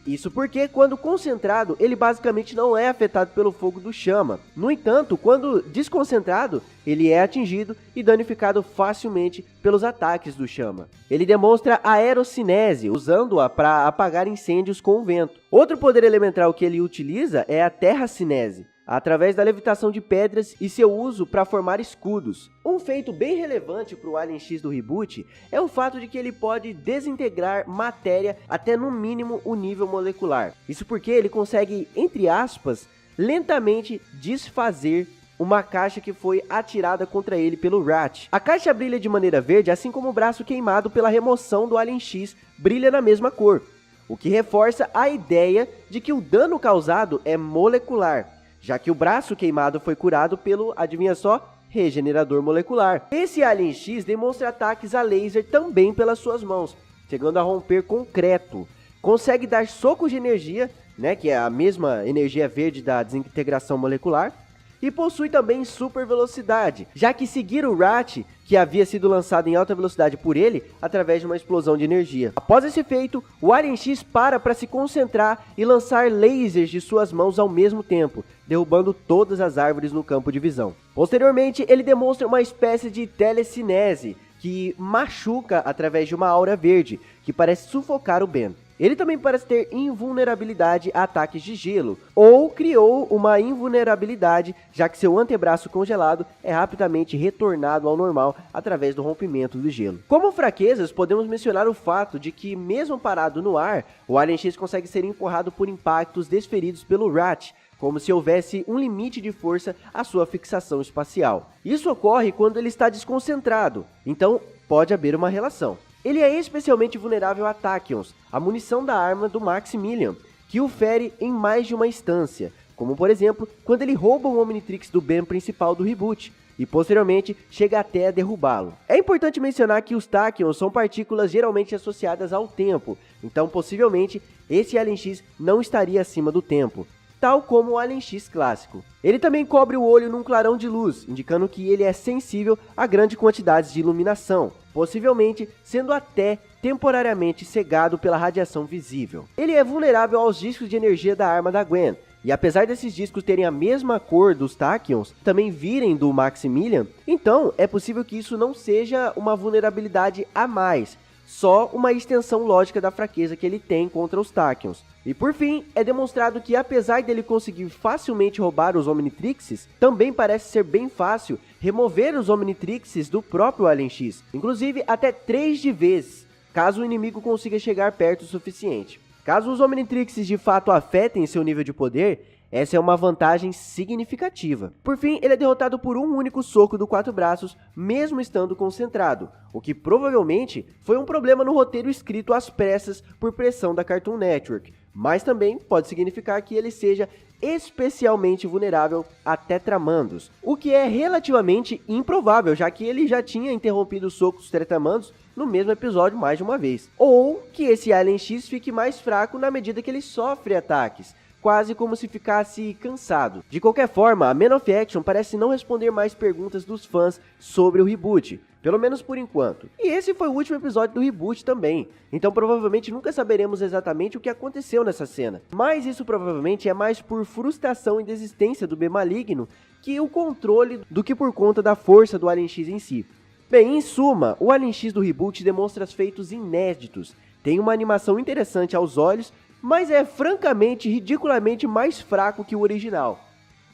Isso porque, quando concentrado, ele basicamente não é afetado pelo fogo do chama. No entanto, quando desconcentrado, ele é atingido e danificado facilmente pelos ataques do chama. Ele demonstra aerocinese, usando-a para apagar incêndios com o vento. Outro poder elemental que ele utiliza é a terracinese, através da levitação de pedras e seu uso para formar escudos. Um feito bem relevante para o Alien X do reboot é o fato de que ele pode desintegrar matéria até no mínimo o nível molecular. Isso porque ele consegue, entre aspas, lentamente desfazer uma caixa que foi atirada contra ele pelo Rat. A caixa brilha de maneira verde, assim como o braço queimado pela remoção do Alien X brilha na mesma cor. o que reforça a ideia de que o dano causado é molecular, já que o braço queimado foi curado pelo, adivinha só, regenerador molecular. Esse Alien X demonstra ataques a laser também pelas suas mãos, chegando a romper concreto. Consegue dar socos de energia, né, que é a mesma energia verde da desintegração molecular, e possui também super velocidade, já que seguir o Ratch, que havia sido lançado em alta velocidade por ele, através de uma explosão de energia. Após esse feito, o Alien X para se concentrar e lançar lasers de suas mãos ao mesmo tempo, derrubando todas as árvores no campo de visão. Posteriormente, ele demonstra uma espécie de telecinese, que machuca através de uma aura verde, que parece sufocar o Ben. Ele também parece ter invulnerabilidade a ataques de gelo, ou criou uma invulnerabilidade, já que seu antebraço congelado é rapidamente retornado ao normal através do rompimento do gelo. Como fraquezas, podemos mencionar o fato de que, mesmo parado no ar, o Alien X consegue ser empurrado por impactos desferidos pelo Ratch, como se houvesse um limite de força à sua fixação espacial. Isso ocorre quando ele está desconcentrado, então pode haver uma relação. Ele é especialmente vulnerável a Tachyons, a munição da arma do Maximilian, que o fere em mais de uma instância, como por exemplo, quando ele rouba o Omnitrix do Ben principal do reboot, e posteriormente chega até a derrubá-lo. É importante mencionar que os Tachyons são partículas geralmente associadas ao tempo, então possivelmente esse Alien X não estaria acima do tempo, tal como o Alien X clássico. Ele também cobre o olho num clarão de luz, indicando que ele é sensível a grandes quantidades de iluminação, possivelmente sendo até temporariamente cegado pela radiação visível. Ele é vulnerável aos discos de energia da arma da Gwen, e apesar desses discos terem a mesma cor dos Tachyons, também virem do Maximilian, então é possível que isso não seja uma vulnerabilidade a mais, só uma extensão lógica da fraqueza que ele tem contra os Tachyons. E por fim, é demonstrado que apesar dele conseguir facilmente roubar os Omnitrixes, também parece ser bem fácil remover os Omnitrixes do próprio Alien X, inclusive até 3 de vez, caso o inimigo consiga chegar perto o suficiente. Caso os Omnitrixes de fato afetem seu nível de poder, essa é uma vantagem significativa. Por fim, ele é derrotado por um único soco do Quatro Braços, mesmo estando concentrado, o que provavelmente foi um problema no roteiro escrito às pressas por pressão da Cartoon Network, mas também pode significar que ele seja especialmente vulnerável a Tetramandos, o que é relativamente improvável, já que ele já tinha interrompido os socos dos Tetramandos no mesmo episódio mais de uma vez. Ou que esse Alien X fique mais fraco na medida que ele sofre ataques, quase como se ficasse cansado. De qualquer forma, a Man of Action parece não responder mais perguntas dos fãs sobre o reboot, pelo menos por enquanto. E esse foi o último episódio do reboot também, então provavelmente nunca saberemos exatamente o que aconteceu nessa cena. Mas isso provavelmente é mais por frustração e desistência do B maligno que o controle do que por conta da força do Alien X em si. Bem, em suma, o Alien X do reboot demonstra feitos inéditos, tem uma animação interessante aos olhos, mas é francamente, ridiculamente mais fraco que o original.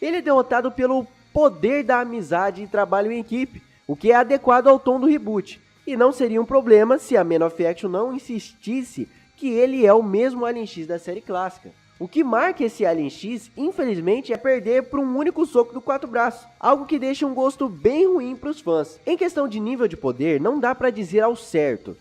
Ele é derrotado pelo poder da amizade e trabalho em equipe, o que é adequado ao tom do reboot, e não seria um problema se a Man of Action não insistisse que ele é o mesmo Alien X da série clássica. O que marca esse Alien X, infelizmente, é perder por um único soco do Quatro Braços, algo que deixa um gosto bem ruim para os fãs. Em questão de nível de poder, não dá para dizer ao certo,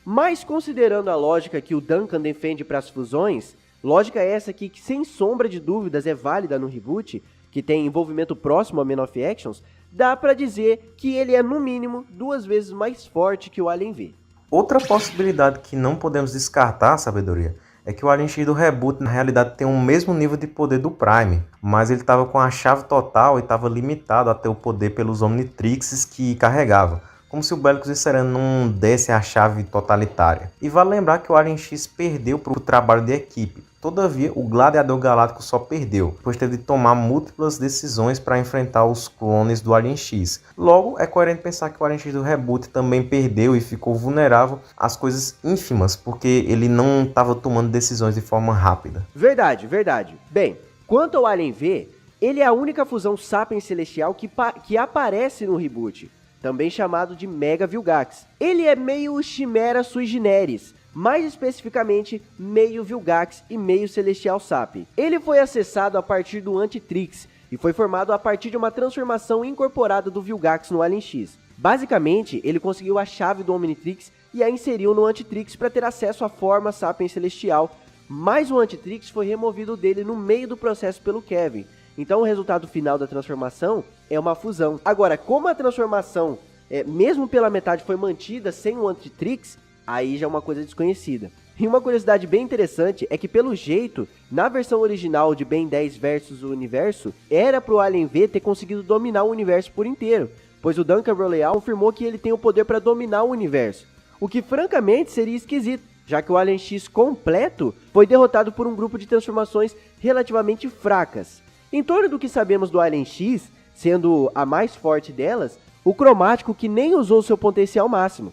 mas considerando a lógica que o Duncan defende para as fusões, lógica essa que sem sombra de dúvidas é válida no reboot, que tem envolvimento próximo a Man of Actions, dá para dizer que ele é no mínimo 2 vezes mais forte que o Alien V. Outra possibilidade que não podemos descartar, sabedoria, é que o Alien X do reboot na realidade tem o mesmo nível de poder do Prime, mas ele estava com a chave total e estava limitado a ter o poder pelos Omnitrixes que carregava, como se o Bellicus Visceran não desse a chave totalitária. E vale lembrar que o Alien X perdeu para o trabalho de equipe. Todavia, o Gladiador Galáctico só perdeu, pois teve de tomar múltiplas decisões para enfrentar os clones do Alien X. Logo, é coerente pensar que o Alien X do reboot também perdeu e ficou vulnerável às coisas ínfimas, porque ele não estava tomando decisões de forma rápida. Verdade, verdade. Bem, quanto ao Alien V, ele é a única fusão Sapiens Celestial que aparece no reboot, também chamado de Mega Vilgax. Ele é meio Chimera sui generis, mais especificamente meio Vilgax e meio Celestial Sapien. Ele foi acessado a partir do Antitrix e foi formado a partir de uma transformação incorporada do Vilgax no Alien X. Basicamente, ele conseguiu a chave do Omnitrix e a inseriu no Antitrix para ter acesso à forma Sapiens Celestial, mas o Antitrix foi removido dele no meio do processo pelo Kevin. Então o resultado final da transformação é uma fusão. Agora, como a transformação, mesmo pela metade, foi mantida sem o Antitrix, aí já é uma coisa desconhecida. E uma curiosidade bem interessante é que, pelo jeito, na versão original de Ben 10 versus o universo, era pro Alien V ter conseguido dominar o universo por inteiro, pois o Duncan Roleal confirmou que ele tem o poder para dominar o universo, o que francamente seria esquisito, já que o Alien X completo foi derrotado por um grupo de transformações relativamente fracas. Em torno do que sabemos do Alien X, sendo a mais forte delas, o cromático que nem usou seu potencial máximo.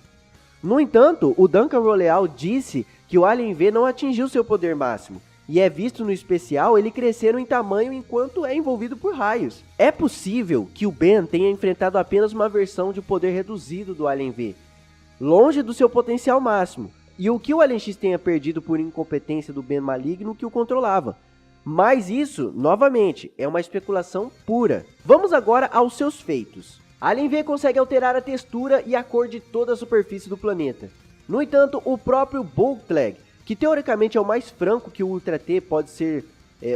No entanto, o Duncan Roleal disse que o Alien V não atingiu seu poder máximo, e é visto no especial ele crescendo em tamanho enquanto é envolvido por raios. É possível que o Ben tenha enfrentado apenas uma versão de poder reduzido do Alien V, longe do seu potencial máximo, e o que o Alien X tenha perdido por incompetência do Ben maligno que o controlava. Mas isso, novamente, é uma especulação pura. Vamos agora aos seus feitos. Alien V consegue alterar a textura e a cor de toda a superfície do planeta. No entanto, o próprio Bulklag, que teoricamente é o mais franco que o Ultra T pode ser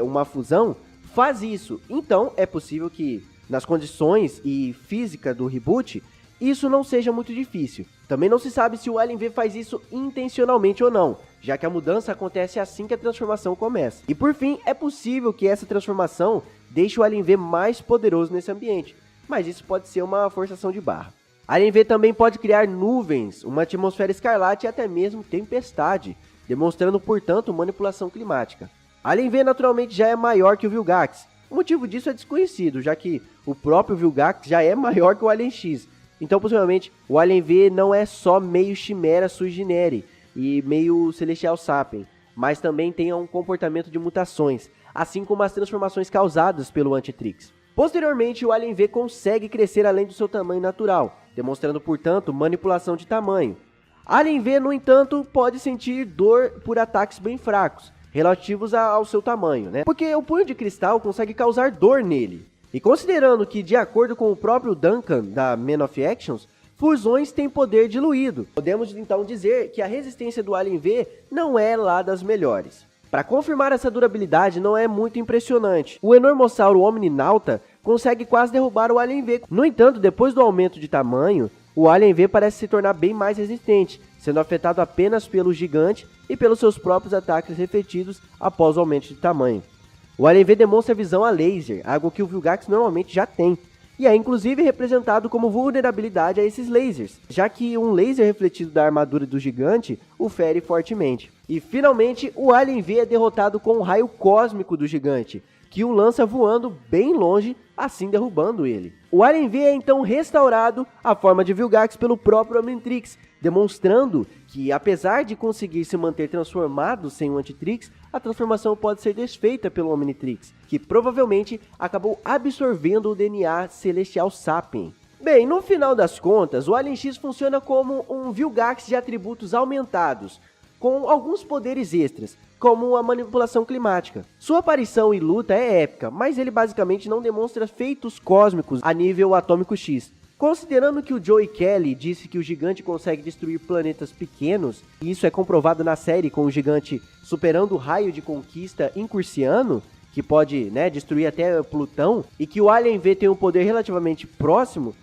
uma fusão, faz isso. Então, é possível que, nas condições e física do reboot, isso não seja muito difícil. Também não se sabe se o Alien V faz isso intencionalmente ou não, já que a mudança acontece assim que a transformação começa. E por fim, é possível que essa transformação deixe o Alien V mais poderoso nesse ambiente, mas isso pode ser uma forçação de barra. Alien V também pode criar nuvens, uma atmosfera escarlate e até mesmo tempestade, demonstrando, portanto, manipulação climática. Alien V naturalmente já é maior que o Vilgax. O motivo disso é desconhecido, já que o próprio Vilgax já é maior que o Alien X. Então, possivelmente, o Alien V não é só meio chimera sui generis e meio celestial sapien, mas também tem um comportamento de mutações, assim como as transformações causadas pelo Antitrix. Posteriormente, o Alien V consegue crescer além do seu tamanho natural, demonstrando, portanto, manipulação de tamanho. Alien V, no entanto, pode sentir dor por ataques bem fracos, relativos ao seu tamanho, né? Porque o punho de cristal consegue causar dor nele. E considerando que, de acordo com o próprio Duncan, da Man of Actions, fusões têm poder diluído, podemos então dizer que a resistência do Alien V não é lá das melhores. Para confirmar essa durabilidade não é muito impressionante. O Enormossauro Omninauta consegue quase derrubar o Alien V. No entanto, depois do aumento de tamanho, o Alien V parece se tornar bem mais resistente, sendo afetado apenas pelo gigante e pelos seus próprios ataques repetidos após o aumento de tamanho. O Alien V demonstra visão a laser, algo que o Vilgax normalmente já tem, e é inclusive representado como vulnerabilidade a esses lasers, já que um laser refletido da armadura do gigante o fere fortemente. E finalmente, o Alien V é derrotado com um raio cósmico do gigante, que o lança voando bem longe, assim derrubando ele. O Alien V é então restaurado à forma de Vilgax pelo próprio Omnitrix, demonstrando que, apesar de conseguir se manter transformado sem o Antitrix, a transformação pode ser desfeita pelo Omnitrix, que provavelmente acabou absorvendo o DNA Celestial Sapien. Bem, no final das contas, o Alien X funciona como um Vilgax de atributos aumentados, com alguns poderes extras, como a manipulação climática. Sua aparição e luta é épica, mas ele basicamente não demonstra feitos cósmicos a nível atômico X. Considerando que o Joey Kelly disse que o gigante consegue destruir planetas pequenos, e isso é comprovado na série com o gigante superando o raio de conquista incursiano, que pode, destruir até Plutão, e que o Alien V tem um poder relativamente próximo,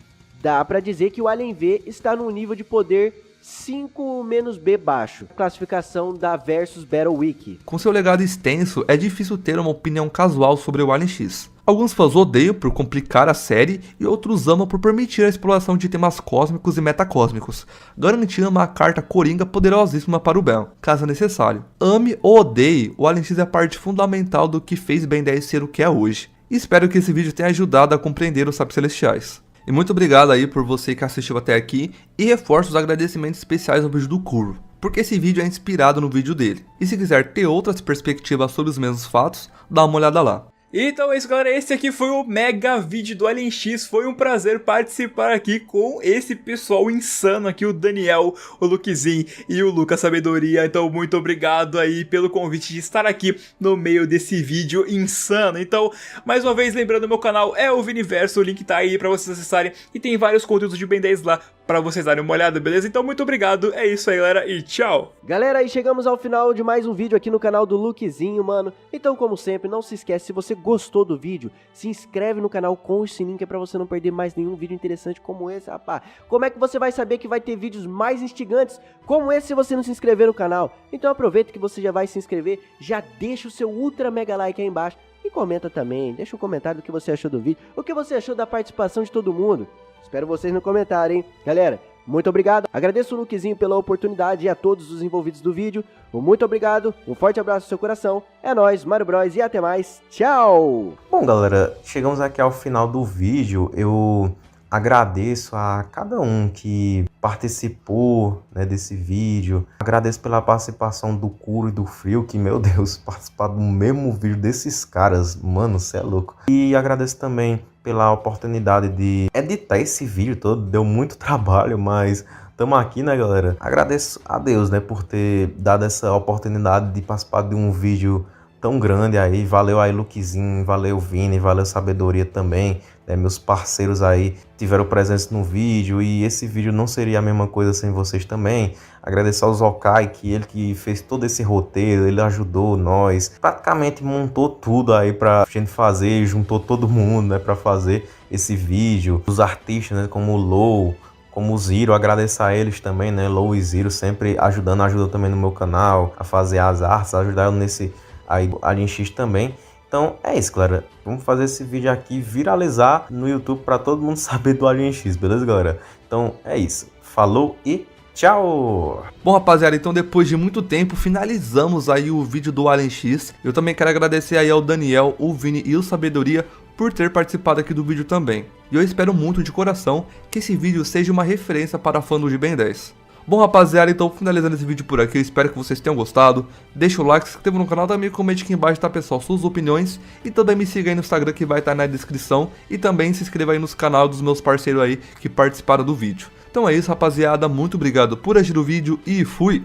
dá pra dizer que o Alien V está num nível de poder 5-B baixo, classificação da Versus Battle Wiki. Com seu legado extenso, é difícil ter uma opinião casual sobre o Alien X. Alguns fãs odeiam por complicar a série e outros amam por permitir a exploração de temas cósmicos e metacósmicos, garantindo uma carta coringa poderosíssima para o Ben, caso necessário. Ame ou odeie, o Alien X é a parte fundamental do que fez Ben 10 ser o que é hoje. E espero que esse vídeo tenha ajudado a compreender os Sapiens Celestiais. E muito obrigado aí por você que assistiu até aqui, e reforço os agradecimentos especiais ao vídeo do Curvo, porque esse vídeo é inspirado no vídeo dele. E se quiser ter outras perspectivas sobre os mesmos fatos, dá uma olhada lá. Então é isso, galera, esse aqui foi o mega vídeo do Alien X, foi um prazer participar aqui com esse pessoal insano aqui, o Daniel, o Luquezinho e o Lucas Sabedoria, então muito obrigado aí pelo convite de estar aqui no meio desse vídeo insano. Então, mais uma vez, lembrando, meu canal é o Viniverso, o link tá aí pra vocês acessarem e tem vários conteúdos de Ben 10 lá pra vocês darem uma olhada, beleza? Então muito obrigado, é isso aí galera e tchau! Galera, e chegamos ao final de mais um vídeo aqui no canal do Lukezinho, mano. Então, como sempre, não se esquece, se você gostou do vídeo, se inscreve no canal com o sininho, que é pra você não perder mais nenhum vídeo interessante como esse, rapaz. Como é que você vai saber que vai ter vídeos mais instigantes como esse se você não se inscrever no canal? Então aproveita que você já vai se inscrever, já deixa o seu ultra mega like aí embaixo e comenta também, deixa um comentário do que você achou do vídeo, o que você achou da participação de todo mundo. Espero vocês no comentário, hein? Galera, muito obrigado, agradeço o Lukezinho pela oportunidade e a todos os envolvidos do vídeo. Muito obrigado, um forte abraço no seu coração, é nóis, Mario Bros e até mais, tchau! Bom galera, chegamos aqui ao final do vídeo, eu agradeço a cada um que participou, né, desse vídeo. Agradeço pela participação do Kuro e do Frio, que, meu Deus, participar do mesmo vídeo desses caras, mano, cê é louco. E agradeço também pela oportunidade de editar esse vídeo todo, deu muito trabalho, mas tamo aqui, né, galera? Agradeço a Deus, né, por ter dado essa oportunidade de participar de um vídeo tão grande aí. Valeu aí Lukezinho, valeu Vini, valeu Sabedoria também, né? Meus parceiros aí tiveram presença no vídeo e esse vídeo não seria a mesma coisa sem vocês também. Agradecer ao Zokai, que ele que fez todo esse roteiro, ele ajudou nós, praticamente montou tudo aí pra gente fazer, juntou todo mundo, né, pra fazer esse vídeo. Os artistas, né, como o Low, como o Zero, agradecer a eles também, né, Low e Zero sempre ajudou também no meu canal, a fazer as artes, ajudaram nesse aí Alien X também. Então é isso, galera. Vamos fazer esse vídeo aqui viralizar no YouTube para todo mundo saber do Alien X, beleza, galera? Então é isso. Falou e tchau! Bom, rapaziada, então depois de muito tempo finalizamos aí o vídeo do Alien X. Eu também quero agradecer aí ao Daniel, o Vini e o Sabedoria por ter participado aqui do vídeo também. E eu espero muito de coração que esse vídeo seja uma referência para fã do Ben 10. Bom, rapaziada, então finalizando esse vídeo por aqui, eu espero que vocês tenham gostado. Deixa o like, se inscreva no canal, também comente aqui embaixo, tá, pessoal, suas opiniões. E também me siga aí no Instagram, que vai estar na descrição. E também se inscreva aí nos canais dos meus parceiros aí que participaram do vídeo. Então é isso, rapaziada, muito obrigado por assistir o vídeo e fui!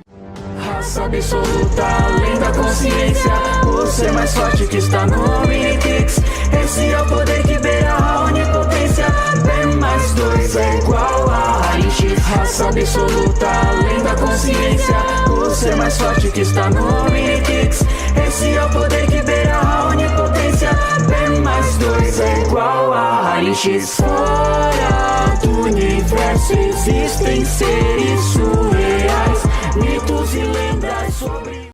Raça absoluta, além da consciência, o ser mais forte que está no Omnitrix. Esse é o poder que beira a onipotência. B mais 2 é igual a Alien X. Raça absoluta, além da consciência, o ser mais forte que está no Omnitrix. Esse é o poder que beira a onipotência. B mais 2 é igual a Alien X. Fora do universo existem seres surreais, mitos e lendas sobre